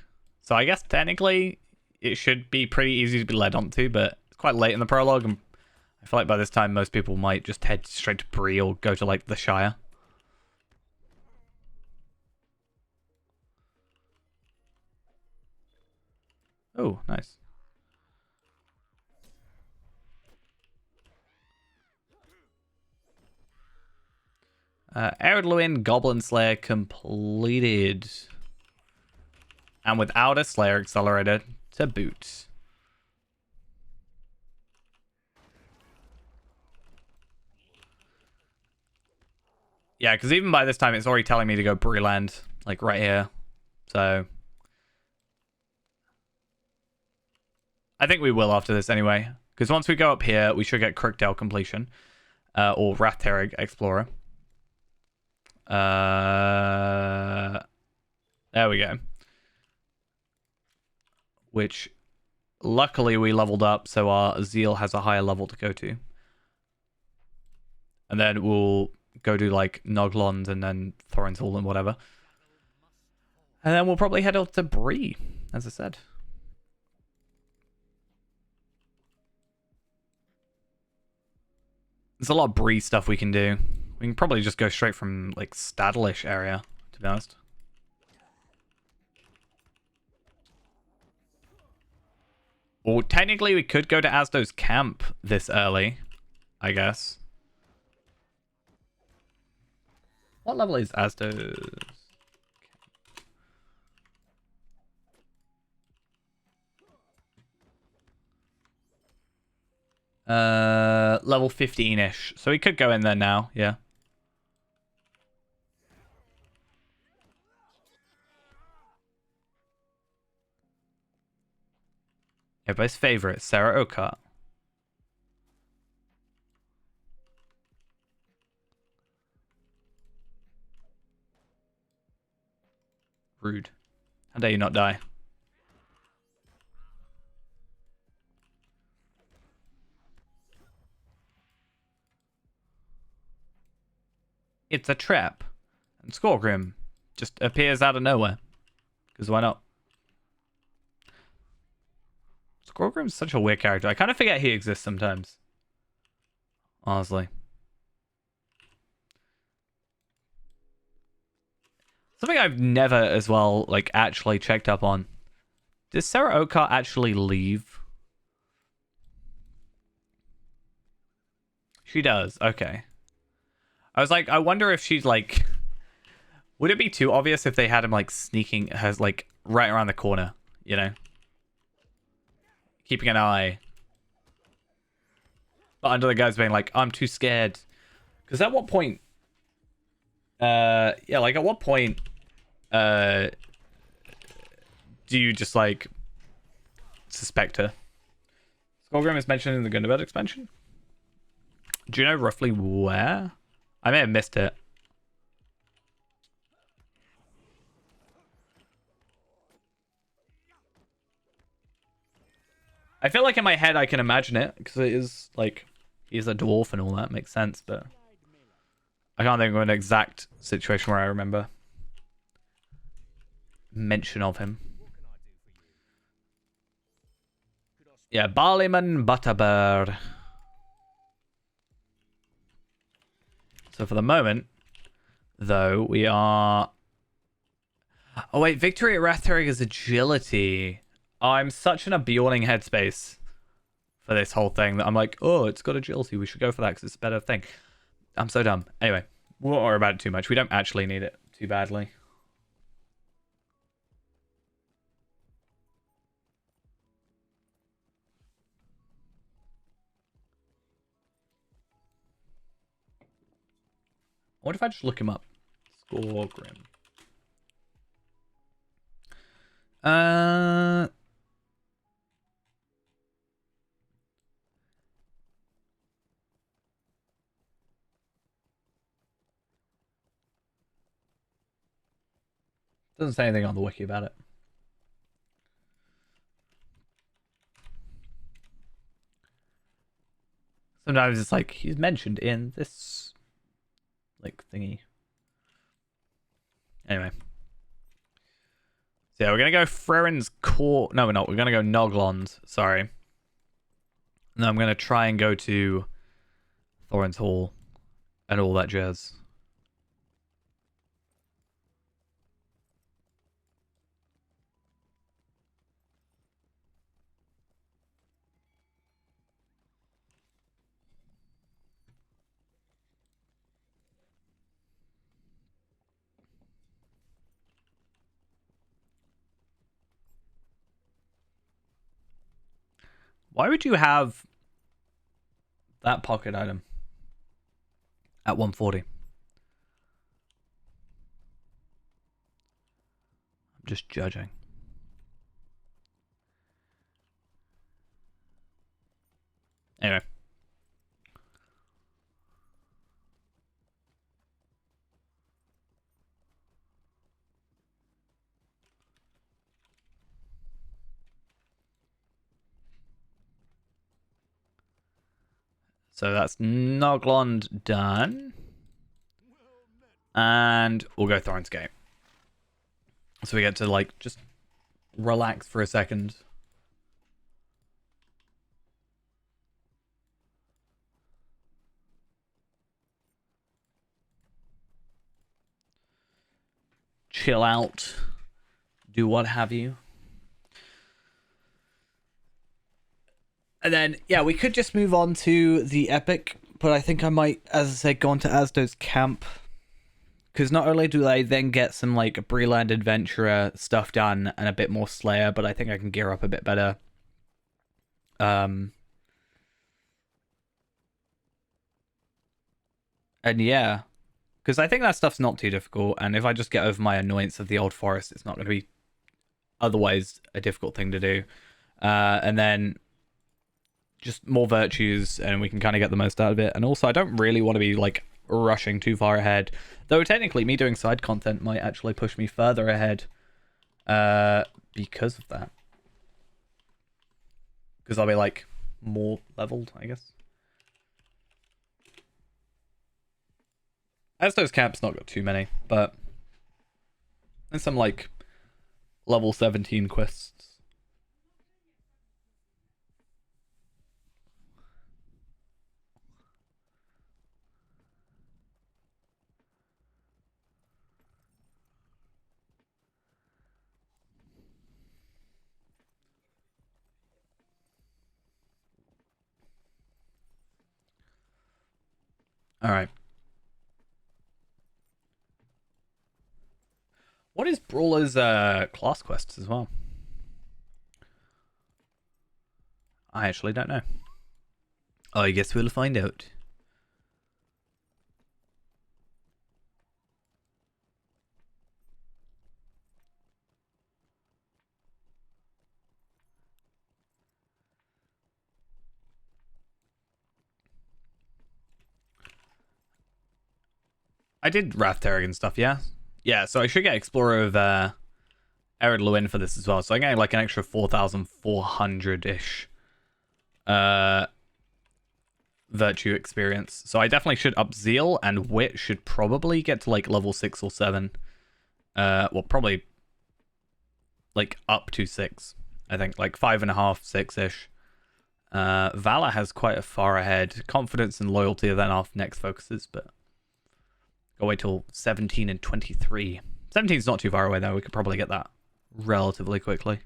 so I guess technically it should be pretty easy to be led onto, but it's quite late in the prologue, and I feel like by this time most people might just head straight to Bree or go to like the Shire. Oh, nice. Eredluin Goblin Slayer completed. And without a Slayer Accelerator to boot. Yeah, because even by this time, it's already telling me to go Breeland, like right here. So I think we will after this anyway. Because once we go up here, we should get Crookdale completion. Or Rathterrig Explorer. There we go. which luckily we leveled up, so our Zeal has a higher level to go to. And then we'll go to like Noglond and then Thorinthal and whatever. And then we'll probably head out to Bree, as I said. There's a lot of Bree stuff we can do. We can probably just go straight from like Stadlish area, to be honest. Well, technically we could go to Asdo's camp this early, I guess. What level is Asdo's? Level 15-ish. So we could go in there now, yeah. Everybody's favorite, Sarah Okart. Rude. How dare you not die? It's a trap. And Skorgrim just appears out of nowhere. Because why not? Skorgrim's such a weird character. I kind of forget he exists sometimes. Honestly. Something I've never as well, like, actually checked up on. Does Sarah Okart actually leave? She does. Okay. I was like, I wonder if she's like... Would it be too obvious if they had him, like, sneaking her, like, right around the corner, you know? Keeping an eye. But under the guise being like, I'm too scared. Because at what point... yeah, like, at what point... do you just, like... suspect her? Skorgrim is mentioned in the Gundabad expansion? Do you know roughly where? I may have missed it. I feel like in my head I can imagine it, because it is, like, he's a dwarf and all that, makes sense, but... I can't think of an exact situation where I remember mention of him. Yeah, Barleyman Butterbird. So for the moment, though, we are... Oh wait, Victory at Rathdreg is agility. Oh, I'm such in a Bjorning headspace for this whole thing that I'm like, oh, it's got agility. We should go for that because it's a better thing. I'm so dumb. Anyway, we won't worry about it too much. We don't actually need it too badly. What if I just look him up? Skorgrim. Doesn't say anything on the wiki about it. Sometimes it's like he's mentioned in this like thingy. Anyway. So yeah, we're gonna go Freren's Court. No, we're not. We're gonna go Noglond. Sorry. And then I'm gonna try and go to Thorin's Hall and all that jazz. Why would you have that pocket item at 140? I'm just judging. Anyway. So that's Noglond done. And we'll go Thorin's Gate. So we get to, like, just relax for a second. Chill out. Do what have you. And then, yeah, we could just move on to the epic. But I think I might, as I said, go on to Asdo's camp. Because not only do I then get some, like, Breland Adventurer stuff done and a bit more Slayer, but I think I can gear up a bit better. And yeah. Because I think that stuff's not too difficult, and if I just get over my annoyance of the Old Forest, it's not going to be otherwise a difficult thing to do. And then just more virtues, and we can kind of get the most out of it. And also, I don't really want to be, like, rushing too far ahead, though technically me doing side content might actually push me further ahead because of that, because I'll be like more leveled, I guess. As those camps not got too many, but there's some like level 17 quests. All right. What is Brawler's class quests as well? I actually don't know. I guess we'll find out. I did Wrath Terrigan stuff, yeah? Yeah, so I should get Explorer of Ered Luin for this as well. So I'm getting like an extra 4,400-ish virtue experience. So I definitely should up Zeal, and Wit should probably get to like level 6 or 7. Well, probably like up to 6. I think like 5.5, 6-ish. Valor has quite a far ahead. Confidence and Loyalty are then our next focuses, but go wait till 17 and 23. 17's not too far away though. We could probably get that relatively quickly.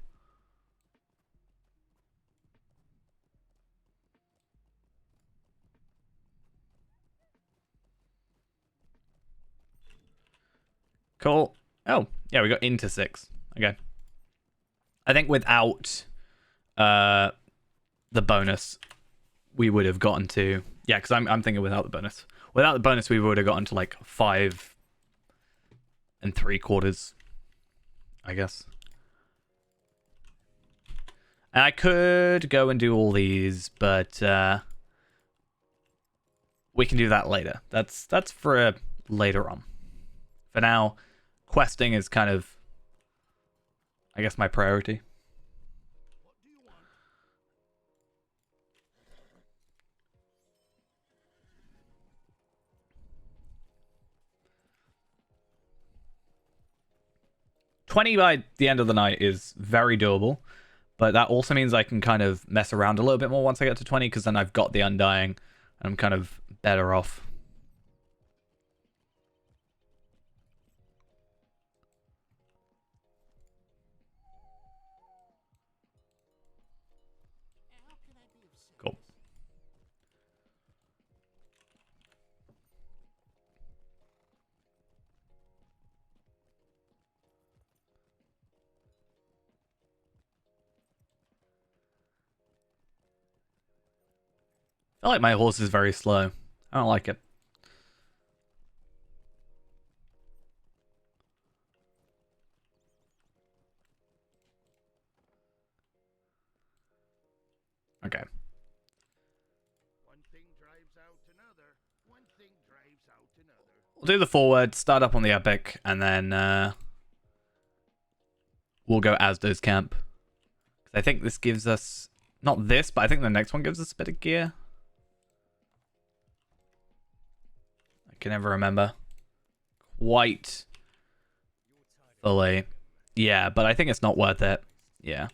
Cool. Oh, yeah, we got into 6. Okay. I think without the bonus, we would have gotten to... Yeah, because I'm thinking without the bonus. Without the bonus, we would have gotten to like 5 3/4, I guess. And I could go and do all these, but we can do that later. That's for later on. For now, questing is kind of, I guess, my priority. 20 by the end of the night is very doable, but that also means I can kind of mess around a little bit more once I get to 20, because then I've got the Undying, and I'm kind of better off. Cool. I feel like my horse is very slow. I don't like it. Okay. One thing drives out another. One thing drives out another. We'll do the forward, start up on the epic, and then we'll go Asdo's camp. I think this gives us... Not this, but I think the next one gives us a bit of gear. can never remember quite fully. Yeah, but I think it's not worth it. Yeah.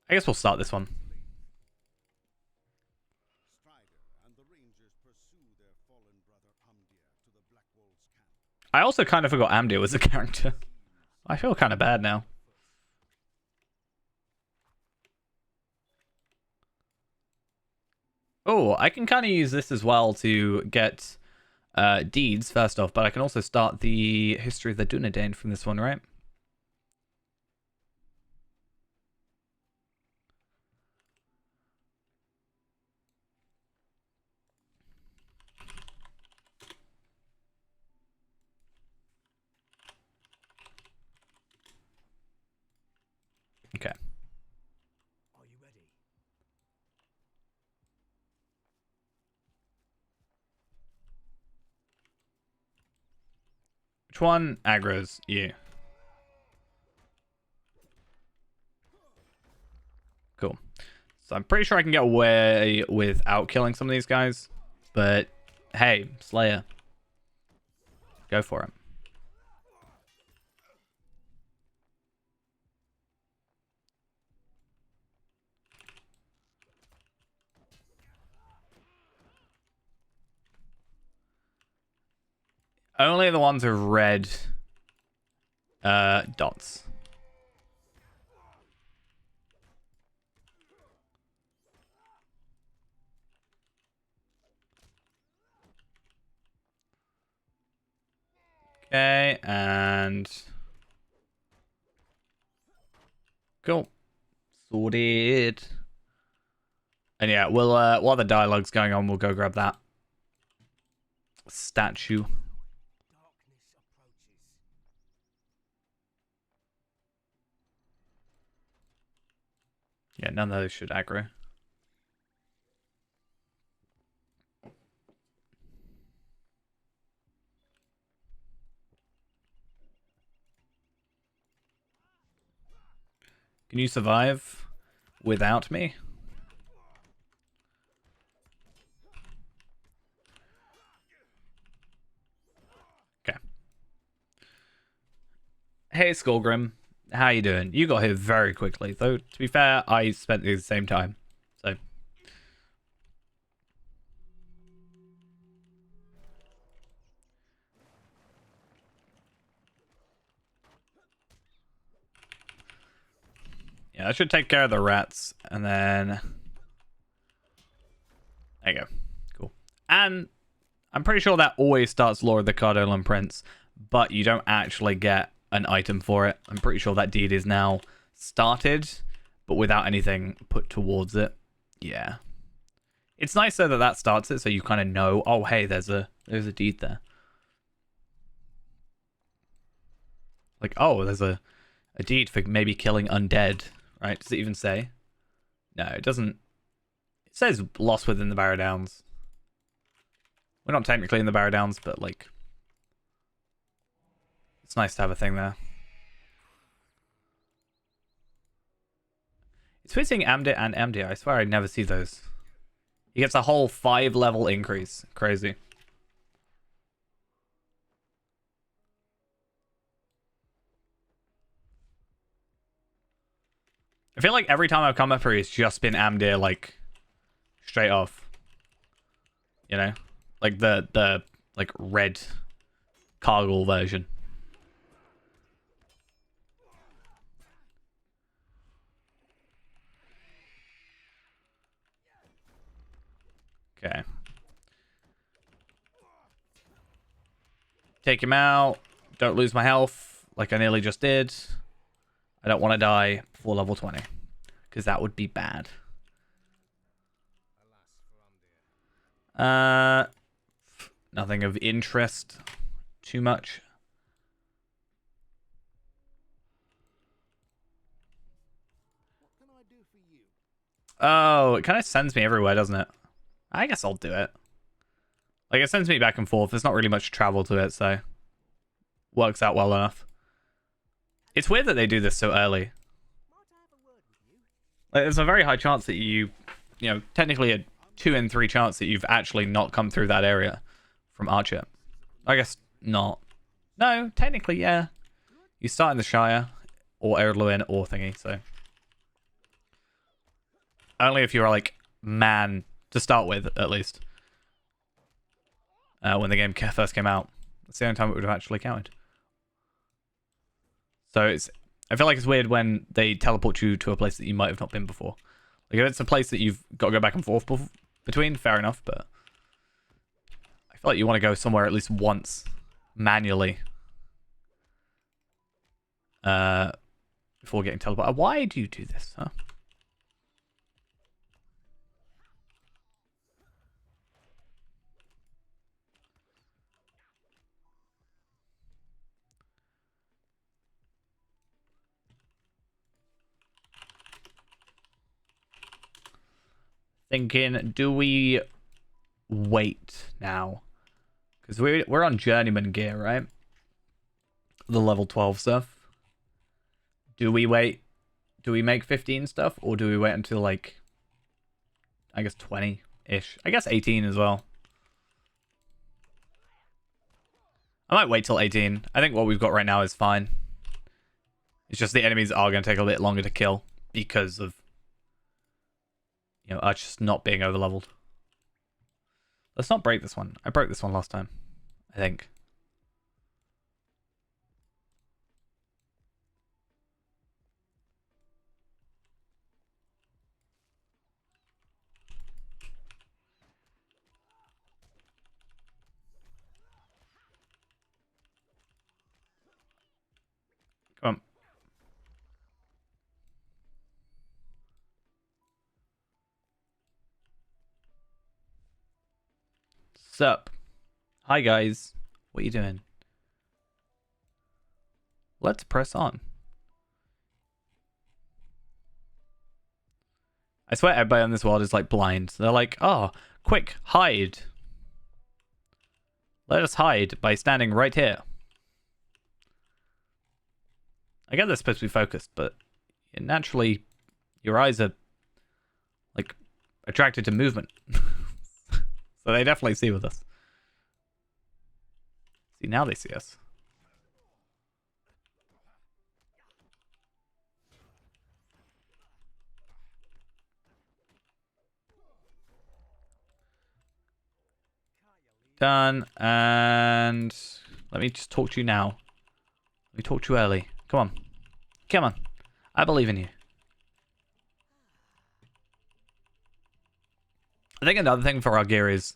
I guess we'll start this one. I also kind of forgot Amdir was a character. I feel kind of bad now. Oh, I can kind of use this as well to get deeds first off, but I can also start the history of the Dunedain from this one, right? Okay. Are you ready? Which one aggro's you? Cool. So I'm pretty sure I can get away without killing some of these guys. But hey, Slayer. Go for it. Only the ones with red dots. Okay, and cool. Sorted. And yeah, we'll while the dialogue's going on, we'll go grab that statue. Darkness approaches. Yeah, none of those should aggro. Can you survive without me? Okay. Hey, Skullgrim. How you doing? You got here very quickly, though. To be fair, I spent the same time. So. Yeah, I should take care of the rats, and then... There you go. Cool. And I'm pretty sure that always starts Lord of the Cardolan Prince, but you don't actually get an item for it. I'm pretty sure that deed is now started, but without anything put towards it. Yeah. It's nice though that that starts it, so you kind of know, oh hey, there's a deed there. Like, oh, there's a deed for maybe killing undead, right? Does it even say? No, it doesn't. It says lost within the Barrow Downs. We're not technically in the Barrow Downs, but like, it's nice to have a thing there. It's weird seeing Amdir and Amdir. I swear I never see those. He gets a whole 5-level increase. Crazy. I feel like every time I've come up here, it's just been Amdir, like, straight off. You know? Like the like red Cargill version. Okay. Take him out. Don't lose my health like I nearly just did. I don't want to die before level 20. Because that would be bad. Nothing of interest too much. What can I do for you? Oh, it kind of sends me everywhere, doesn't it? I guess I'll do it. Like, it sends me back and forth. There's not really much travel to it, so... Works out well enough. It's weird that they do this so early. Like, there's a very high chance that you know, technically a 2 in 3 chance that you've actually not come through that area from Archer. I guess not. No, technically, yeah. You start in the Shire, or Eredluin, or thingy, so. Only if you're, like, man to start with, at least. When the game first came out. That's the only time it would have actually counted. So I feel like it's weird when they teleport you to a place that you might have not been before. Like, if it's a place that you've got to go back and forth between, fair enough, but I feel like you want to go somewhere at least once manually before getting teleported. Why do you do this, huh? Thinking, do we wait now? Because we're on journeyman gear, right? The level 12 stuff. Do we wait? Do we make 15 stuff? Or do we wait until, like, I guess 20-ish? I guess 18 as well. I might wait till 18. I think what we've got right now is fine. It's just the enemies are going to take a bit longer to kill because of, you know, us just not being overleveled. Let's not break this one. I broke this one last time, I think. Come on. Sup? Hi guys. What are you doing? Let's press on. I swear everybody on this world is like blind. They're like, oh, quick, hide. Let us hide by standing right here. I get they're supposed to be focused, but naturally your eyes are like attracted to movement. So they definitely see with us. See, now they see us. Done. And let me just talk to you now. Let me talk to you early. Come on. Come on. I believe in you. I think another thing for our gear is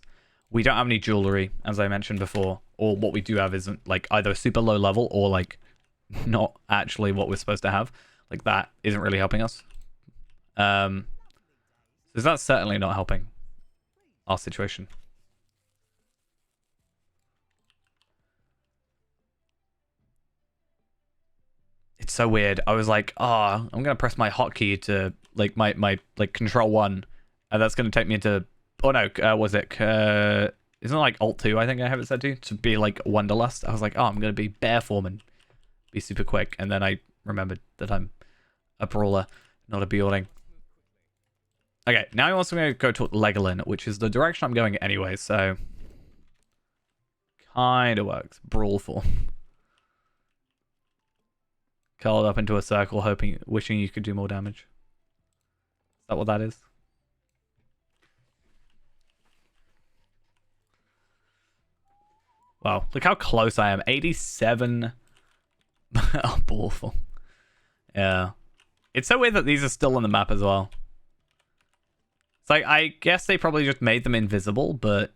we don't have any jewelry, as I mentioned before. Or what we do have isn't like either super low level or like not actually what we're supposed to have. Like that isn't really helping us. So that's certainly not helping our situation. It's so weird. I was like, I'm gonna press my hotkey to like my like control 1, and that's gonna take me into, oh no, was it isn't it like alt 2? I think I have it set to be like Wanderlust. I was like, I'm gonna be bear form and be super quick, and then I remembered that I'm a brawler, not a bearding. Okay, now he wants me to go to Legoland, which is the direction I'm going anyway, so kind of works. Brawl form. Curled up into a circle, wishing you could do more damage. Is that what that is? Wow, look how close I am. 87. Oh, awful. Yeah. It's so weird that these are still on the map as well. It's like, I guess they probably just made them invisible, but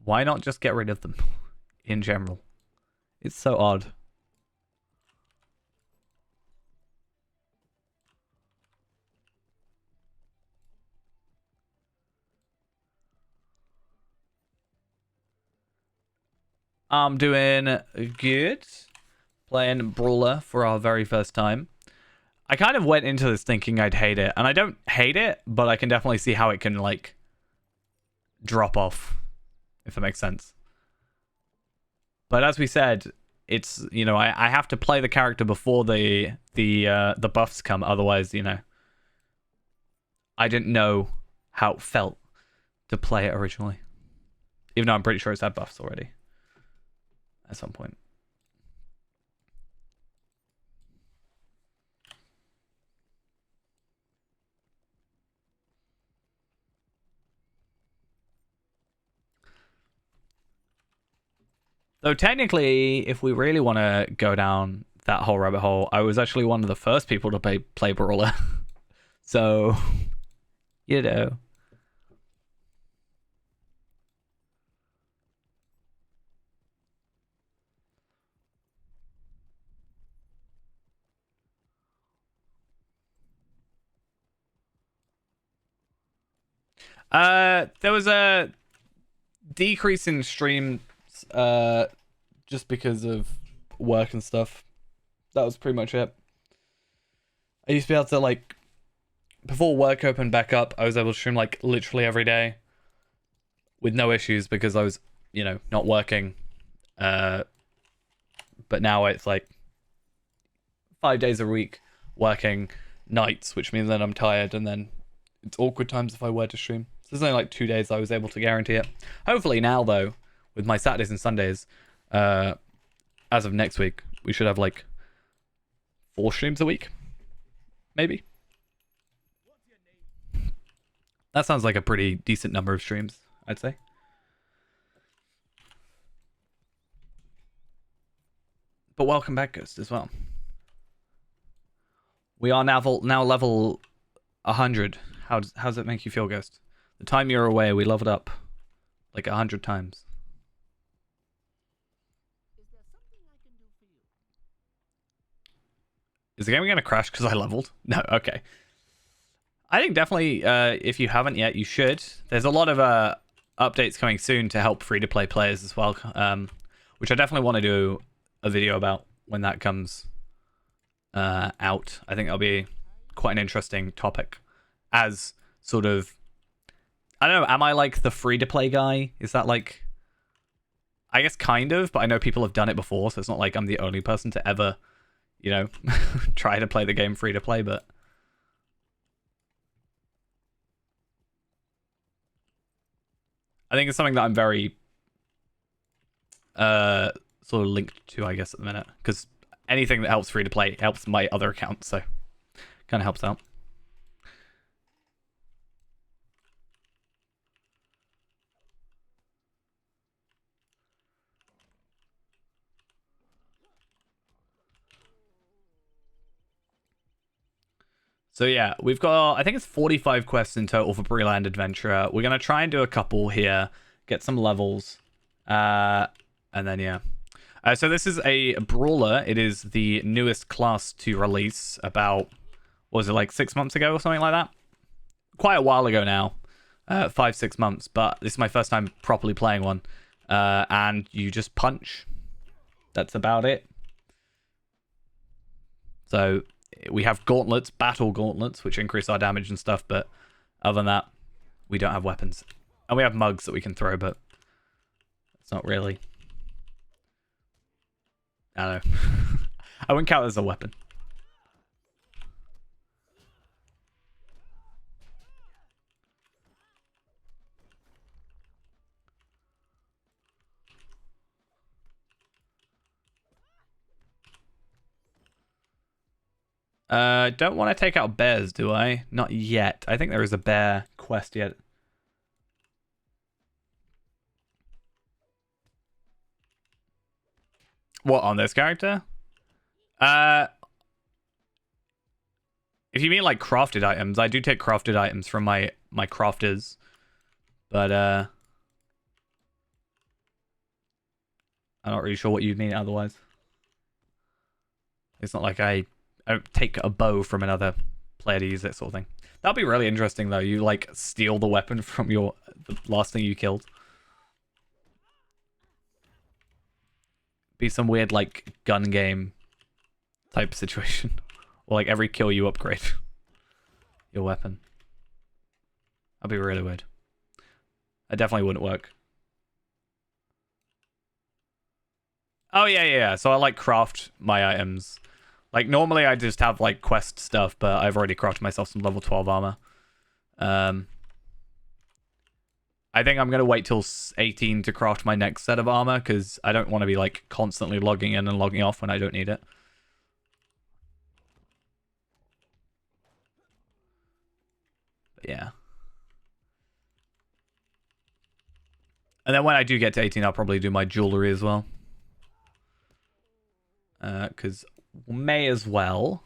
why not just get rid of them in general? It's so odd. I'm doing good. Playing Brawler for our very first time. I kind of went into this thinking I'd hate it. And I don't hate it, but I can definitely see how it can, like, drop off. If that makes sense. But as we said, it's, you know, I have to play the character before the buffs come. Otherwise, you know, I didn't know how it felt to play it originally. Even though I'm pretty sure it's had buffs already. At some point. Though technically, if we really want to go down that whole rabbit hole, I was actually one of the first people to play Brawler. So, you know. There was a decrease in streams, just because of work and stuff. That was pretty much it. I used to be able to, like, before work opened back up, I was able to stream, like, literally every day with no issues because I was, you know, not working. But now it's, like, 5 days a week working nights, which means that I'm tired, and then it's awkward times if I were to stream. So there's only, like, 2 days I was able to guarantee it. Hopefully now, though, with my Saturdays and Sundays, as of next week, we should have, like, 4 streams a week. Maybe. That sounds like a pretty decent number of streams, I'd say. But welcome back, Ghost, as well. We are now level 100. How does it make you feel, Ghost? The time you're away, we leveled up like 100 times. Is there something I can do for you? Is the game going to crash because I leveled? No, okay. I think definitely, if you haven't yet, you should. There's a lot of updates coming soon to help free-to-play players as well, which I definitely want to do a video about when that comes out. I think that'll be quite an interesting topic. As sort of, I don't know, am I like the free-to-play guy? Is that like, I guess kind of, but I know people have done it before, so it's not like I'm the only person to ever, you know, try to play the game free-to-play, but I think it's something that I'm very sort of linked to, I guess, at the minute. Because anything that helps free to play helps my other account, so kind of helps out. So yeah, we've got, I think it's 45 quests in total for Breland Adventurer. We're going to try and do a couple here, get some levels, and then yeah. So this is a Brawler. It is the newest class to release about, what was it, like 6 months ago or something like that? Quite a while ago now, 5-6 months, but this is my first time properly playing one. And you just punch. That's about it. So we have gauntlets, battle gauntlets, which increase our damage and stuff, but other than that, we don't have weapons. And we have mugs that we can throw, but it's not really. I don't know. I wouldn't count it as a weapon. Don't want to take out bears, do I? Not yet. I think there is a bear quest yet. What, on this character? If you mean like crafted items, I do take crafted items from my crafters. But I'm not really sure what you mean otherwise. It's not like I take a bow from another player to use it, sort of thing. That'd be really interesting though. You like steal the weapon from the last thing you killed. Be some weird like gun game type situation. Or like every kill you upgrade your weapon. That'd be really weird. That definitely wouldn't work. Oh yeah. So I like craft my items. Like normally I just have like quest stuff, but I've already crafted myself some level 12 armor. I think I'm going to wait till 18 to craft my next set of armor, because I don't want to be, like, constantly logging in and logging off when I don't need it. But yeah. And then when I do get to 18, I'll probably do my jewelry as well. Because may as well.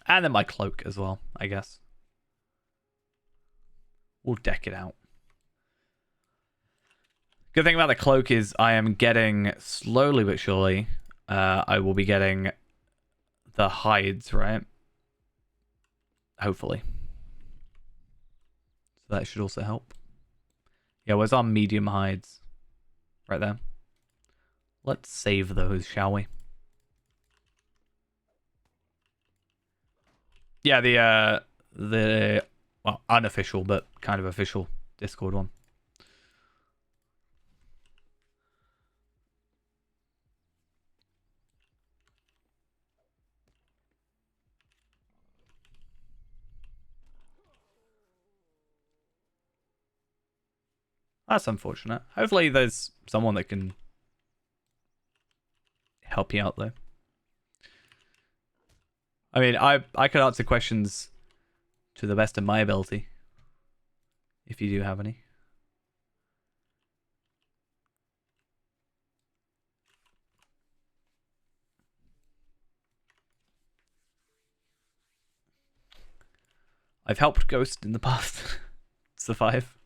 And then my cloak as well, I guess. We'll deck it out. Good thing about the cloak is I am getting, slowly but surely, I will be getting the hides, right? Hopefully. So that should also help. Yeah, where's our medium hides? Right there. Let's save those, shall we? Yeah, the well, unofficial but kind of official Discord one. That's unfortunate. Hopefully there's someone that can help you out though. I mean, I could answer questions to the best of my ability. If you do have any. I've helped Ghost in the past survive.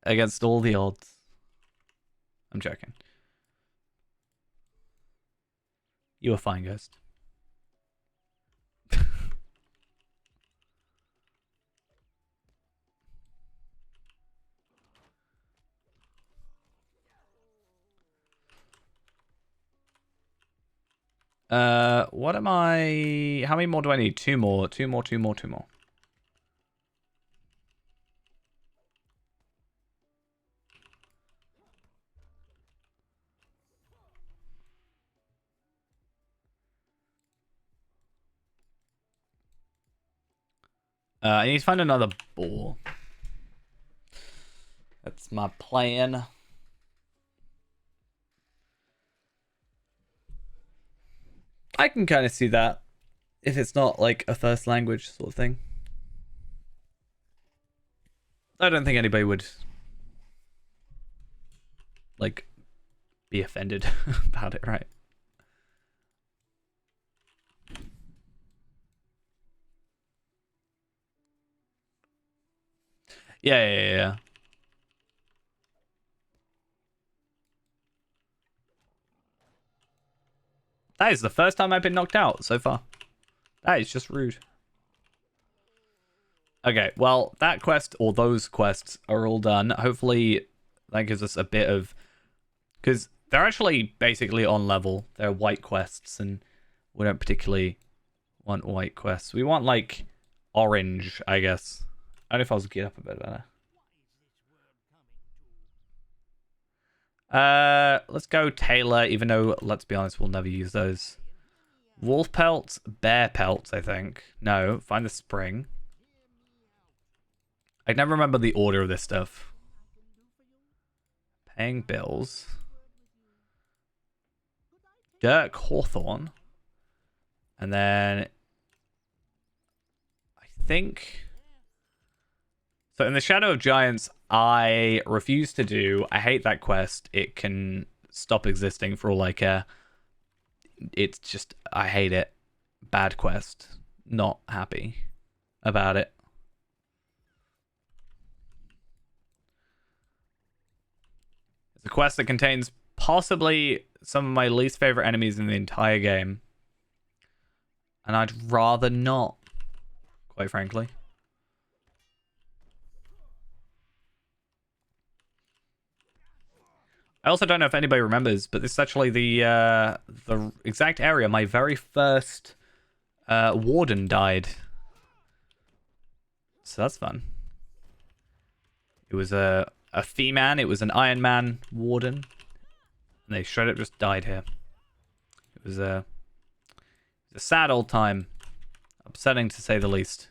Against all the odds. I'm joking. You were fine, Ghost. What am I... How many more do I need? Two more. I need to find another ball. That's my plan. I can kind of see that. If it's not like a first language sort of thing. I don't think anybody would like be offended about it, right? Yeah. That is the first time I've been knocked out so far. That is just rude. Okay, well, that quest, or those quests, are all done. Hopefully, that gives us a bit of... Because they're actually basically on level. They're white quests, and we don't particularly want white quests. We want, like, orange, I guess. I don't know if I was get up a bit better. Let's go Tailor, even though, let's be honest, we'll never use those. Wolf pelts, bear pelts, I think. No, find the spring. I never remember the order of this stuff. Paying bills. Dirk Hawthorne. And then... I think... So in the Shadow of Giants, I refuse to do. I hate that quest. It can stop existing for all I care. It's just, I hate it. Bad quest. Not happy about it. It's a quest that contains possibly some of my least favorite enemies in the entire game. And I'd rather not, quite frankly. I also don't know if anybody remembers, but this is actually the exact area my very first warden died. So that's fun. It was a Fee-Man. It was an Iron Man warden. And they straight up just died here. It was a sad old time. Upsetting to say the least.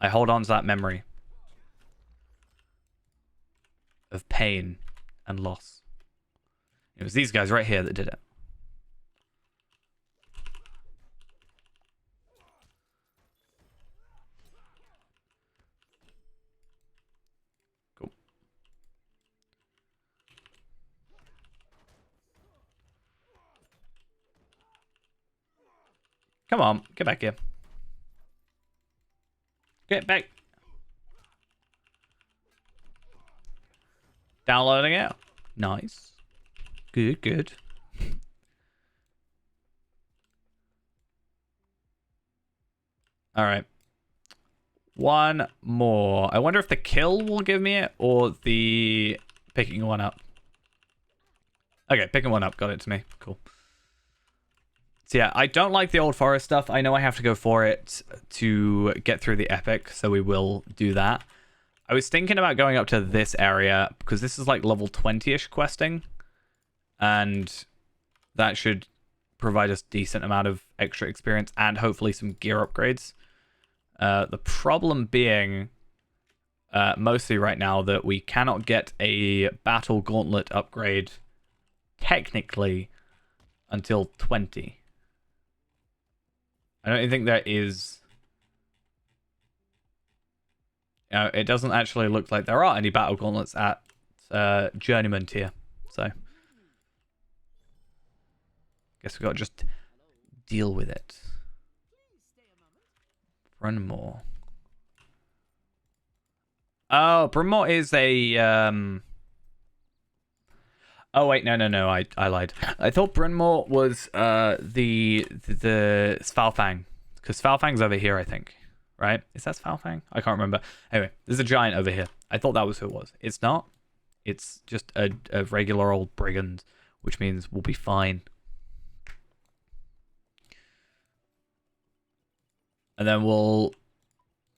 I hold on to that memory of pain and loss. It was these guys right here that did it. Cool. Come on, get back here. Get back. Downloading it. Nice. Good, good. All right. One more. I wonder if the kill will give me it or the picking one up. Okay, picking one up got it to me. Cool. So yeah, I don't like the Old Forest stuff. I know I have to go for it to get through the epic, so we will do that. I was thinking about going up to this area because this is like level 20-ish questing. And that should provide us a decent amount of extra experience and hopefully some gear upgrades. The problem being, mostly right now, that we cannot get a Battle Gauntlet upgrade technically until 20. I don't think there is... it doesn't actually look like there are any Battle Gauntlets at Journeyman tier, so... Guess we gotta just deal with it. Brunmore. Oh, Brunmore is a Oh wait, no, I lied. I thought Brunmore was the Svalfang, because Svalfang's over here, I think. Right? Is that Svalfang? I can't remember. Anyway, there's a giant over here. I thought that was who it was. It's not. It's just a regular old brigand, which means we'll be fine. And then we'll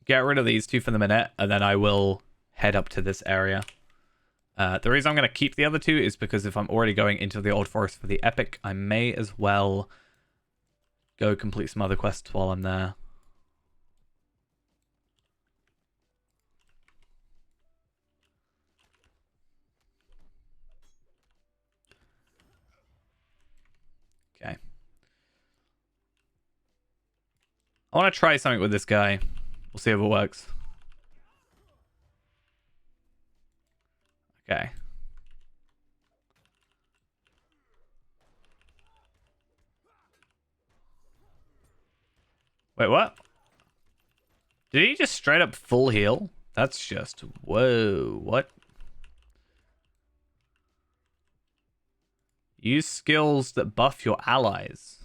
get rid of these two for the minute, and then I will head up to this area. The reason I'm going to keep the other two is because if I'm already going into the Old Forest for the epic, I may as well go complete some other quests while I'm there. Okay. I want to try something with this guy. We'll see if it works. Okay. Wait, what? Did he just straight up full heal? That's just... Whoa, what? Use skills that buff your allies.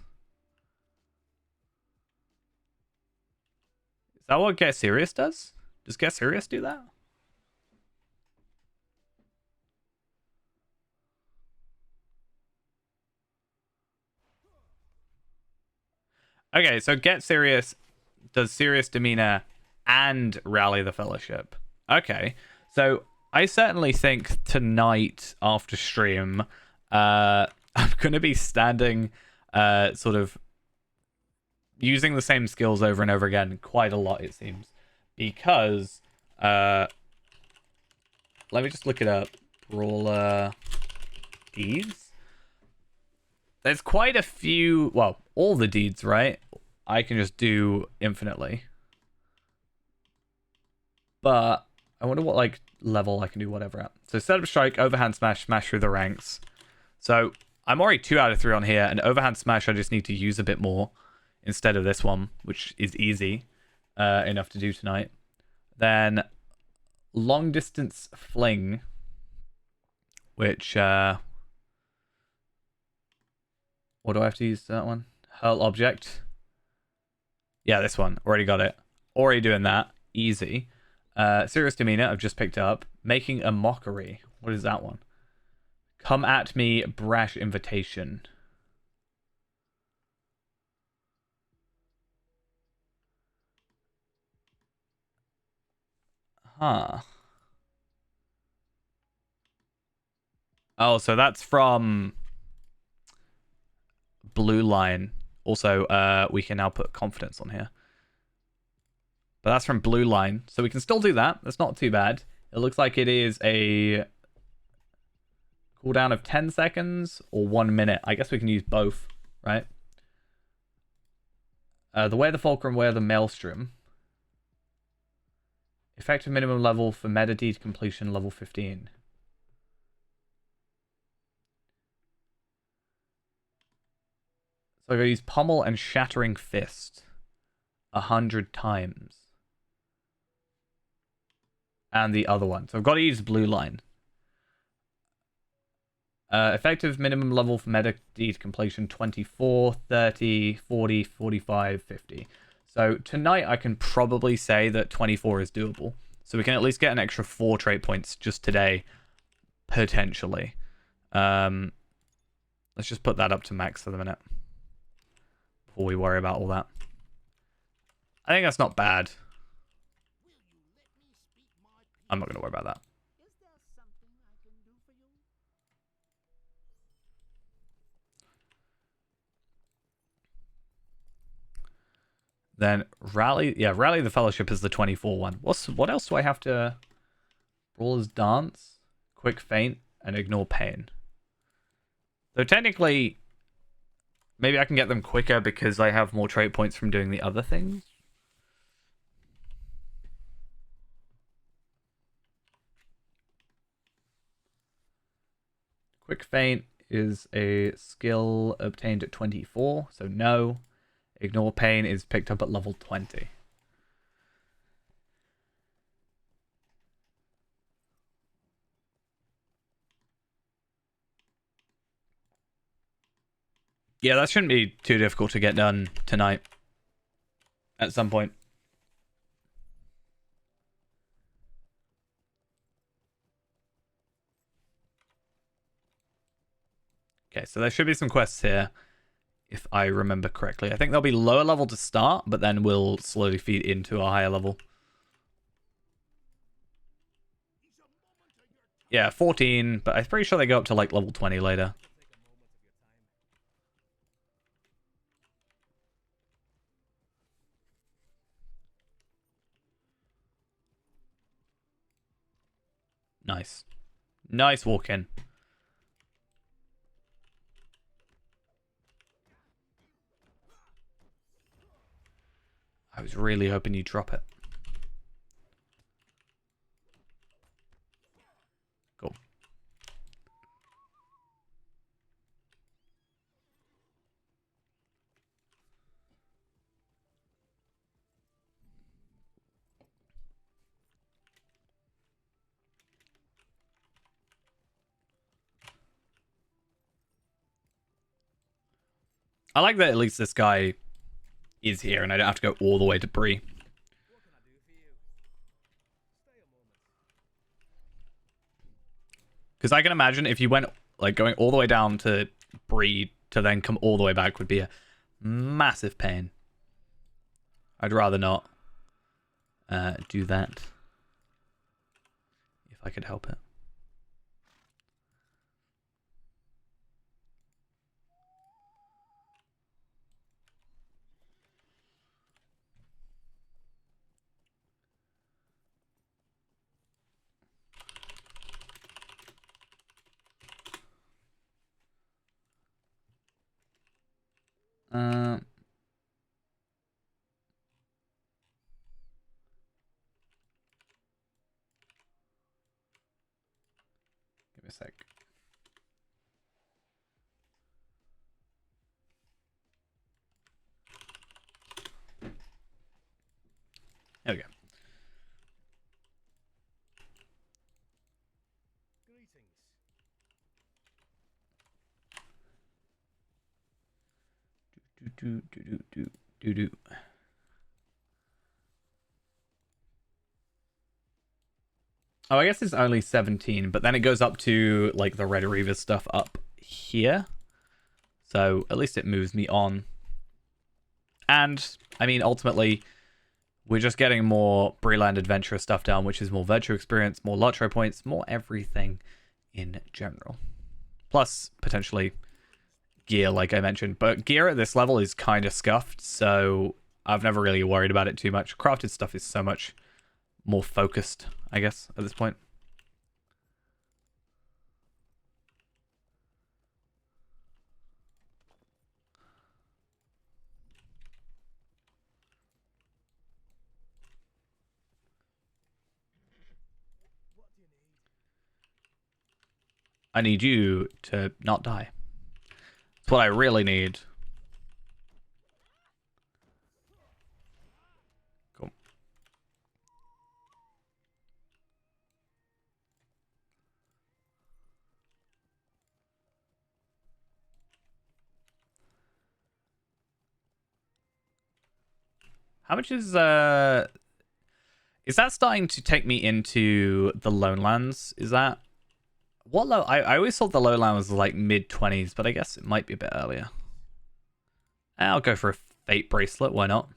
Is that what Get Serious does? Does Get Serious do that? Okay, so Get Serious does Serious Demeanor and Rally the Fellowship. Okay, so I certainly think tonight after stream, I'm going to be standing sort of using the same skills over and over again quite a lot, it seems. Because, let me just look it up. Brawler deeds. There's quite a few, well, all the deeds, right? I can just do infinitely. But I wonder what, like, level I can do whatever at. So Setup Strike, Overhand Smash, Smash through the ranks. So I'm already 2 out of 3 on here, and Overhand Smash I just need to use a bit more instead of this one, which is easy enough to do tonight. Then Long Distance Fling, which, what do I have to use that one? Hurl Object. Yeah, this one. Already got it. Already doing that. Easy. Serious Demeanor, I've just picked up. Making a Mockery. What is that one? Come at me, Brash Invitation. Huh. Oh, so that's from Blue Line. Also, we can now put confidence on here. But that's from blue line. So we can still do that. That's not too bad. It looks like it is a cooldown of 10 seconds or 1 minute. I guess we can use both, right? The Way of the Fulcrum, Way of the Maelstrom. Effective minimum level for meta deed completion, level 15. So I gotta use Pummel and Shattering Fist 100 times. And the other one. So I've got to use blue line. Effective minimum level for meta deed completion 24, 30, 40, 45, 50. So tonight I can probably say that 24 is doable. So we can at least get an extra 4 trait points just today. Potentially. Let's just put that up to max for the minute. Before we worry about all that. I think that's not bad. I'm not going to worry about that. Is there something I can do for you? Then Rally the Fellowship is the 24 one. What else do I have to... Brawler's Dance, Quick Feint, and Ignore Pain. So technically, maybe I can get them quicker because I have more trait points from doing the other things. Quick Feint is a skill obtained at 24, so no. Ignore Pain is picked up at level 20. Yeah, that shouldn't be too difficult to get done tonight. At some point. Okay, so there should be some quests here, if I remember correctly. I think they'll be lower level to start, but then we'll slowly feed into a higher level. Yeah, 14, but I'm pretty sure they go up to like level 20 later. Nice. Nice walk in. I was really hoping you'd drop it. Cool. I like that at least this guy is here and I don't have to go all the way to Bree. Because I can imagine if you went like going all the way down to Bree to then come all the way back would be a massive pain. I'd rather not do that if I could help it. Give me a sec. There we go. Do. Oh, I guess it's only 17, but then it goes up to like the Red Reaver stuff up here. So at least it moves me on. And I mean, ultimately, we're just getting more Breland Adventurer stuff down, which is more virtue experience, more Lotro points, more everything in general. Plus, potentially gear, like I mentioned. But gear at this level is kind of scuffed, so I've never really worried about it too much. Crafted stuff is so much more focused, I guess, at this point. I need you to not die. That's what I really need. Cool. How much is that starting to take me into the Lowlands? Is that what low? I always thought the Lowland was like mid-20s, but I guess it might be a bit earlier. I'll go for a Fate Bracelet, why not?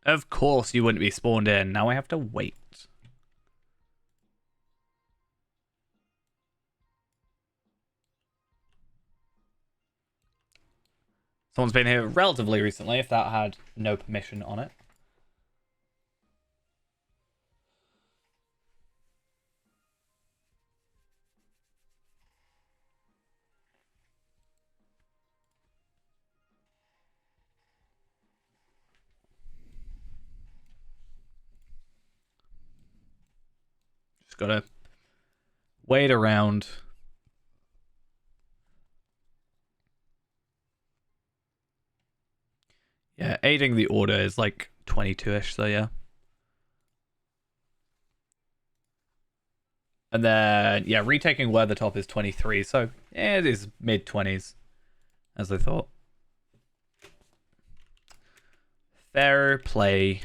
Of course you wouldn't be spawned in. Now I have to wait. Someone's been here relatively recently, if that had no permission on it. Just gotta wait around. Yeah, aiding the order is like 22-ish, so yeah. And then, yeah, retaking Weathertop is 23, so yeah, it is mid-20s, as I thought. Fair play.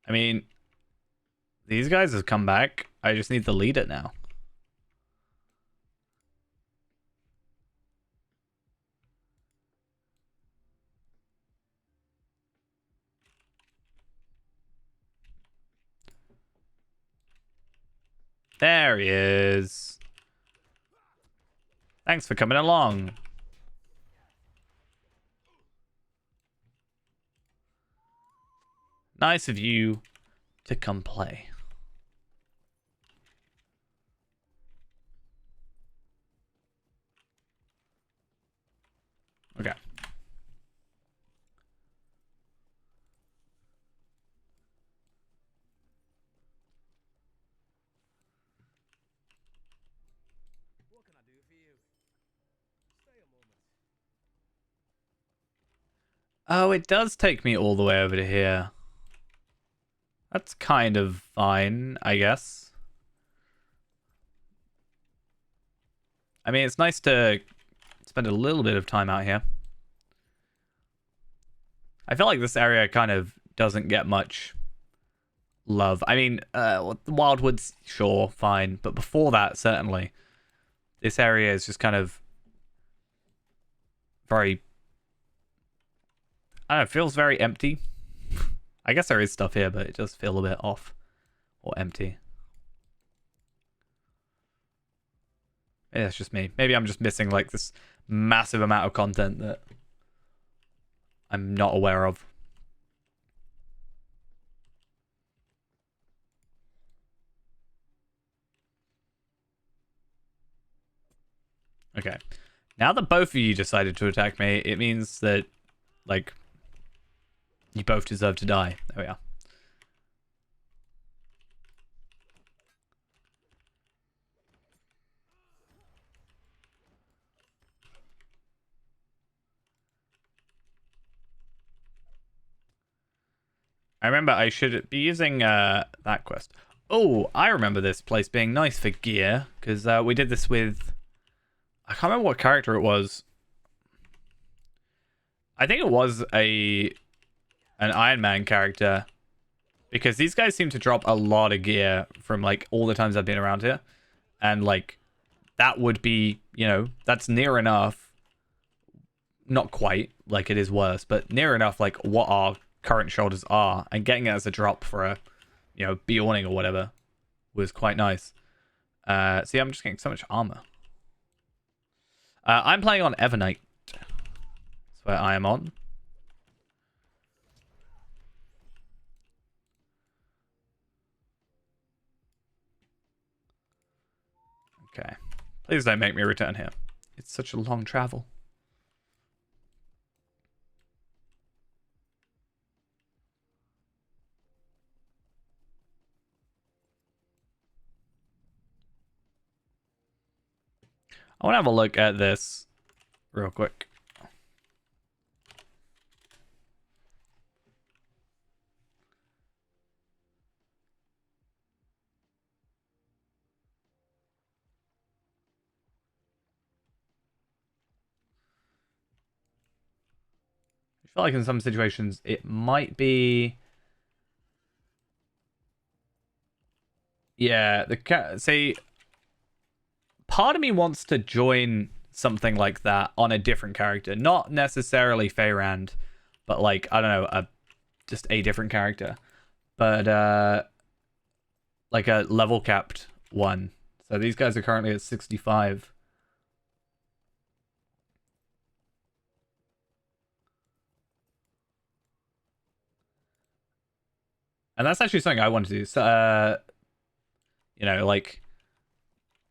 I mean, these guys have come back. I just need to lead it now. There he is. Thanks for coming along. Nice of you to come play. Okay. What can I do for you? Stay a moment. Oh, it does take me all the way over to here. That's kind of fine, I guess. I mean, it's nice to spend a little bit of time out here. I feel like this area kind of doesn't get much love. I mean, the Wildwoods, sure, fine. But before that, certainly, this area is just kind of very... I don't know, it feels very empty. I guess there is stuff here, but it does feel a bit off or empty. Maybe that's just me. Maybe I'm just missing like this massive amount of content that I'm not aware of. Okay. Now that both of you decided to attack me, it means that, like, you both deserve to die. There we are. I remember I should be using that quest. Oh, I remember this place being nice for gear, because we did this with... I can't remember what character it was. I think it was an Iron Man character, because these guys seem to drop a lot of gear from, like, all the times I've been around here. And, like, that would be, you know, that's near enough. Not quite, like, it is worse, but near enough, like, what our current shoulders are. And getting it as a drop for a, you know, B-Awning or whatever was quite nice. See, I'm just getting so much armor. I'm playing on Evernight. That's where I am on. Okay. Please don't make me return here. It's such a long travel. I want to have a look at this real quick. I feel like in some situations it might be... Yeah, say... Part of me wants to join something like that on a different character. Not necessarily Feyrand, but like, I don't know, just a different character. But like a level capped one. So these guys are currently at 65. And that's actually something I want to do. So, you know, like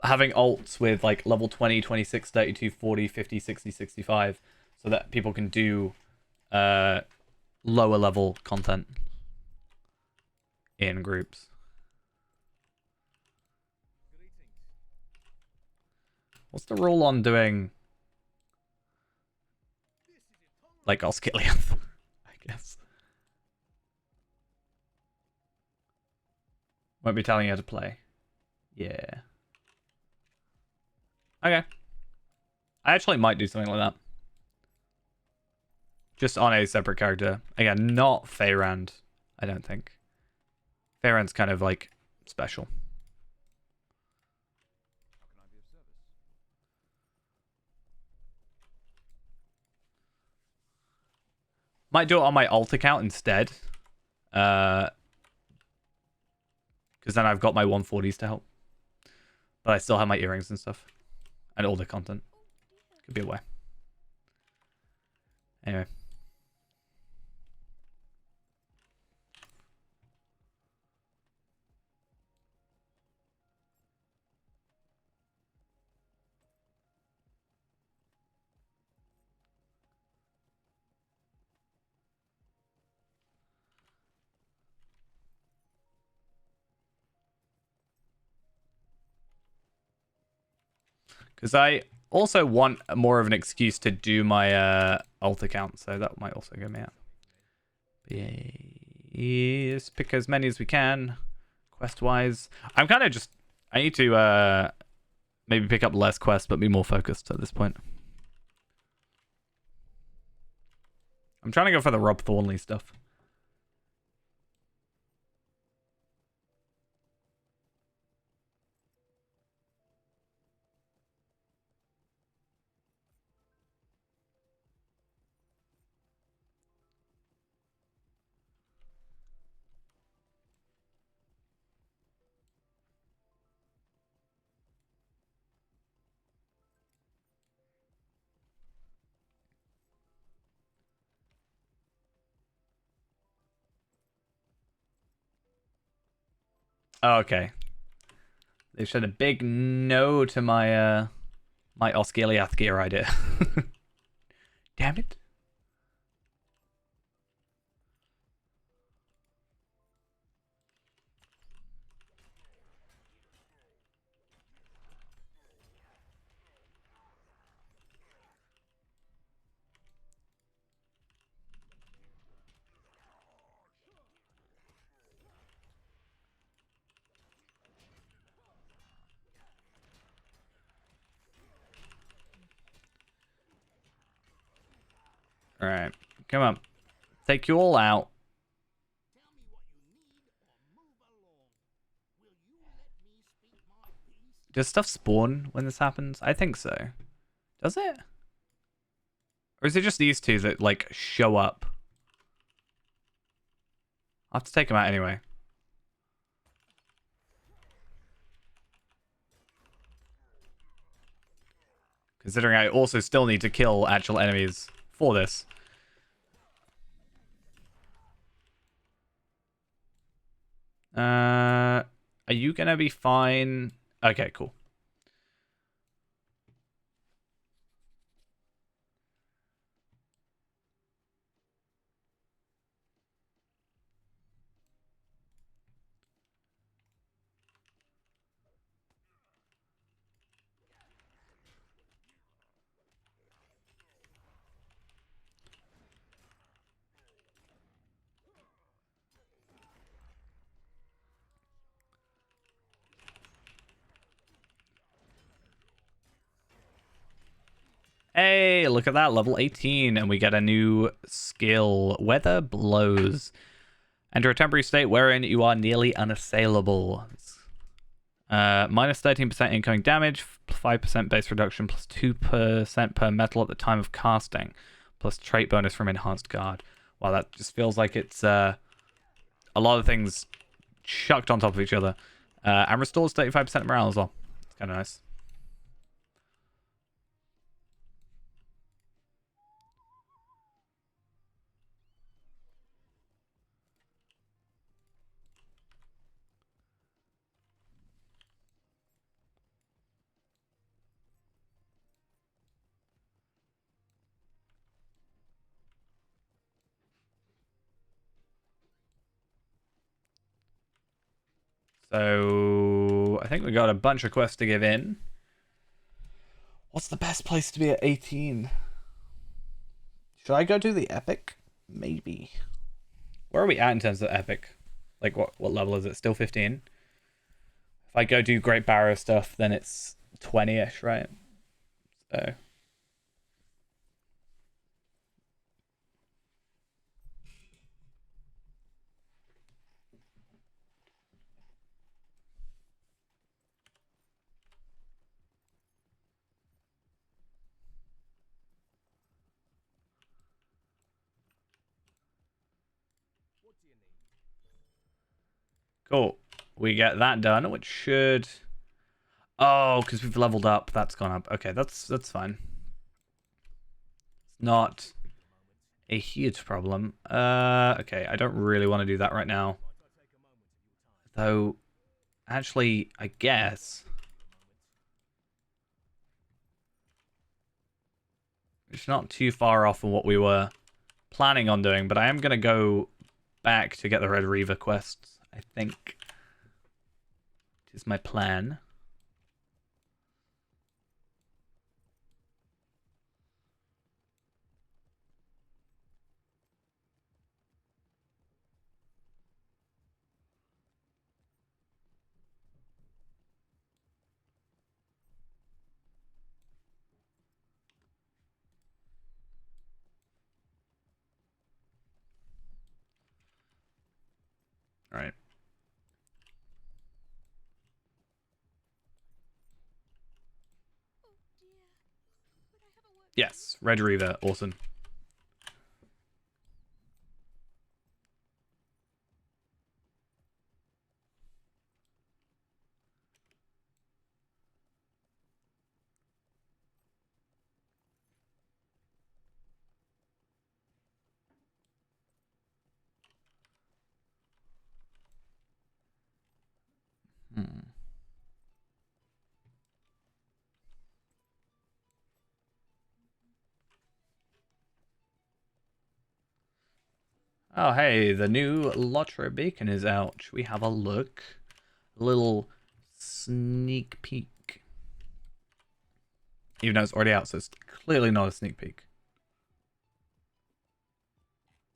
having alts with like level 20, 26, 32, 40, 50, 60, 65 so that people can do lower level content in groups. What's the rule on doing like Osciliath? I guess. Won't be telling you how to play. Yeah. Okay. I actually might do something like that. Just on a separate character. Again, not Feyrand, I don't think. Feyrand's kind of like special. Might do it on my alt account instead. Because then I've got my 140s to help. But I still have my earrings and stuff. And all the content. Could be a way. Anyway. Because I also want more of an excuse to do my alt account. So that might also go me out. But yes, pick as many as we can. Quest-wise. I'm kind of just... I need to maybe pick up less quests, but be more focused at this point. I'm trying to go for the Rob Thornley stuff. Oh, okay. They said a big no to my my Osciliath gear idea. Damn it. Alright. Come on. Take you all out. Tell me what you need or move along. Will you let me speak my piece? Does stuff spawn when this happens? I think so. Does it? Or is it just these two that, like, show up? I'll have to take them out anyway. Considering I also still need to kill actual enemies for this. Are you gonna be fine? Okay, cool. Hey, look at that, level 18, and we get a new skill, Weather Blows. Enter a temporary state wherein you are nearly unassailable. Minus 13% incoming damage, 5% base reduction, plus 2% per metal at the time of casting, plus trait bonus from Enhanced Guard. Wow, that just feels like it's a lot of things chucked on top of each other. And restores 35% morale as well. It's kind of nice. So I think we got a bunch of quests to give in. What's the best place to be at 18? Should I go do the epic? Maybe. Where are we at in terms of epic? Like what level is it? Still 15? If I go do Great Barrow stuff, then it's 20-ish, right? So What do you need? cool. We get that done, which should... Oh, because we've leveled up. That's gone up. Okay, that's fine. It's not a huge problem. Okay, I don't really want to do that right now. Though, actually, I guess... It's not too far off from what we were planning on doing, but I am going to go back to get the Red Reaver quests, I think. Is my plan. All right. Oh dear. But I have a work. Yes, Red Reaver, awesome. Oh, hey, the new Lotro Bacon is out. Should we have a look? A little sneak peek. Even though it's already out, so it's clearly not a sneak peek.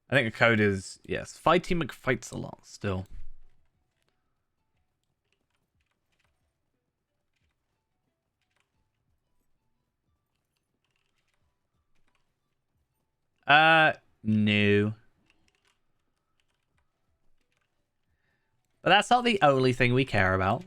I think the code is, yes, Fighty McFights a lot still. No. But that's not the only thing we care about.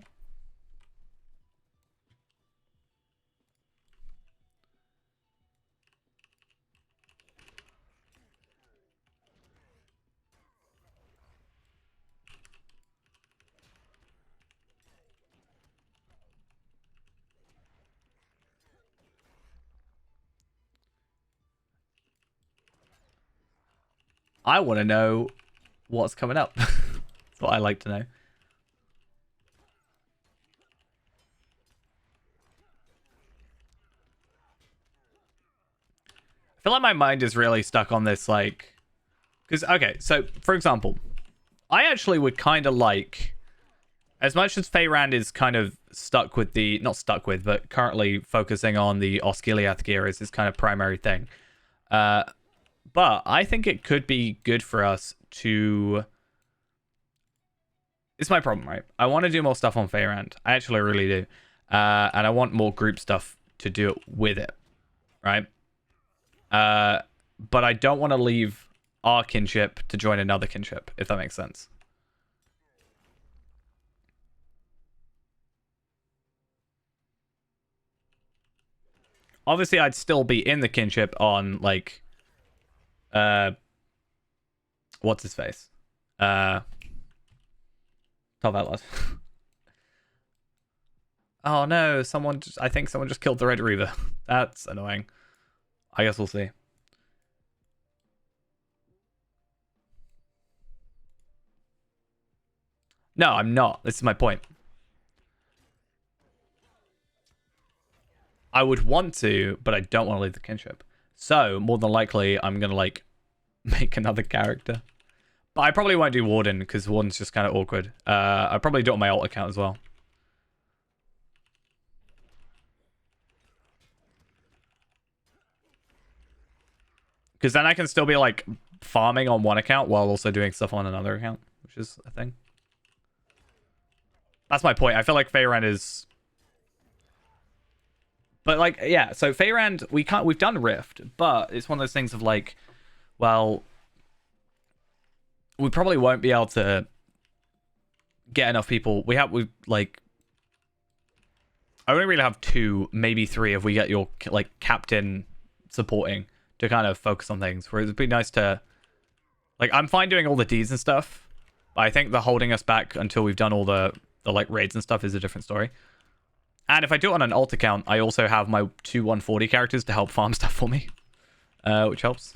I want to know what's coming up. That's what I like to know. I feel like my mind is really stuck on this, like... Because, okay, so, for example, I actually would kind of like... As much as Feyrand is kind of stuck with the... Not stuck with, but currently focusing on the Osgiliath gear as his kind of primary thing. But I think it could be good for us to... It's my problem, right? I want to do more stuff on Feyrand. I actually really do. And I want more group stuff to do it with it, right? But I don't want to leave our kinship to join another kinship, if that makes sense. Obviously, I'd still be in the kinship on, like... What's his face? Top Outlaws. Oh no, I think someone just killed the Red Reaver. That's annoying. I guess we'll see. No, I'm not. This is my point. I would want to, but I don't want to leave the kinship. So, more than likely, I'm going to, like, make another character. But I probably won't do Warden, because Warden's just kind of awkward. I'll probably do it on my alt account as well. Because then I can still be, like, farming on one account while also doing stuff on another account, which is a thing. That's my point. I feel like Feyrand is... But, like, yeah, so Feyrand, we've done Rift, but it's one of those things of, like, well, we probably won't be able to get enough people. We like, I only really have 2, maybe 3 if we get your, like, captain supporting to kind of focus on things. Whereas it'd be nice to, like, I'm fine doing all the Ds and stuff, but I think the holding us back until we've done all the like, raids and stuff is a different story. And if I do it on an alt account, I also have my 2 140 characters to help farm stuff for me, which helps.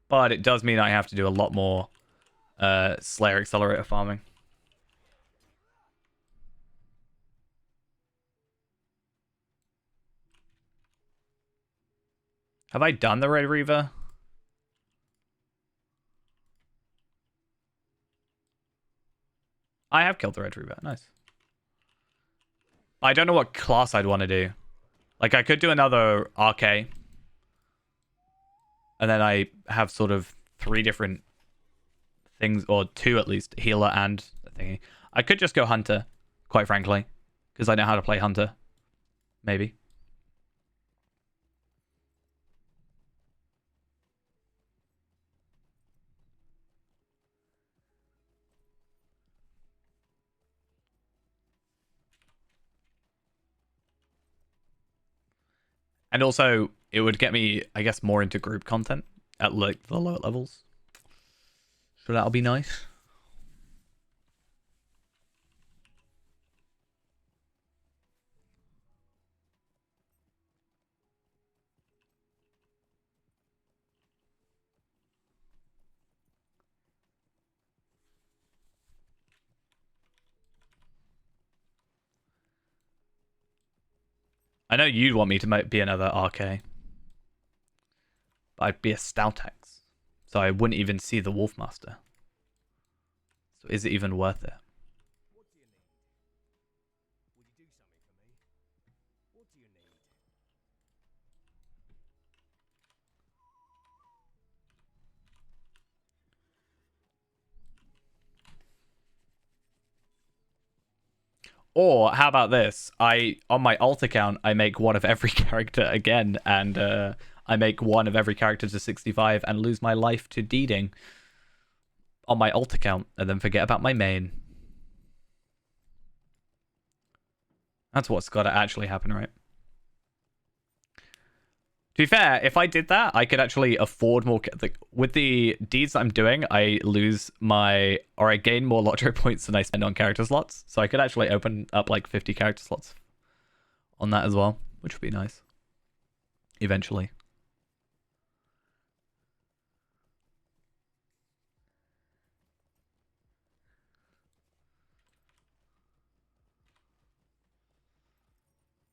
But it does mean I have to do a lot more Slayer Accelerator farming. Have I done the Red Reaver? I have killed the Red Reaver. Nice. I don't know what class I'd want to do. Like, I could do another RK. And then I have sort of 3 different things, or 2 at least, healer and a thingy. I could just go Hunter, quite frankly, because I know how to play Hunter. Maybe. And also, it would get me, I guess, more into group content at, like, the lower levels. So that'll be nice. I know you'd want me to be another RK. But I'd be a Stoutex. So I wouldn't even see the Wolfmaster. So is it even worth it? What do you need? Would you do something for me? What do you need? Or how about this? On my alt account, I make one of every character again, and I make one of every character to 65 and lose my life to deeding on my alt account, and then forget about my main. That's what's got to actually happen, right? To be fair, if I did that, I could actually afford more. With the deeds that I'm doing, I gain more lottery points than I spend on character slots. So I could actually open up like 50 character slots on that as well, which would be nice. Eventually.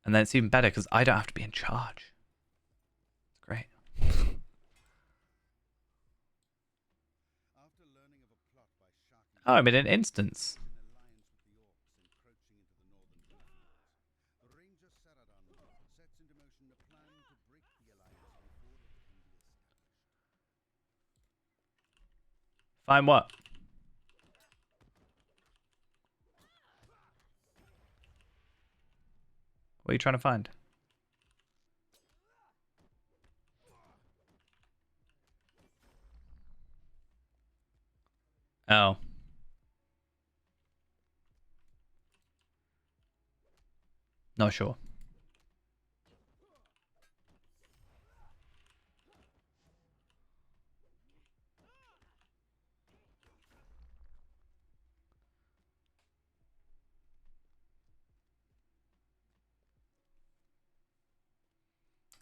And then it's even better because I don't have to be in charge. It's great. Oh, I'm in an instance. Find what? What are you trying to find? Oh. Not sure.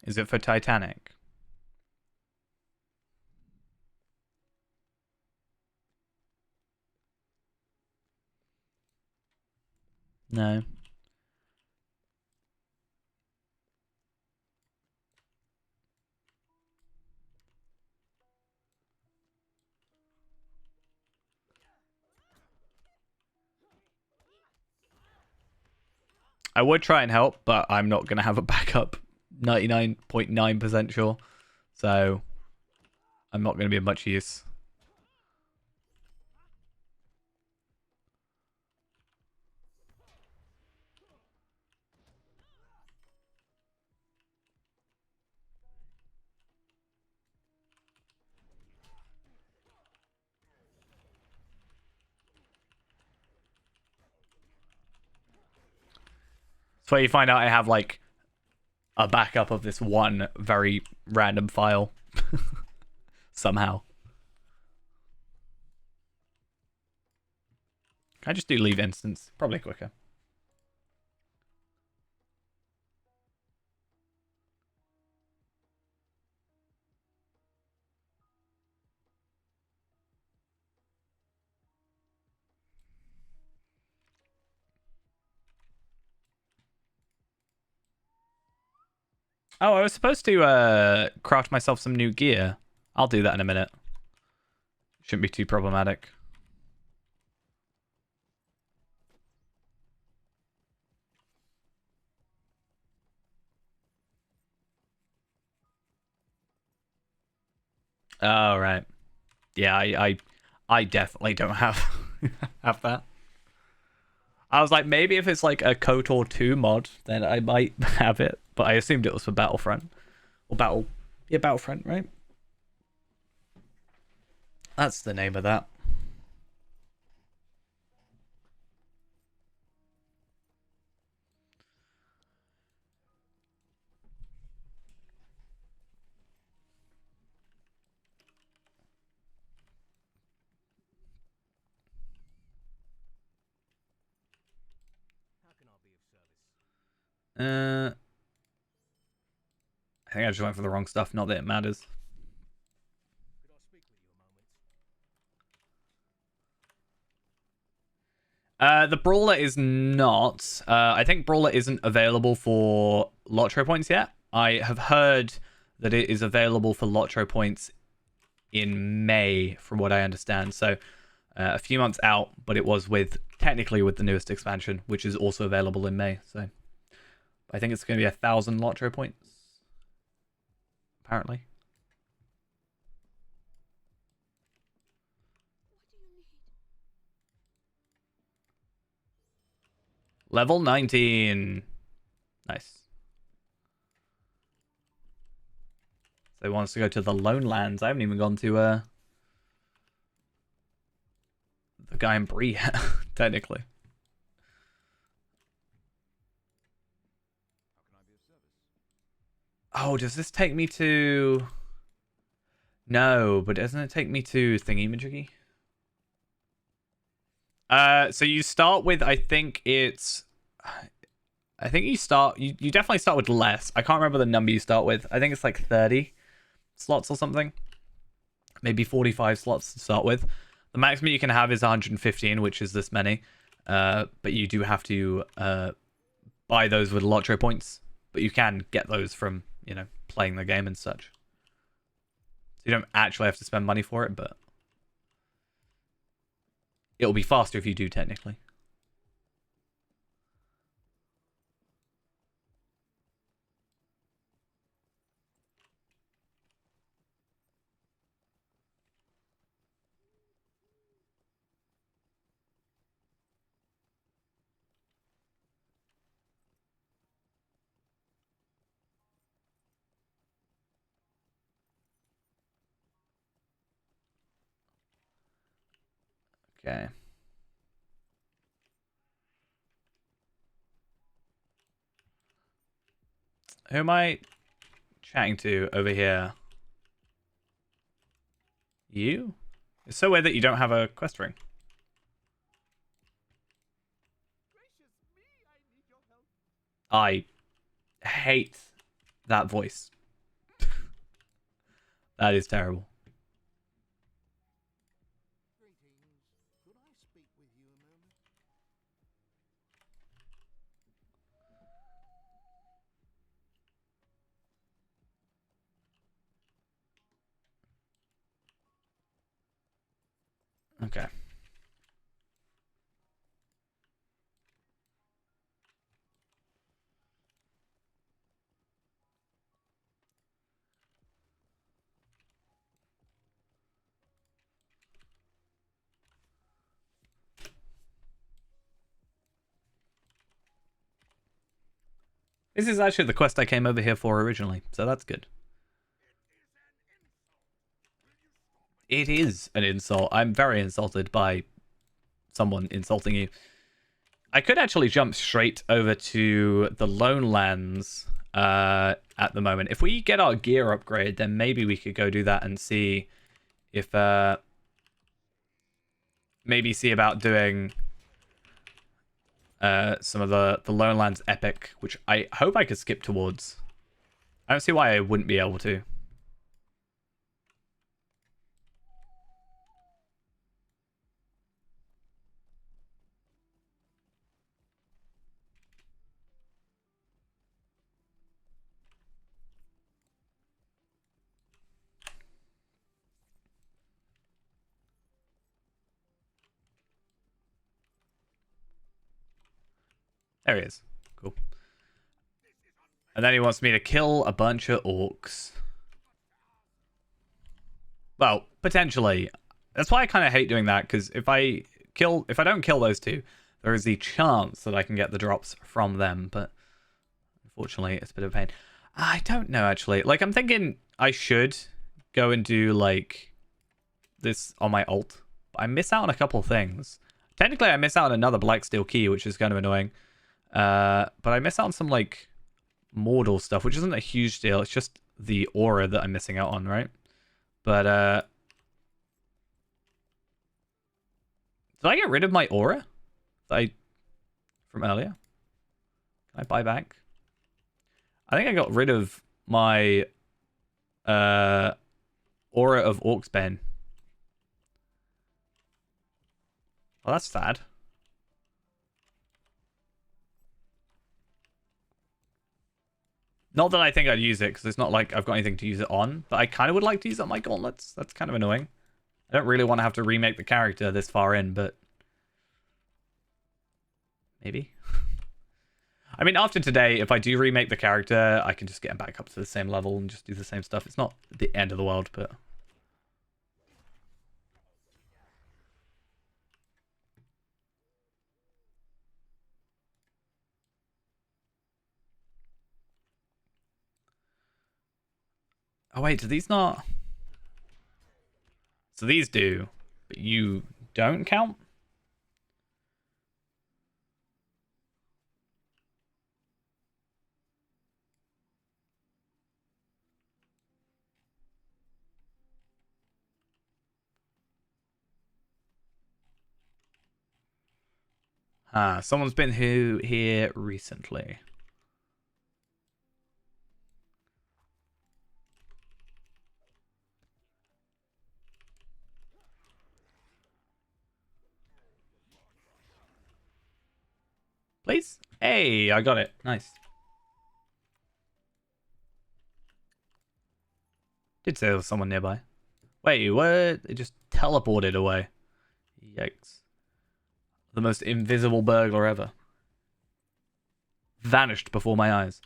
Is it for Titanic? No. I would try and help, but I'm not going to have a backup. 99.9% sure. So I'm not going to be of much use. So you find out I have like a backup of this one very random file. Somehow. Can I just do leave instance? Probably quicker. Oh, I was supposed to craft myself some new gear. I'll do that in a minute. Shouldn't be too problematic. Oh, right. Yeah, I definitely don't have have that. I was like, maybe if it's like a KOTOR 2 mod, then I might have it. But I assumed it was for Battlefront. Or Battlefront, right? That's the name of that. How can I be of service? I think I just went for the wrong stuff. Not that it matters. Could I speak with you a moment? The Brawler is not. I think Brawler isn't available for Lotro points yet. I have heard that it is available for Lotro points in May, from what I understand. So a few months out, but it was technically with the newest expansion, which is also available in May. So I think it's going to be 1,000 Lotro points, apparently. What do you need? Level 19. Nice. So he wants to go to the Lone Lands. I haven't even gone to the guy in Bree yet, technically. Oh, does this take me to... No, but doesn't it take me to Thingy-majiggy? So you start with, I think it's... I think you start... You definitely start with less. I can't remember the number you start with. I think it's like 30 slots or something. Maybe 45 slots to start with. The maximum you can have is 115, which is this many. But you do have to buy those with lottery points. But you can get those from, you know, playing the game and such. So you don't actually have to spend money for it, but it'll be faster if you do, technically. Okay. Who am I chatting to over here? You? It's so weird that you don't have a quest ring. I hate that voice. That is terrible. Greetings. Could I speak with you a moment? Okay. This is actually the quest I came over here for originally, so that's good. It is an insult. I'm very insulted by someone insulting you. I could actually jump straight over to the Lone Lands at the moment. If we get our gear upgrade, then maybe we could go do that and see if... maybe see about doing some of the Lone Lands epic, which I hope I could skip towards. I don't see why I wouldn't be able to. There he is. Cool. And then he wants me to kill a bunch of orcs. Well, potentially. That's why I kind of hate doing that, because if I don't kill those two, there is the chance that I can get the drops from them, but unfortunately it's a bit of a pain. I don't know, actually. Like, I'm thinking I should go and do, like, this on my ult. But I miss out on a couple things. Technically, I miss out on another Black Steel Key, which is kind of annoying. But I miss out on some, like, mortal stuff, which isn't a huge deal. It's just the aura that I'm missing out on, right? But, did I get rid of my aura? From earlier? Can I buy back? I think I got rid of my, aura of Orcsbane. Well, that's sad. Not that I think I'd use it, because it's not like I've got anything to use it on, but I kind of would like to use it on my gauntlets. That's kind of annoying. I don't really want to have to remake the character this far in, but... maybe? I mean, after today, if I do remake the character, I can just get him back up to the same level and just do the same stuff. It's not the end of the world, but... Oh wait, do these not? So these do, but you don't count? Ah, someone's been here recently. Please? Hey, I got it. Nice. Did say there was someone nearby. Wait, what? It just teleported away. Yikes. The most invisible burglar ever. Vanished before my eyes.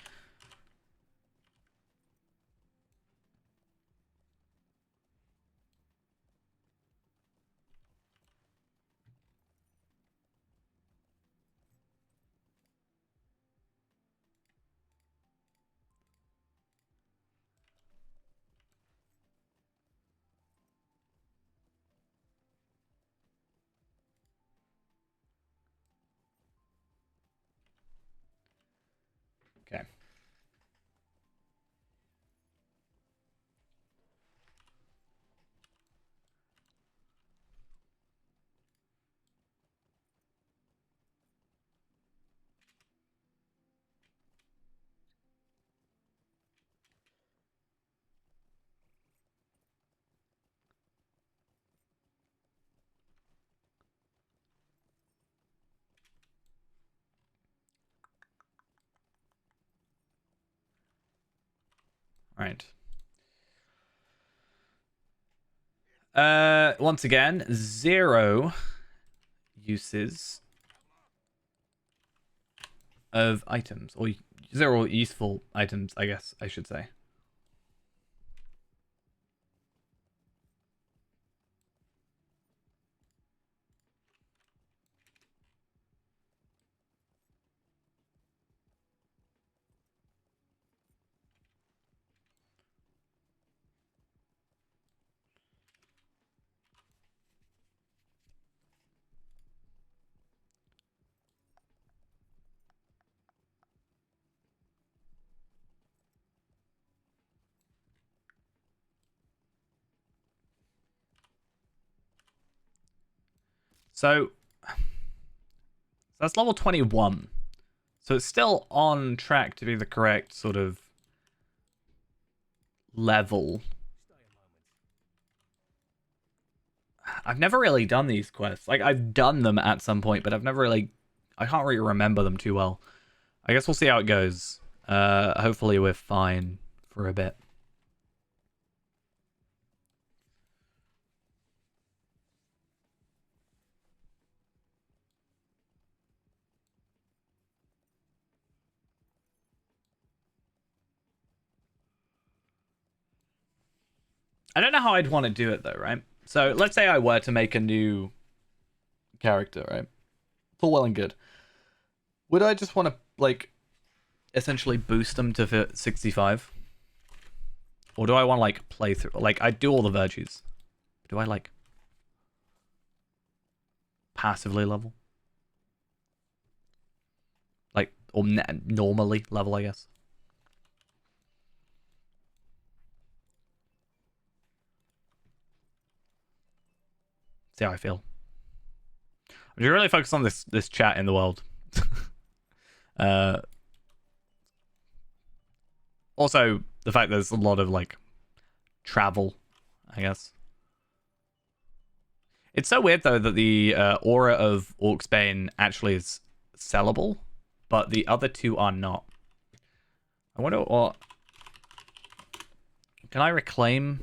Okay. Right. Once again, 0 uses of items, or 0 useful items, I guess I should say. So that's level 21. So it's still on track to be the correct sort of level. I've never really done these quests. Like, I've done them at some point, but I've never really... I can't really remember them too well. I guess we'll see how it goes. Hopefully we're fine for a bit. I don't know how I'd want to do it, though, right? So, let's say I were to make a new character, right? It's all well and good. Would I just want to, like, essentially boost them to 65? Or do I want to, like, play through... Like, I do all the virtues. Do I, like... passively level? Like, or normally level, I guess. See how I feel. I'm just really focused on this chat in the world. Also, the fact there's a lot of, like, travel, I guess. It's so weird, though, that the aura of Orcsbane actually is sellable, but the other two are not. I wonder what... Can I reclaim?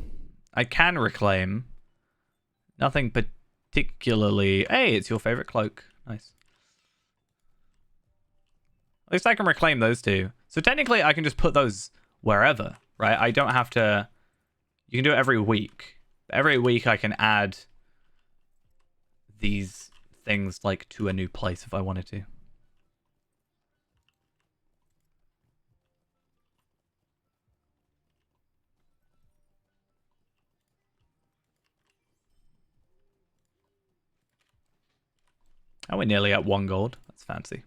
I can reclaim. Nothing particularly... Hey, it's your favorite cloak. Nice. At least I can reclaim those two. So technically, I can just put those wherever, right? I don't have to... You can do it every week. Every week, I can add these things, like, to a new place if I wanted to. And we're nearly at 1 gold. That's fancy.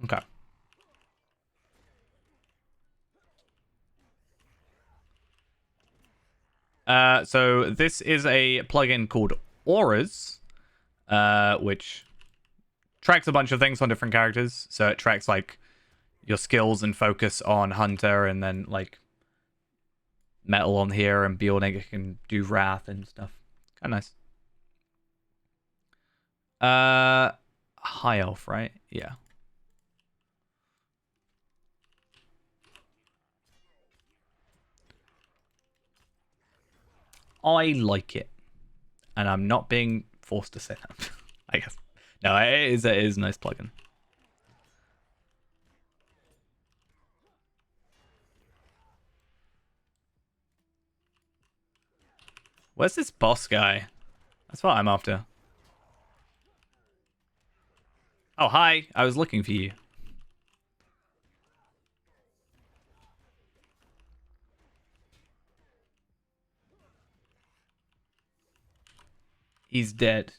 Okay. So this is a plugin called Auras, which tracks a bunch of things on different characters. So it tracks like your skills and focus on Hunter, and then like Metal on here, and Bjornig can do Wrath and stuff. Kind of nice. High elf, right? Yeah. I like it, and I'm not being forced to say that. I guess. No, it is a nice plugin. Where's this boss guy? That's what I'm after. Oh, hi. I was looking for you. He's dead.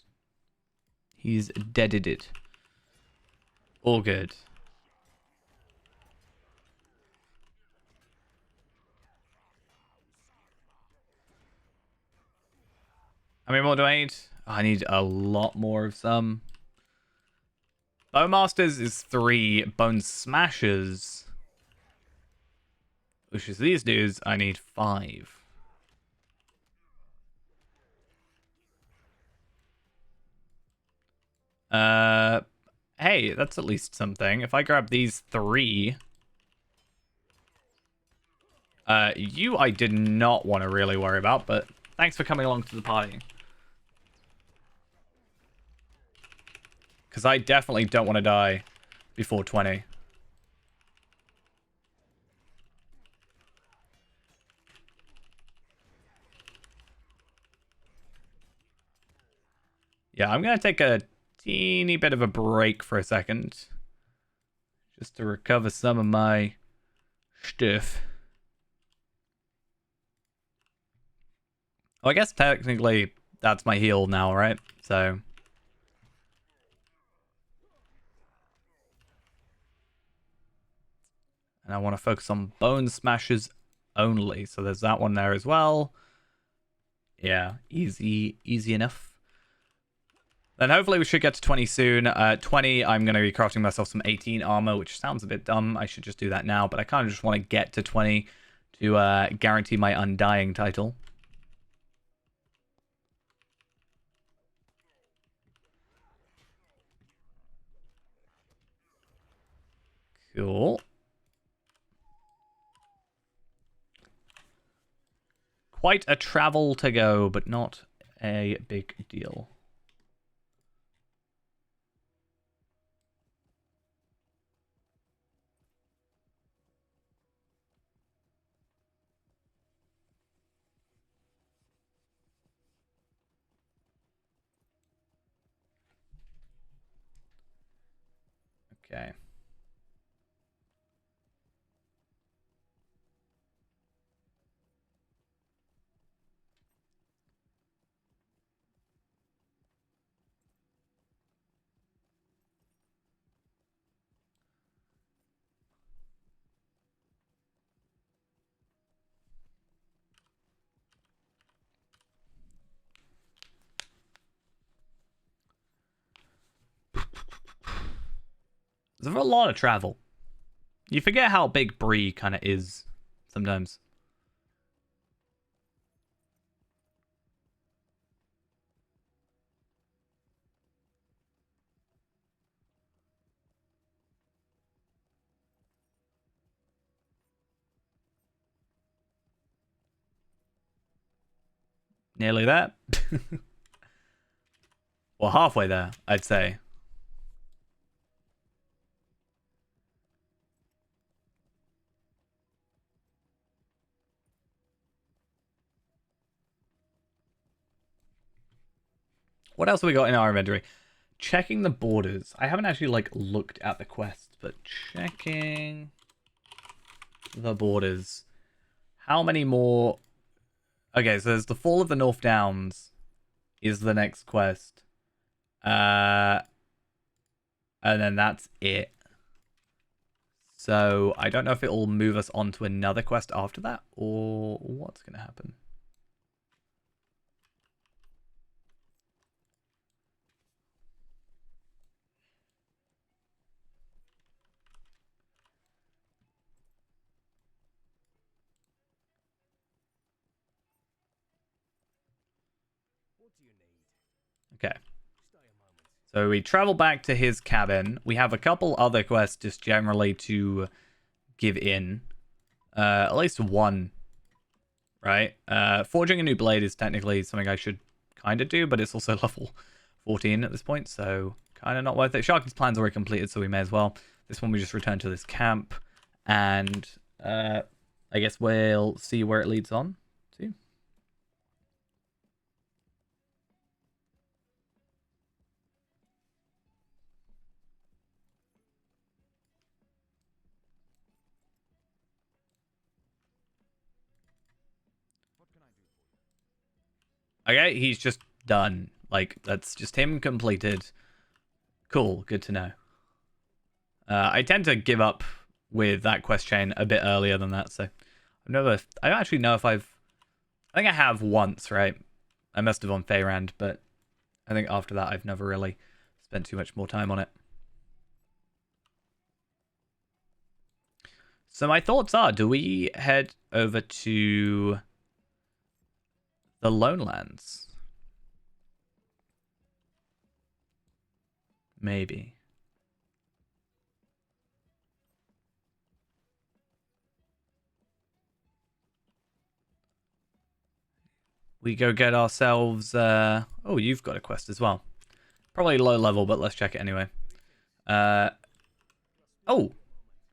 He's deaded it. All good. How many more do I need? Oh, I need a lot more of some. Bowmasters is 3. Bone Smashers, which is these dudes, I need 5. Hey, that's at least something. If I grab these 3... you I did not want to really worry about, but thanks for coming along to the party. Because I definitely don't want to die before 20. Yeah, I'm going to take a teeny bit of a break for a second. Just to recover some of my stuff. Oh, I guess technically that's my heal now, right? So... And I want to focus on Bone Smashers only. So there's that one there as well. Yeah, easy enough. Then hopefully we should get to 20 soon. 20, I'm going to be crafting myself some 18 armor, which sounds a bit dumb. I should just do that now. But I kind of just want to get to 20 to guarantee my Undying title. Cool. Quite a travel to go, but not a big deal. Okay. There's a lot of travel. You forget how big Bree kind of is sometimes. nearly there. Well, halfway there, I'd say. What else have we got in our inventory? Checking the borders. I haven't actually, like, looked at the quest, but checking the borders. How many more... Okay, so there's the Fall of the North Downs is the next quest. And then that's it. So I don't know if it'll move us on to another quest after that, or what's going to happen. What do you need? Okay. Stay a moment. So we travel back to his cabin. We have a couple other quests just generally to give in. At least one, right? Forging a new blade is technically something I should kind of do, but it's also level 14 at this point, so kind of not worth it. Sharky's plan's already completed, so we may as well. This one we just return to this camp, and I guess we'll see where it leads on to. Okay, he's just done. Like, that's just him completed. Cool, good to know. I tend to give up with that quest chain a bit earlier than that, so I don't actually know if I think I have once, right? I must have on Feyrand, but I think after that I've never really spent too much more time on it. So my thoughts are, do we head over to the Lonelands? Maybe. We go get ourselves... Oh, you've got a quest as well. Probably low level, but let's check it anyway. Oh,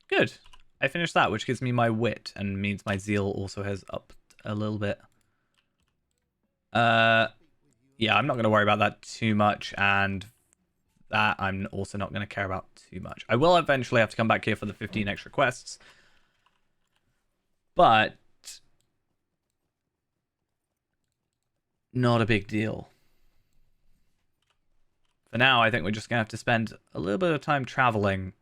good. I finished that, which gives me my wit and means my zeal also has upped a little bit. Yeah, I'm not going to worry about that too much, and that I'm also not going to care about too much. I will eventually have to come back here for the 15 extra quests, but not a big deal. For now, I think we're just going to have to spend a little bit of time traveling.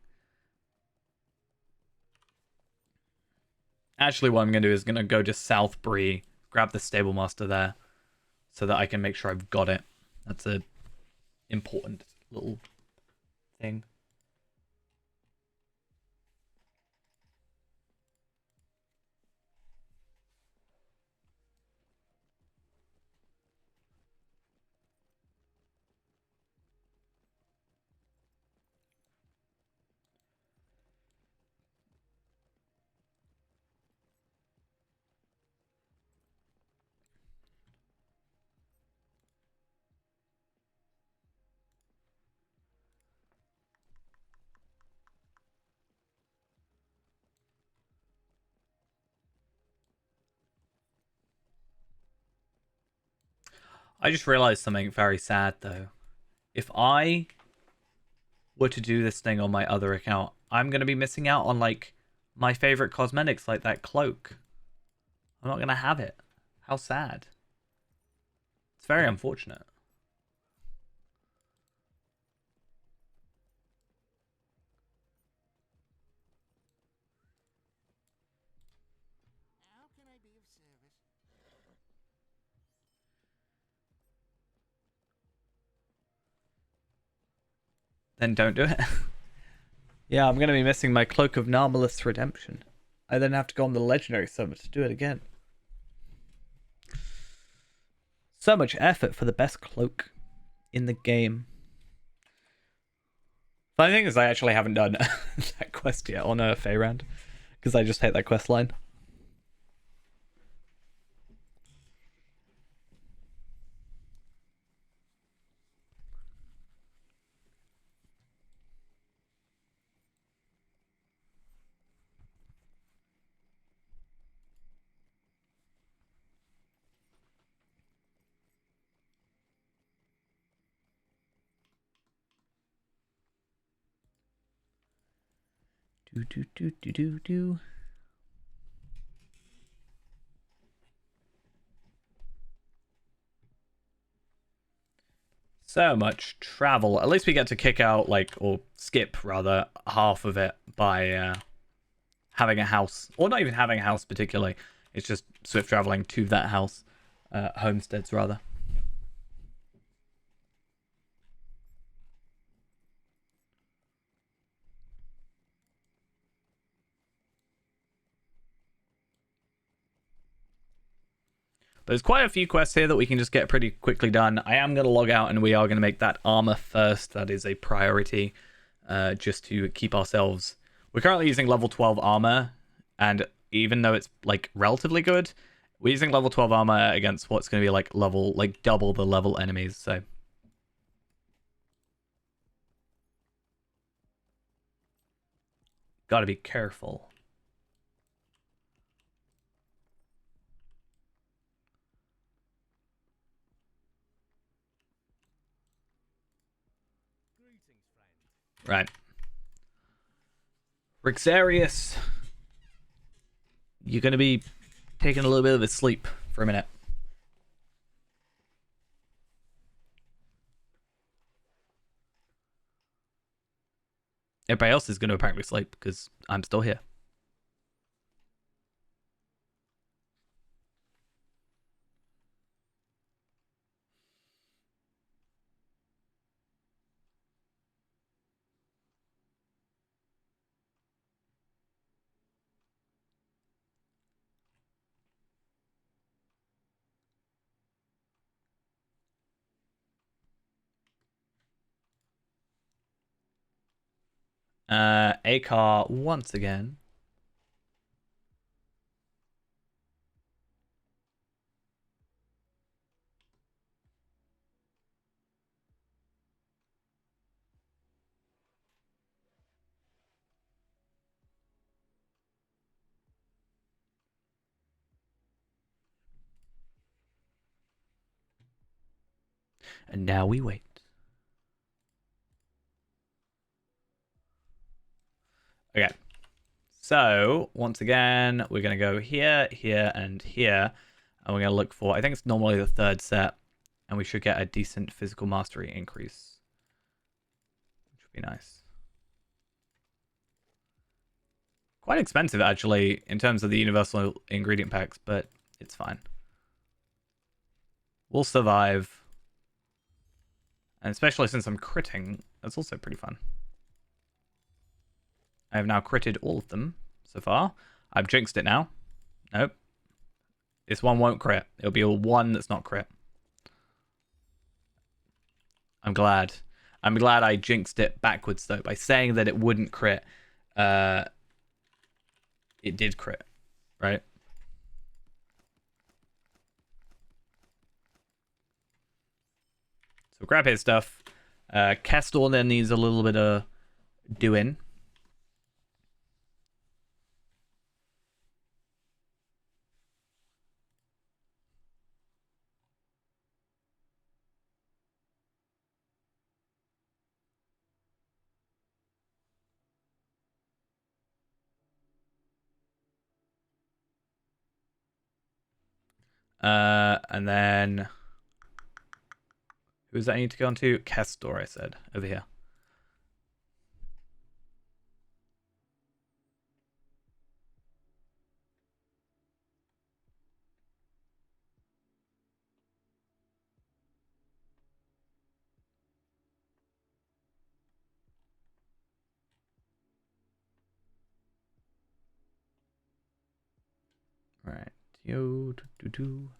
Actually, what I'm going to do is going to go to South Bree, grab the Stable Master there, so that I can make sure I've got it. That's a important little thing. I just realized something very sad, though. If I were to do this thing on my other account, I'm going to be missing out on, like, my favorite cosmetics, like that cloak. I'm not going to have it. How sad. It's very unfortunate. How can I be of service? Then don't do it. Yeah, I'm going to be missing my Cloak of Narmalus Redemption. I then have to go on the Legendary Summit to do it again. So much effort for the best cloak in the game. Funny thing is, I actually haven't done that quest yet on Feyrand, because I just hate that quest line. Do do do do do do. So much travel. At least we get to kick out, like, or skip rather, half of it by having a house, or not even having a house particularly. It's just swift traveling to that house, homesteads rather. There's quite a few quests here that we can just get pretty quickly done. I am going to log out and we are going to make that armor first. That is a priority, just to keep ourselves... We're currently using level 12 armor, and even though it's like relatively good, we're using level 12 armor against what's going to be like double the level enemies, so... Gotta be careful. Right. Rixarius, you're going to be taking a little bit of a sleep for a minute. Everybody else is going to apparently sleep because I'm still here. Akar once again. And now we wait. Okay. So, once again, we're going to go here, here, and here. And we're going to look for, I think it's normally the third set. And we should get a decent physical mastery increase. Which would be nice. Quite expensive, actually, in terms of the universal ingredient packs, but it's fine. We'll survive. And especially since I'm critting, that's also pretty fun. I have now critted all of them so far. I've jinxed it now. Nope. This one won't crit. It'll be a one that's not crit. I'm glad. I'm glad I jinxed it backwards, though. By saying that it wouldn't crit, it did crit, right? So grab his stuff. Kestor then needs a little bit of doing. And then who does that need to go on to? Kestor, I said, over here. Right. Yo, do.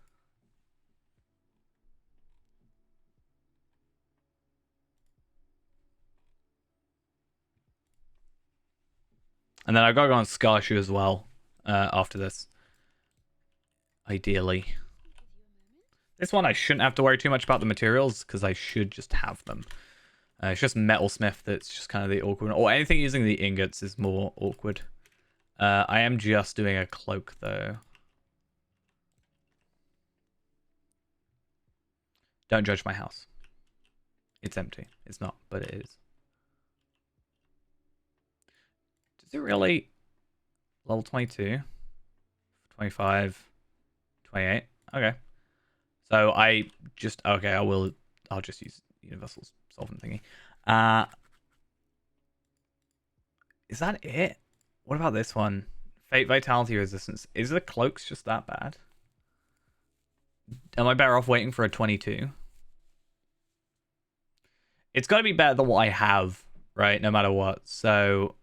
And then I've got to go on Scarshoe as well after this. Ideally. This one I shouldn't have to worry too much about the materials because I should just have them. It's just Metalsmith that's just kind of the awkward one. Or anything using the ingots is more awkward. I am just doing a cloak though. Don't judge my house. It's empty. It's not, but it is. Is it really level 22, 25, 28? Okay. So okay, I'll just use universal solvent thingy. Is that it? What about this one? Fate Vitality Resistance. Is the cloaks just that bad? Am I better off waiting for a 22? It's got to be better than what I have, right? No matter what. So...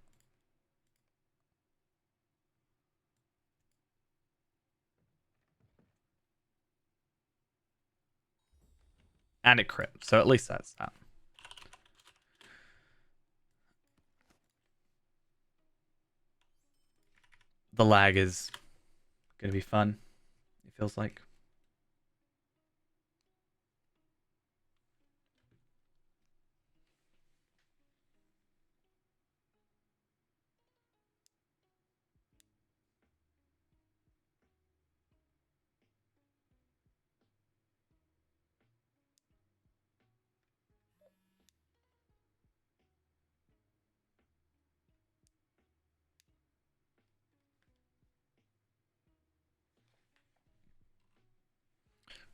And it crit. So at least that's that. The lag is going to be fun. It feels like.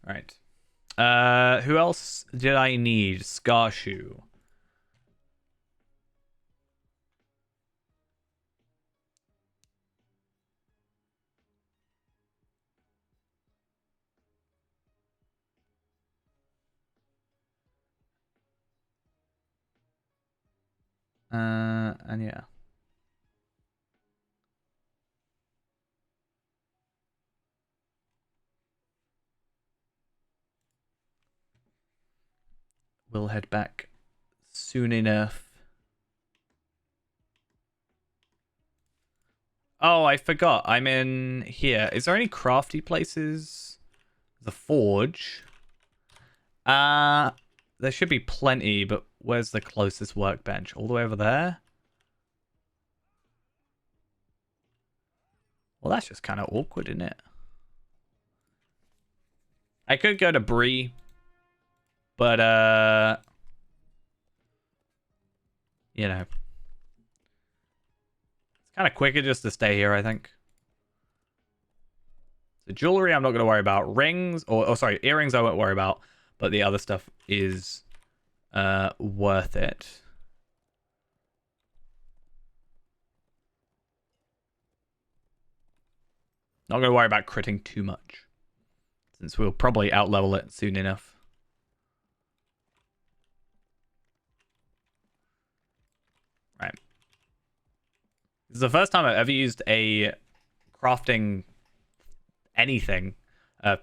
Right. Who else did I need? Scarshoe. And yeah. We'll head back soon enough. Oh, I forgot. I'm in here. Is there any crafty places? The forge. There should be plenty, but where's the closest workbench? All the way over there? Well, that's just kind of awkward, isn't it? I could go to Bree, but you know, it's kind of quicker just to stay here, I think. The jewelry I'm not going to worry about. Rings, or sorry, earrings I won't worry about, but the other stuff is worth it. Not going to worry about critting too much, since we'll probably outlevel it soon enough. Right. This is the first time I've ever used a crafting anything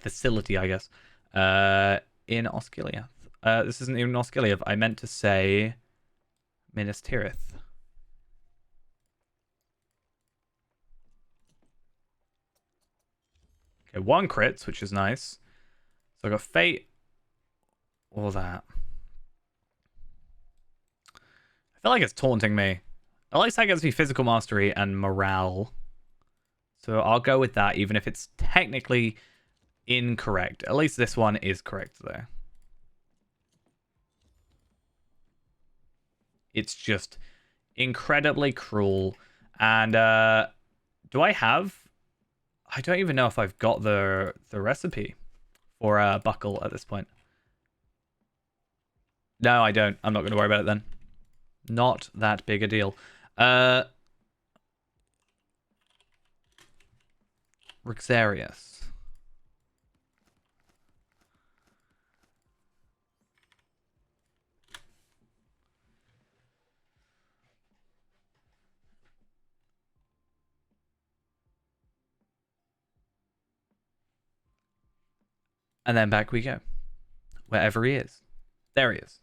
facility, I guess, in Osgiliath. This isn't even Osgiliath. I meant to say Minas Tirith. Okay, 1 crits, which is nice. So I got Fate, all that. I feel like it's taunting me. At least that gives me physical mastery and morale. So I'll go with that, even if it's technically incorrect. At least this one is correct, though. It's just incredibly cruel. And do I have... I don't even know if I've got the recipe for a buckle at this point. No, I don't. I'm not going to worry about it then. Not that big a deal. Rixarius. And then back we go. Wherever he is. There he is.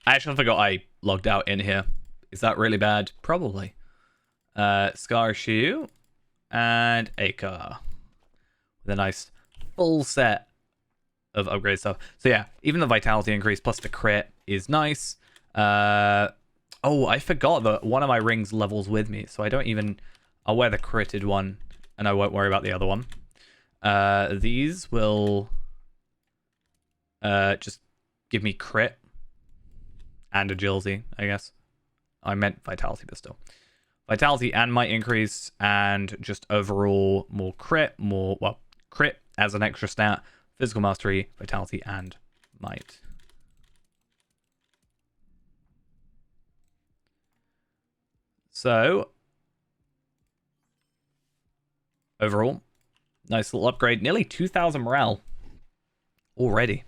I actually forgot I logged out in here. Is that really bad? Probably. Scar Shoe and Akar. With a nice full set of upgrade stuff. So yeah, even the vitality increase plus the crit is nice. Oh, I forgot that one of my rings levels with me, so I'll wear the critted one, and I won't worry about the other one. These will just give me crit and agility, I guess. I meant vitality, but still. Vitality and might increase, and just overall more crit, crit as an extra stat, physical mastery, vitality, and might. So, overall, nice little upgrade. Nearly 2,000 morale already.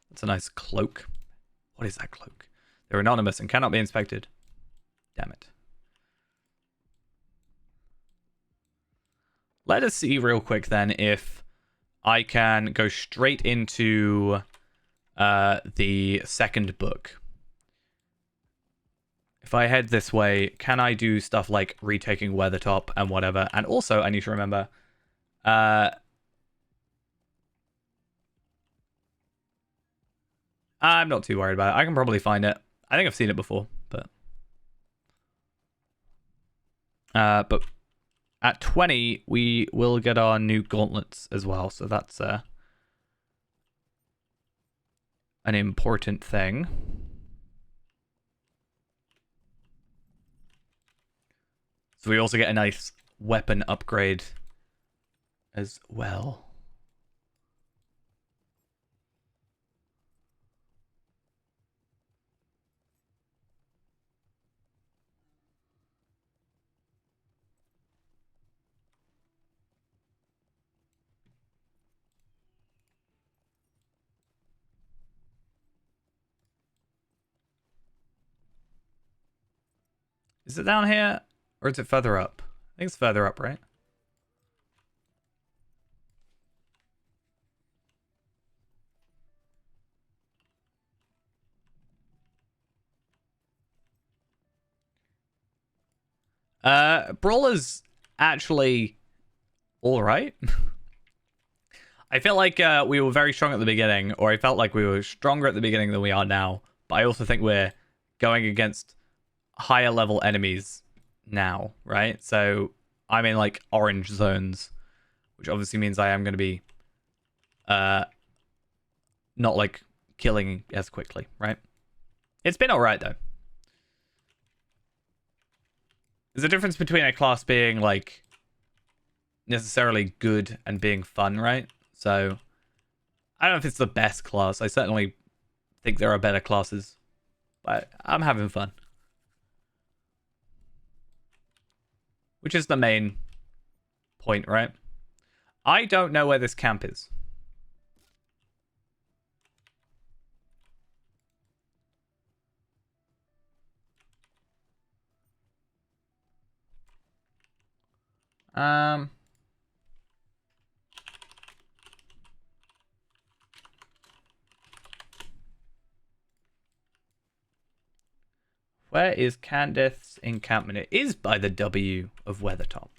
That's a nice cloak. What is that cloak? They're anonymous and cannot be inspected. Damn it. Let us see real quick then if I can go straight into the second book. If I head this way, can I do stuff like retaking Weathertop and whatever? And also, I need to remember... I'm not too worried about it. I can probably find it. I think I've seen it before, but at 20, we will get our new gauntlets as well. So that's an important thing. So we also get a nice weapon upgrade as well. Is it down here? Or is it further up? I think it's further up, right? Brawler's actually alright. I feel like we were very strong at the beginning, or I felt like we were stronger at the beginning than we are now. But I also think we're going against higher level enemies now, right? So I'm in like orange zones, which obviously means I am going to be not like killing as quickly, right? It's been alright though. There's a difference between a class being like necessarily good and being fun, right? So I don't know if it's the best class. I certainly think there are better classes, but I'm having fun. Which is the main point, right? I don't know where this camp is. Where is Candace's encampment? It is by the W of Weathertop.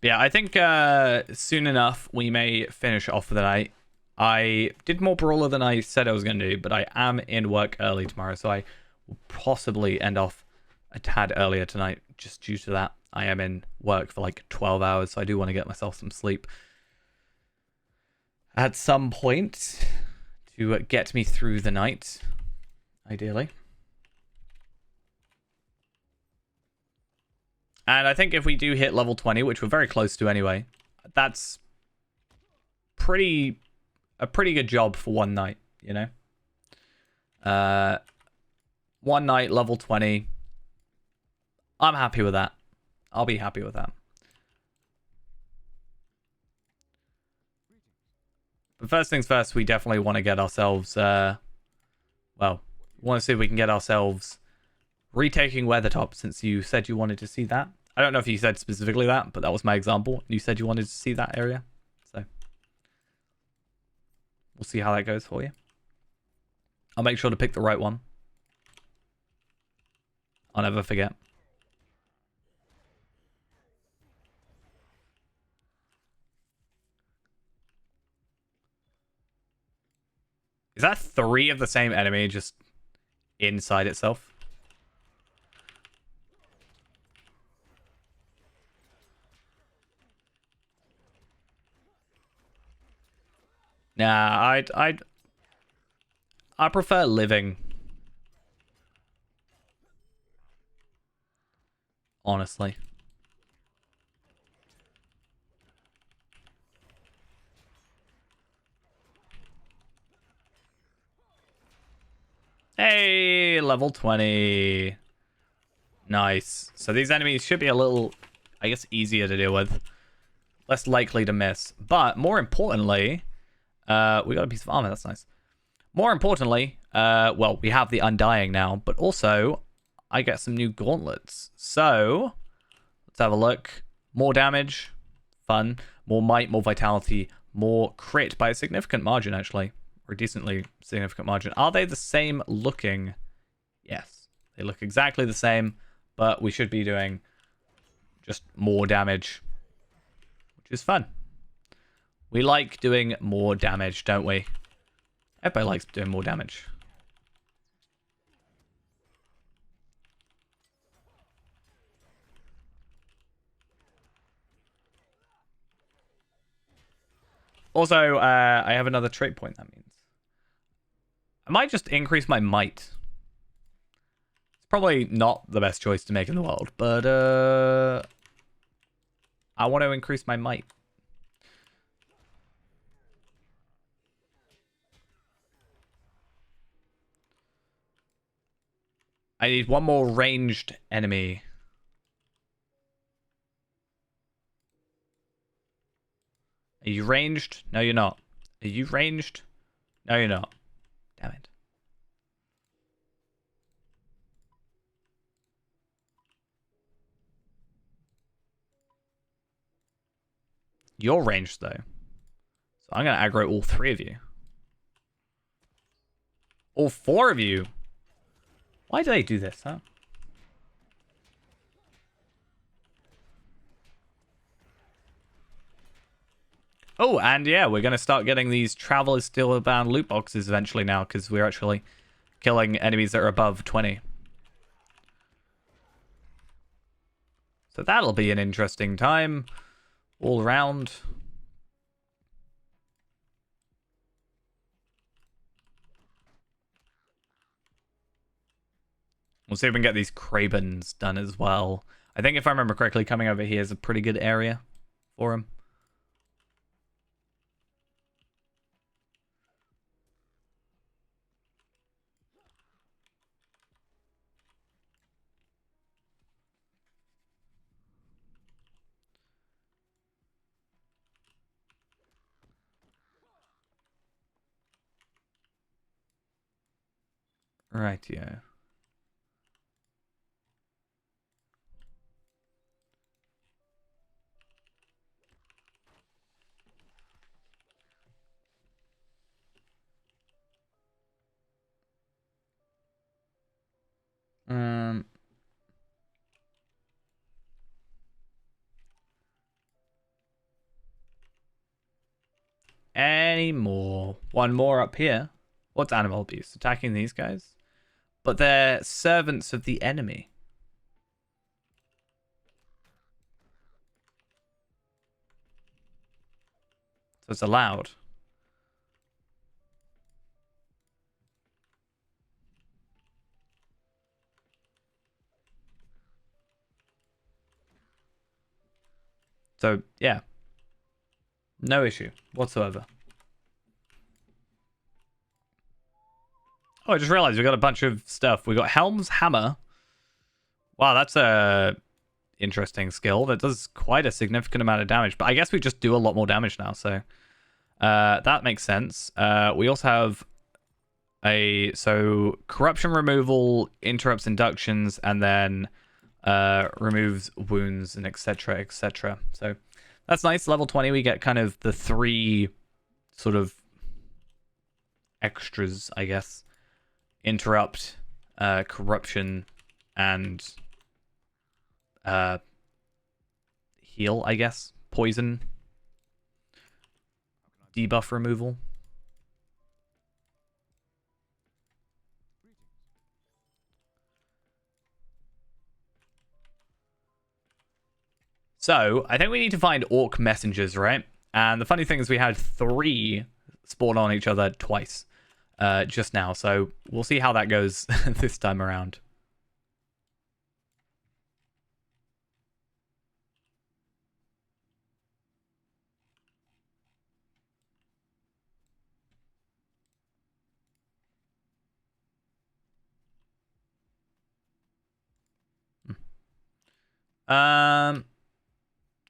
Yeah, I think soon enough we may finish off for the night. I did more Brawler than I said I was going to do, but I am in work early tomorrow, so I will possibly end off a tad earlier tonight just due to that. I am in work for like 12 hours, so I do want to get myself some sleep at some point to get me through the night, ideally. And I think if we do hit level 20, which we're very close to anyway, that's a pretty good job for one night, you know? One night, level 20. I'm happy with that. I'll be happy with that. But first things first, we definitely want to get ourselves, well, we want to see if we can get ourselves retaking Weathertop, since you said you wanted to see that. I don't know if you said specifically that, but that was my example. You said you wanted to see that area. So we'll see how that goes for you. I'll make sure to pick the right one. I'll never forget. Is that 3 of the same enemy just inside itself? Nah, I prefer living. Honestly. Hey, level 20. Nice. So these enemies should be a little, I guess, easier to deal with. Less likely to miss. But more importantly, we got a piece of armor. That's nice. More importantly, well, we have the Undying now, but also I get some new gauntlets. So let's have a look. More damage. Fun. More might, more vitality, more crit by a significant margin, actually. Or a decently significant margin. Are they the same looking? Yes. They look exactly the same, but we should be doing just more damage, which is fun. We like doing more damage, don't we? Everybody likes doing more damage. Also, I have another trait point, that means. I might just increase my might. It's probably not the best choice to make in the world, but I want to increase my might. I need one more ranged enemy. Are you ranged? No, you're not. Are you ranged? No, you're not. Damn it. You're ranged, though. So I'm going to aggro all 3 of you. All 4 of you. Why do they do this, huh? Oh, and yeah, we're going to start getting these Traveler's Steelbound loot boxes eventually now, because we're actually killing enemies that are above 20. So that'll be an interesting time all around. We'll see if we can get these Krabens done as well. I think if I remember correctly, coming over here is a pretty good area for him. Right, yeah. Any more? One more up here. What's animal abuse? Attacking these guys? But they're servants of the enemy. So it's allowed. So, yeah. No issue whatsoever. Oh, I just realized we got a bunch of stuff. We got Helm's Hammer. Wow, that's a interesting skill. That does quite a significant amount of damage. But I guess we just do a lot more damage now, so that makes sense. We also have So corruption removal interrupts inductions and then removes wounds and etc etc. So that's nice. Level 20 we get kind of the 3 sort of extras, I guess. Interrupt, corruption, and heal, I guess. Poison. Debuff removal. So, I think we need to find orc messengers, right? And the funny thing is we had 3 spawn on each other twice just now. So, we'll see how that goes this time around.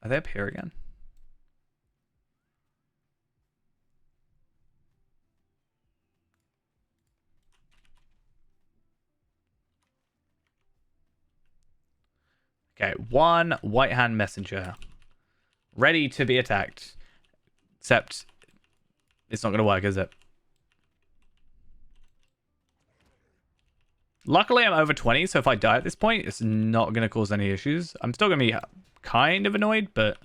Are they up here again? Okay, 1 white hand messenger. Ready to be attacked. Except it's not going to work, is it? Luckily, I'm over 20, so if I die at this point, it's not going to cause any issues. I'm still going to be kind of annoyed, but...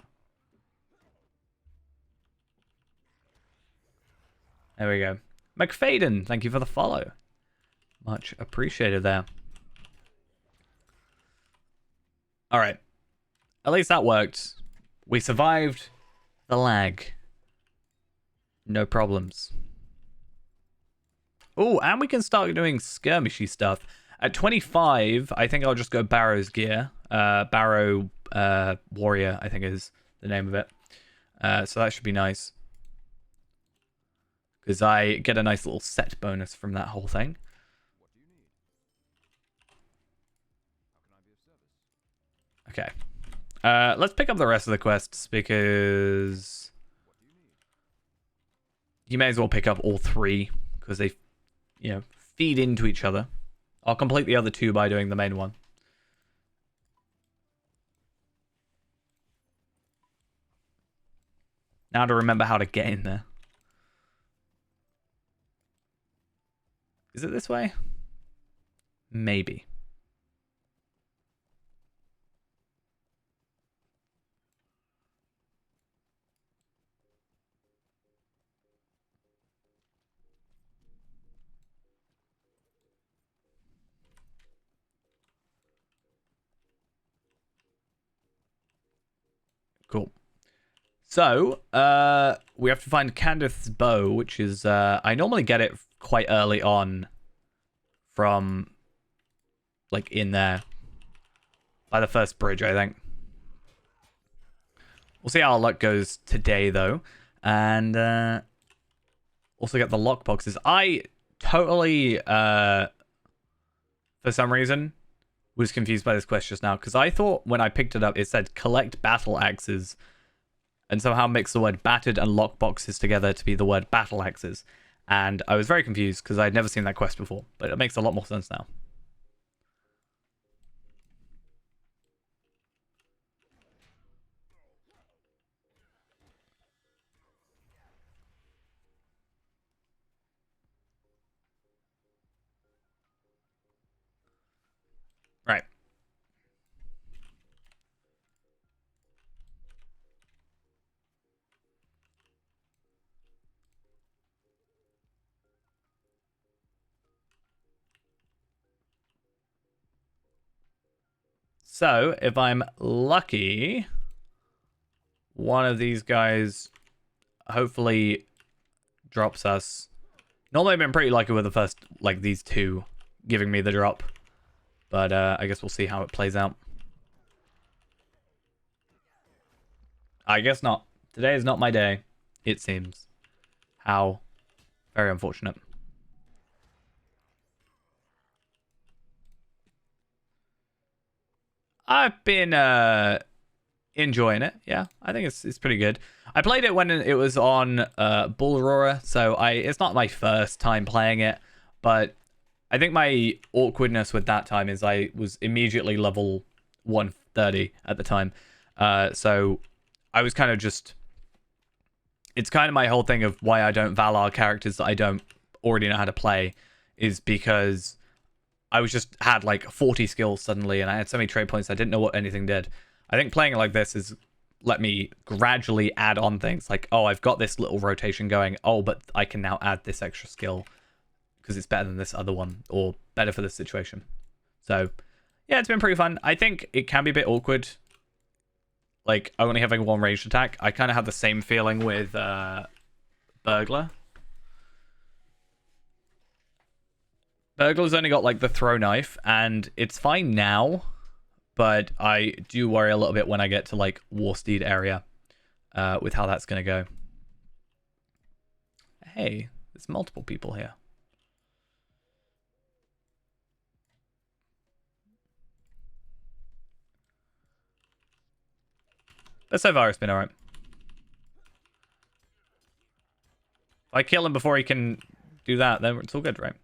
There we go. McFadden, thank you for the follow. Much appreciated there. Alright. At least that worked. We survived the lag. No problems. Oh, and we can start doing skirmishy stuff. At 25, I think I'll just go Barrow's gear. Barrow Warrior, I think is the name of it. So that should be nice. Because I get a nice little set bonus from that whole thing. Okay. Let's pick up the rest of the quests because you may as well pick up all 3 because they, you know, feed into each other. I'll complete the other 2 by doing the main one. Now to remember how to get in there. Is it this way? Maybe. Cool. So, we have to find Candace's bow, which is, I normally get it quite early on from, like, in there. By the first bridge, I think. We'll see how our luck goes today, though. And, also get the lockboxes. I totally, for some reason, was confused by this quest just now. Because I thought when I picked it up, it said collect battle axes. And somehow mix the word battered and lockboxes together to be the word battle axes. And I was very confused because I'd never seen that quest before. But it makes a lot more sense now. Right. So, if I'm lucky, one of these guys hopefully drops us. Normally, I've been pretty lucky with the first, like, these 2 giving me the drop. But I guess we'll see how it plays out. I guess not. Today is not my day, it seems. How very unfortunate. I've been enjoying it. Yeah, I think it's pretty good. I played it when it was on Brawler, so it's not my first time playing it, But I think my awkwardness with that time is I was immediately level 130 at the time. So I was kind of just... It's kind of my whole thing of why I don't Valar characters that I don't already know how to play is because I was just had like 40 skills suddenly and I had so many trait points I didn't know what anything did. I think playing it like this is let me gradually add on things like, oh, I've got this little rotation going. Oh, but I can now add this extra skill because it's better than this other one or better for this situation. So yeah, it's been pretty fun. I think it can be a bit awkward, like only having one ranged attack. I kind of have the same feeling with Burglar. Burglar's only got like the throw knife and it's fine now, but I do worry a little bit when I get to like Warsteed area with how that's going to go. Hey, there's multiple people here. But so far it's been alright. If I kill him before he can do that, then it's all good, right?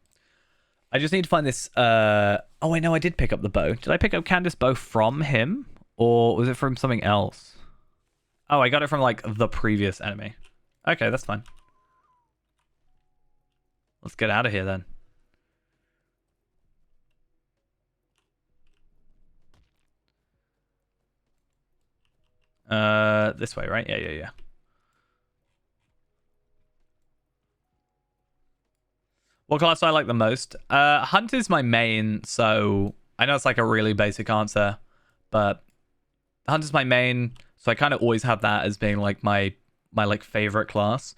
I just need to find this... Oh, wait, no, I did pick up the bow. Did I pick up Candace's bow from him? Or was it from something else? Oh, I got it from, like, the previous enemy. Okay, that's fine. Let's get out of here, then. This way, right? Yeah. What class do I like the most? Hunt is my main, so I know it's like a really basic answer, but Hunt is my main, so I kind of always have that as being like my like favorite class.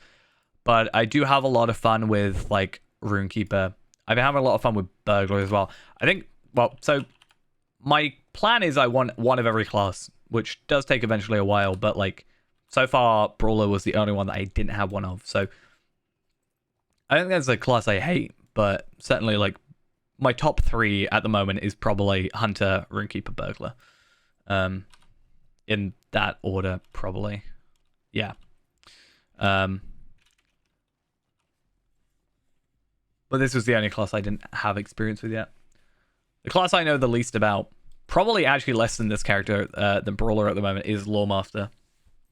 But I do have a lot of fun with like Runekeeper. I've been having a lot of fun with Burglar as well. I think, well, so my plan is I want one of every class, which does take eventually a while, but like so far Brawler was the only one that I didn't have one of, so I don't think that's a class I hate, but certainly like my top 3 at the moment is probably Hunter, Runekeeper, Burglar. In that order, probably. Yeah. But this was the only class I didn't have experience with yet. The class I know the least about, probably actually less than this character, than Brawler at the moment, is Lawmaster.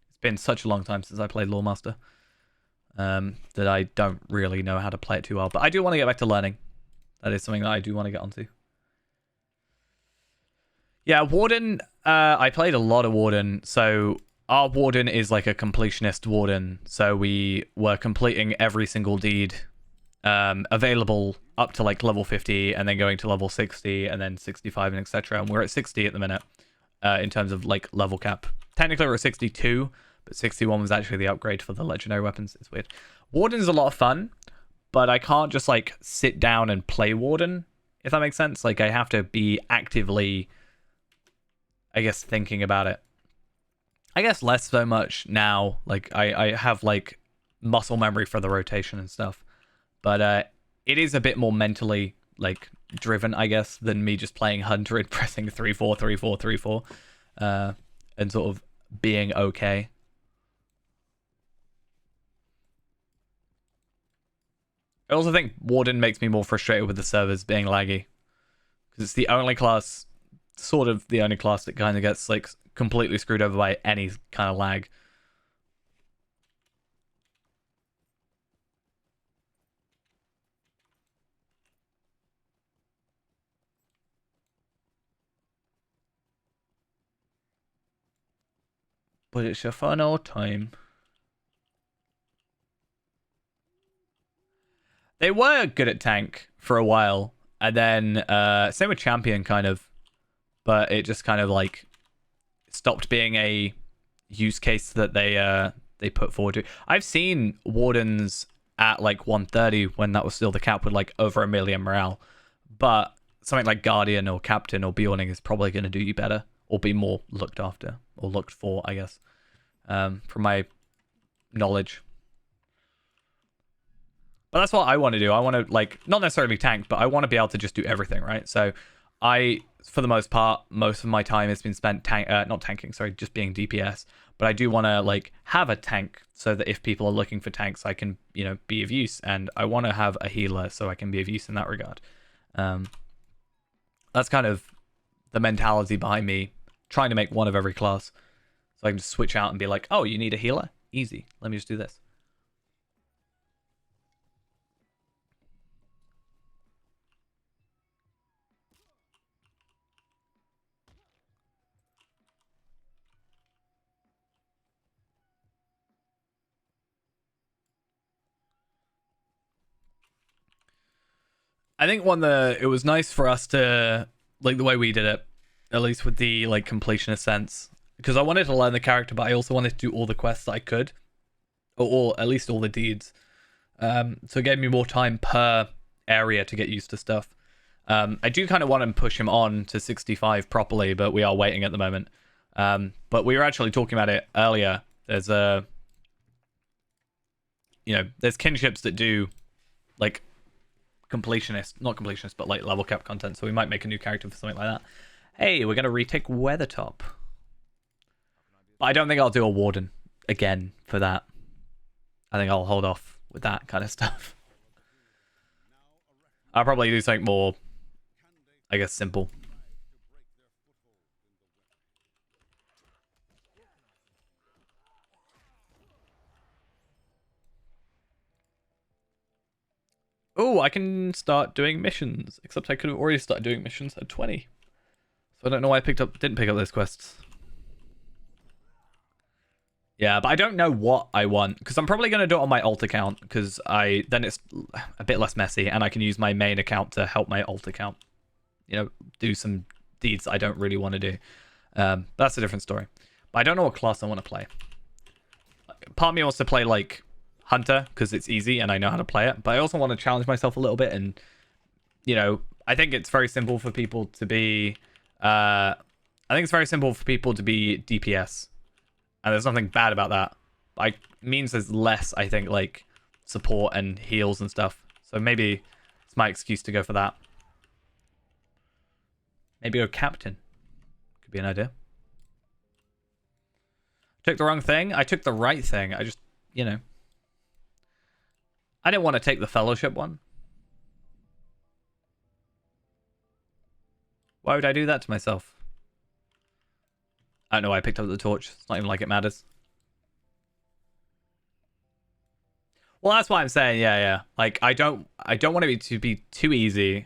It's been such a long time since I played Lawmaster. That I don't really know how to play it too well. But I do want to get back to learning. That is something that I do want to get onto. Yeah, Warden, I played a lot of Warden. So our Warden is like a completionist Warden. So we were completing every single deed available up to like level 50 and then going to level 60 and then 65 and etc. And we're at 60 at the minute in terms of like level cap. Technically we're at 62. But 61 was actually the upgrade for the legendary weapons. It's weird. Warden's a lot of fun, but I can't just like sit down and play Warden, if that makes sense. Like I have to be actively, I guess, thinking about it. I guess less so much now. Like I have like muscle memory for the rotation and stuff. But it is a bit more mentally like driven, I guess, than me just playing Hunter and pressing 3-4, 3-4, 3-4 and sort of being okay. I also think Warden makes me more frustrated with the servers being laggy. Because it's the only class, sort of the only class that kind of gets like completely screwed over by any kind of lag. But it's a fun old time. They were good at tank for a while, and then same with champion kind of, but it just kind of like stopped being a use case that they put forward to. I've seen Wardens at like 130 when that was still the cap with like over 1 million morale, but something like Guardian or Captain or Bjorning is probably going to do you better or be more looked after or looked for, I guess, from my knowledge. But that's what I want to do. I want to, like, not necessarily tank, but I want to be able to just do everything, right? So for the most part, most of my time has been spent not tanking, sorry, just being DPS. But I do want to like have a tank so that if people are looking for tanks, I can, you know, be of use. And I want to have a healer so I can be of use in that regard. That's kind of the mentality behind me trying to make one of every class. So I can just switch out and be like, oh, you need a healer? Easy. Let me just do this. I think it was nice for us to, like, the way we did it, at least with the like completionist sense, because I wanted to learn the character, but I also wanted to do all the quests that I could, or at least all the deeds. So it gave me more time per area to get used to stuff. I do kind of want to push him on to 65 properly, but we are waiting at the moment. But we were actually talking about it earlier. There's there's kinships that do like not completionist, but like level cap content. So we might make a new character for something like that. Hey, we're gonna retake Weathertop. But I don't think I'll do a warden again for that. I think I'll hold off with that kind of stuff. I'll probably do something more, I guess, simple. Oh, I can start doing missions. Except I could have already started doing missions at 20. So I don't know why I didn't pick up those quests. Yeah, but I don't know what I want, because I'm probably going to do it on my alt account, because then it's a bit less messy, and I can use my main account to help my alt account, you know, do some deeds I don't really want to do. That's a different story. But I don't know what class I want to play. Part of me wants to play, like, Hunter, because it's easy, and I know how to play it, but I also want to challenge myself a little bit, and, you know, I think it's very simple for people to be... DPS. And there's nothing bad about that. It means there's less, I think, like, support and heals and stuff. So maybe it's my excuse to go for that. Maybe go captain. Could be an idea. Took the wrong thing? I took the right thing. I just, you know. I didn't want to take the fellowship one. Why would I do that to myself? I don't know why I picked up the torch. It's not even like it matters. Well, that's why I'm saying, yeah. Like, I don't want it to be too easy.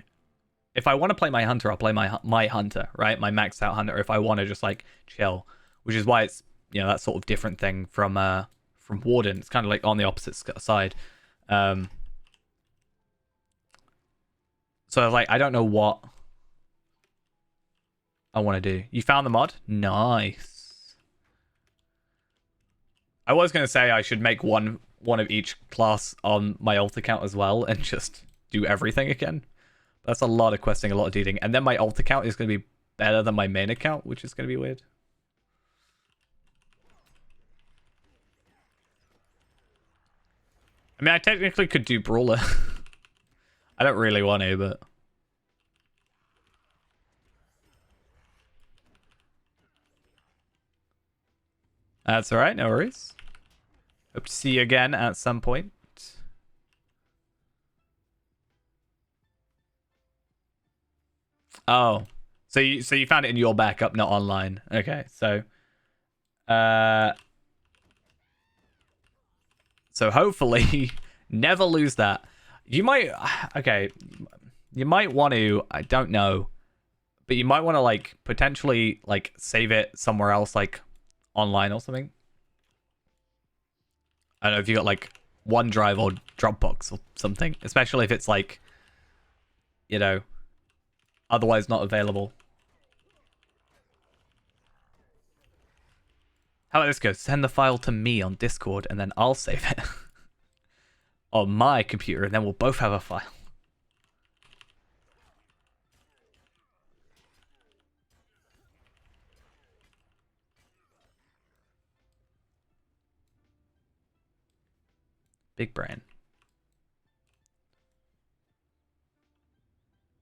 If I want to play my hunter, I'll play my hunter, right? My maxed out hunter. If I want to just like chill, which is why it's, you know, that sort of different thing from Warden. It's kind of like on the opposite side. So I was like, I don't know what I want to do. You found the mod? Nice. I was going to say I should make one of each class on my alt account as well and just do everything again. That's a lot of questing, a lot of deeding. And then my alt account is going to be better than my main account, which is going to be weird. I mean, I technically could do Brawler. I don't really want to, but... That's alright, no worries. Hope to see you again at some point. Oh. So you found it in your backup, not online. Okay, so hopefully never lose that. You might you might want to, I don't know, but you might want to like potentially like save it somewhere else, like online or something. I don't know if you got like OneDrive or Dropbox or something, especially if it's like, you know, otherwise not available. How about this go? Send the file to me on Discord and then I'll save it on my computer and then we'll both have a file. Big brain.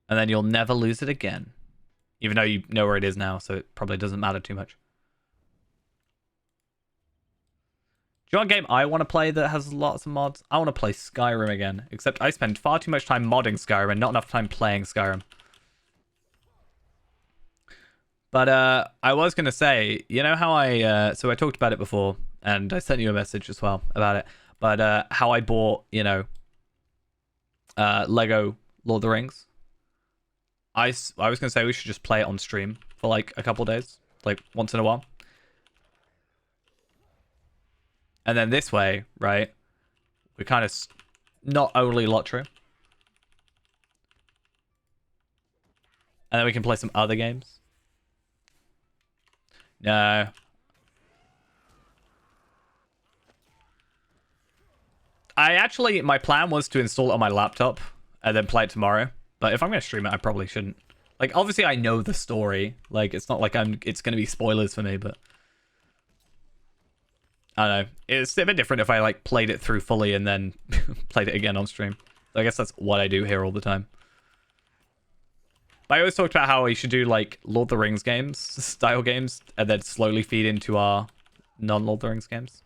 And then you'll never lose it again. Even though you know where it is now, so it probably doesn't matter too much. Do you know what game I want to play that has lots of mods? I want to play Skyrim again, except I spend far too much time modding Skyrim and not enough time playing Skyrim. But I was going to say, you know how so I talked about it before, and I sent you a message as well about it, but how I bought, you know, Lego Lord of the Rings. I was going to say we should just play it on stream for like a couple days, like once in a while. And then this way, right, we kind of not only Lotro. And then we can play some other games. No. My plan was to install it on my laptop and then play it tomorrow. But if I'm going to stream it, I probably shouldn't. Like, obviously I know the story. Like, it's not like it's going to be spoilers for me, but I don't know. It's a bit different if I like played it through fully and then played it again on stream. So I guess that's what I do here all the time. But I always talked about how we should do like Lord of the Rings games, style games, and then slowly feed into our non-Lord of the Rings games.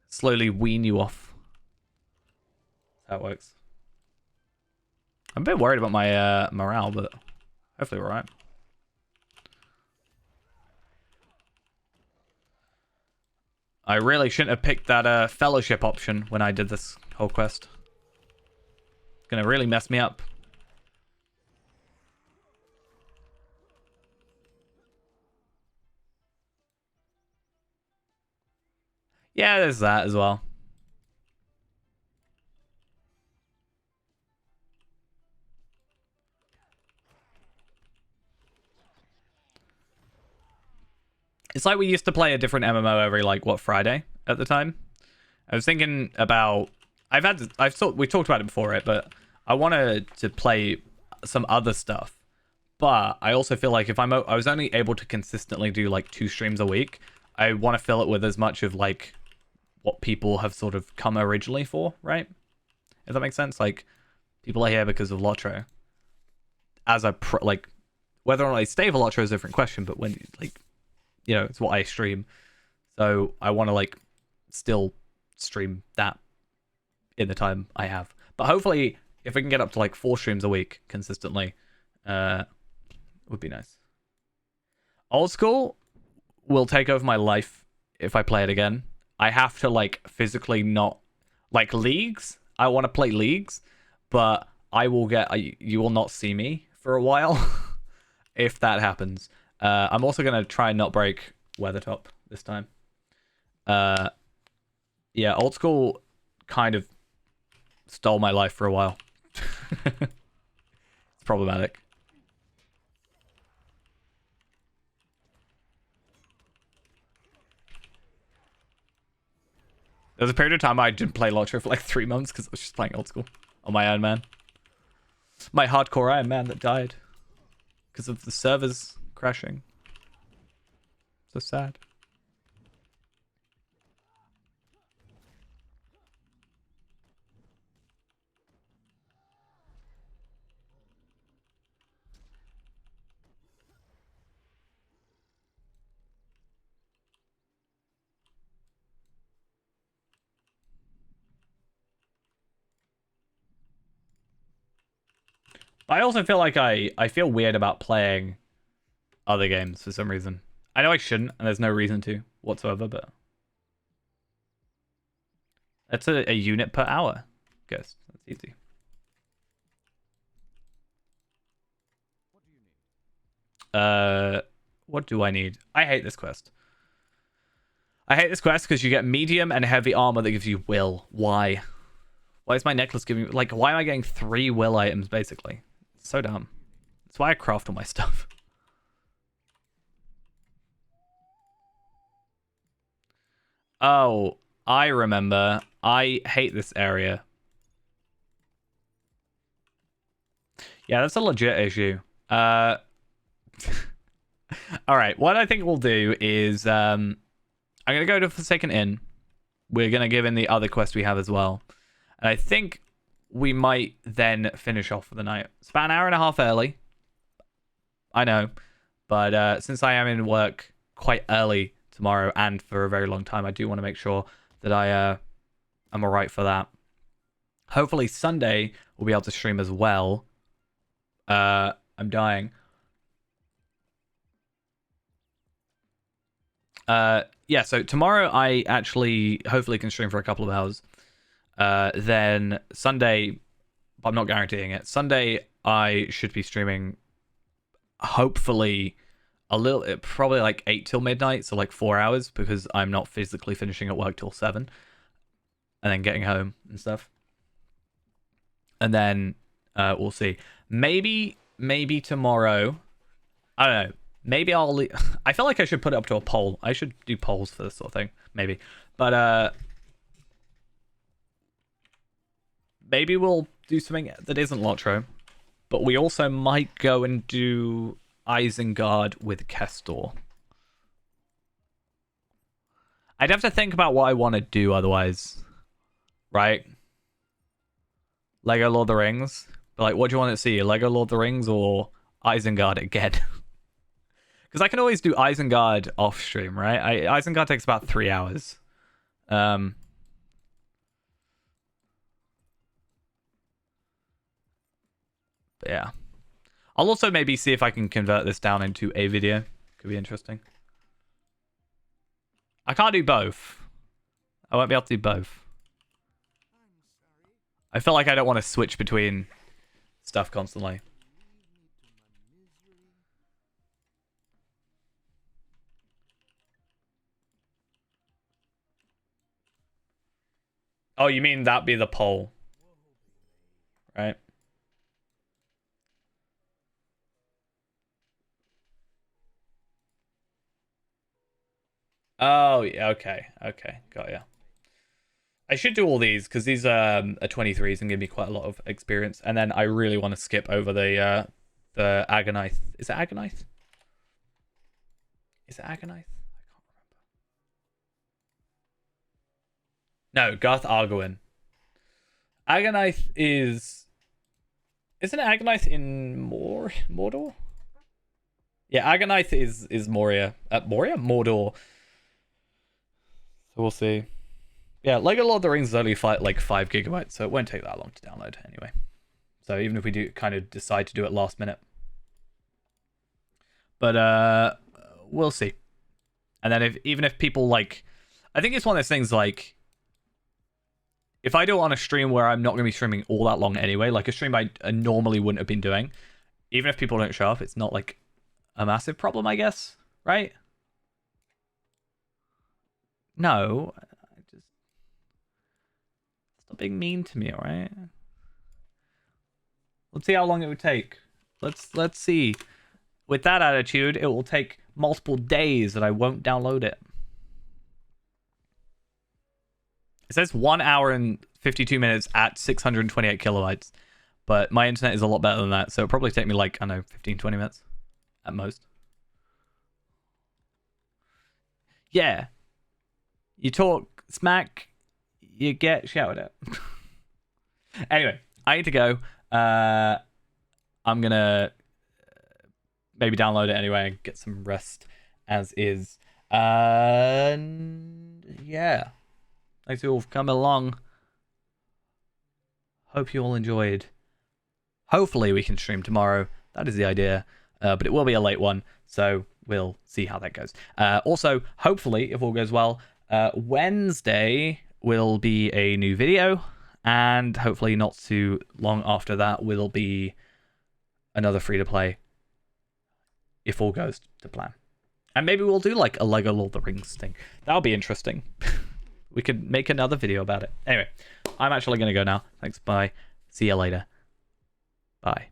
Slowly wean you off. That's how it works. I'm a bit worried about my morale, but hopefully we're alright. I really shouldn't have picked that fellowship option when I did this whole quest. It's gonna really mess me up. Yeah, there's that as well. It's like we used to play a different MMO every, like, what, Friday at the time? I was thinking about... we talked about it before, right? But I wanted to play some other stuff. But I also feel like if I was only able to consistently do, like, 2 streams a week, I want to fill it with as much of, like, what people have sort of come originally for, right? If that makes sense? Like, people are here because of Lotro. As like, whether or not they stay for Lotro is a different question, but when, like, you know, it's what I stream. So I want to, like, still stream that in the time I have. But hopefully, if we can get up to, like, 4 streams a week consistently, would be nice. Old School will take over my life if I play it again. I have to, like, physically not... Like, Leagues, I want to play Leagues, but you will not see me for a while if that happens. I'm also going to try and not break Weathertop this time. Yeah, Old School kind of stole my life for a while. It's problematic. There was a period of time I didn't play Lotro for like 3 months because I was just playing Old School on my Iron Man. My hardcore Iron Man that died because of the servers crashing. So sad. I also feel like I feel weird about playing other games for some reason. I know I shouldn't, and there's no reason to whatsoever, but... That's a unit per hour. Guess. That's easy. What do I need? I hate this quest. I hate this quest because you get medium and heavy armor that gives you will. Why? Why is my necklace giving me... Like, why am I getting 3 will items, basically? It's so dumb. That's why I craft all my stuff. Oh, I remember. I hate this area. Yeah, that's a legit issue. Alright, what I think we'll do is... I'm going to go to Forsaken Inn. We're going to give in the other quest we have as well. And I think we might then finish off for the night. It's about an hour and a half early. I know. But since I am in work quite early tomorrow and for a very long time, I do want to make sure that I'm alright for that. Hopefully Sunday we'll be able to stream as well. I'm dying. Yeah, so tomorrow I actually hopefully can stream for a couple of hours. Then Sunday, I'm not guaranteeing it. Sunday I should be streaming hopefully probably like 8 till midnight, so like 4 hours, because I'm not physically finishing at work till 7 and then getting home and stuff. And then we'll see. Maybe tomorrow, I don't know. Maybe I feel like I should put it up to a poll. I should do polls for this sort of thing, maybe. But maybe we'll do something that isn't Lotro. But we also might go and do Isengard with Kestor. I'd have to think about what I want to do otherwise. Right? Lego Lord of the Rings. But like, what do you want to see? Lego Lord of the Rings or Isengard again? Because I can always do Isengard off stream, right? Isengard takes about 3 hours. But yeah. I'll also maybe see if I can convert this down into a video. Could be interesting. I can't do both. I won't be able to do both. I feel like I don't want to switch between stuff constantly. Oh, you mean that be the poll? Right? Oh, yeah, okay. Okay, got ya. I should do all these, because these are 23s and give me quite a lot of experience. And then I really want to skip over the Agonite. Is it Agonite? Is it Agonite? I can't remember. No, Garth Argoin. Agonite is... Isn't it Agonite in Mordor? Yeah, Agonite is Moria. Moria? Mordor. So we'll see. Yeah, Lego Lord of the Rings is only like 5 gigabytes, so it won't take that long to download anyway. So even if we do kind of decide to do it last minute. But we'll see. And then even if people like... I think it's one of those things like... If I do it on a stream where I'm not going to be streaming all that long anyway, like a stream I normally wouldn't have been doing, even if people don't show up, it's not like a massive problem, I guess, right? No, just stop being mean to me, all right? Let's see how long it would take. Let's see. With that attitude, it will take multiple days and I won't download it. It says 1 hour and 52 minutes at 628 kilobytes. But my internet is a lot better than that, so it'll probably take me like, I don't know, 15, 20 minutes at most. Yeah. You talk smack, you get shouted at. Anyway, I need to go. I'm gonna maybe download it anyway and get some rest as is. And yeah. Thanks you all for coming along. Hope you all enjoyed. Hopefully we can stream tomorrow. That is the idea. But it will be a late one, so we'll see how that goes. Also, hopefully, if all goes well, Wednesday will be a new video. And hopefully not too long after that will be another free-to-play. If all goes to plan. And maybe we'll do like a Lego Lord of the Rings thing. That'll be interesting. We could make another video about it. Anyway, I'm actually going to go now. Thanks, bye. See you later. Bye.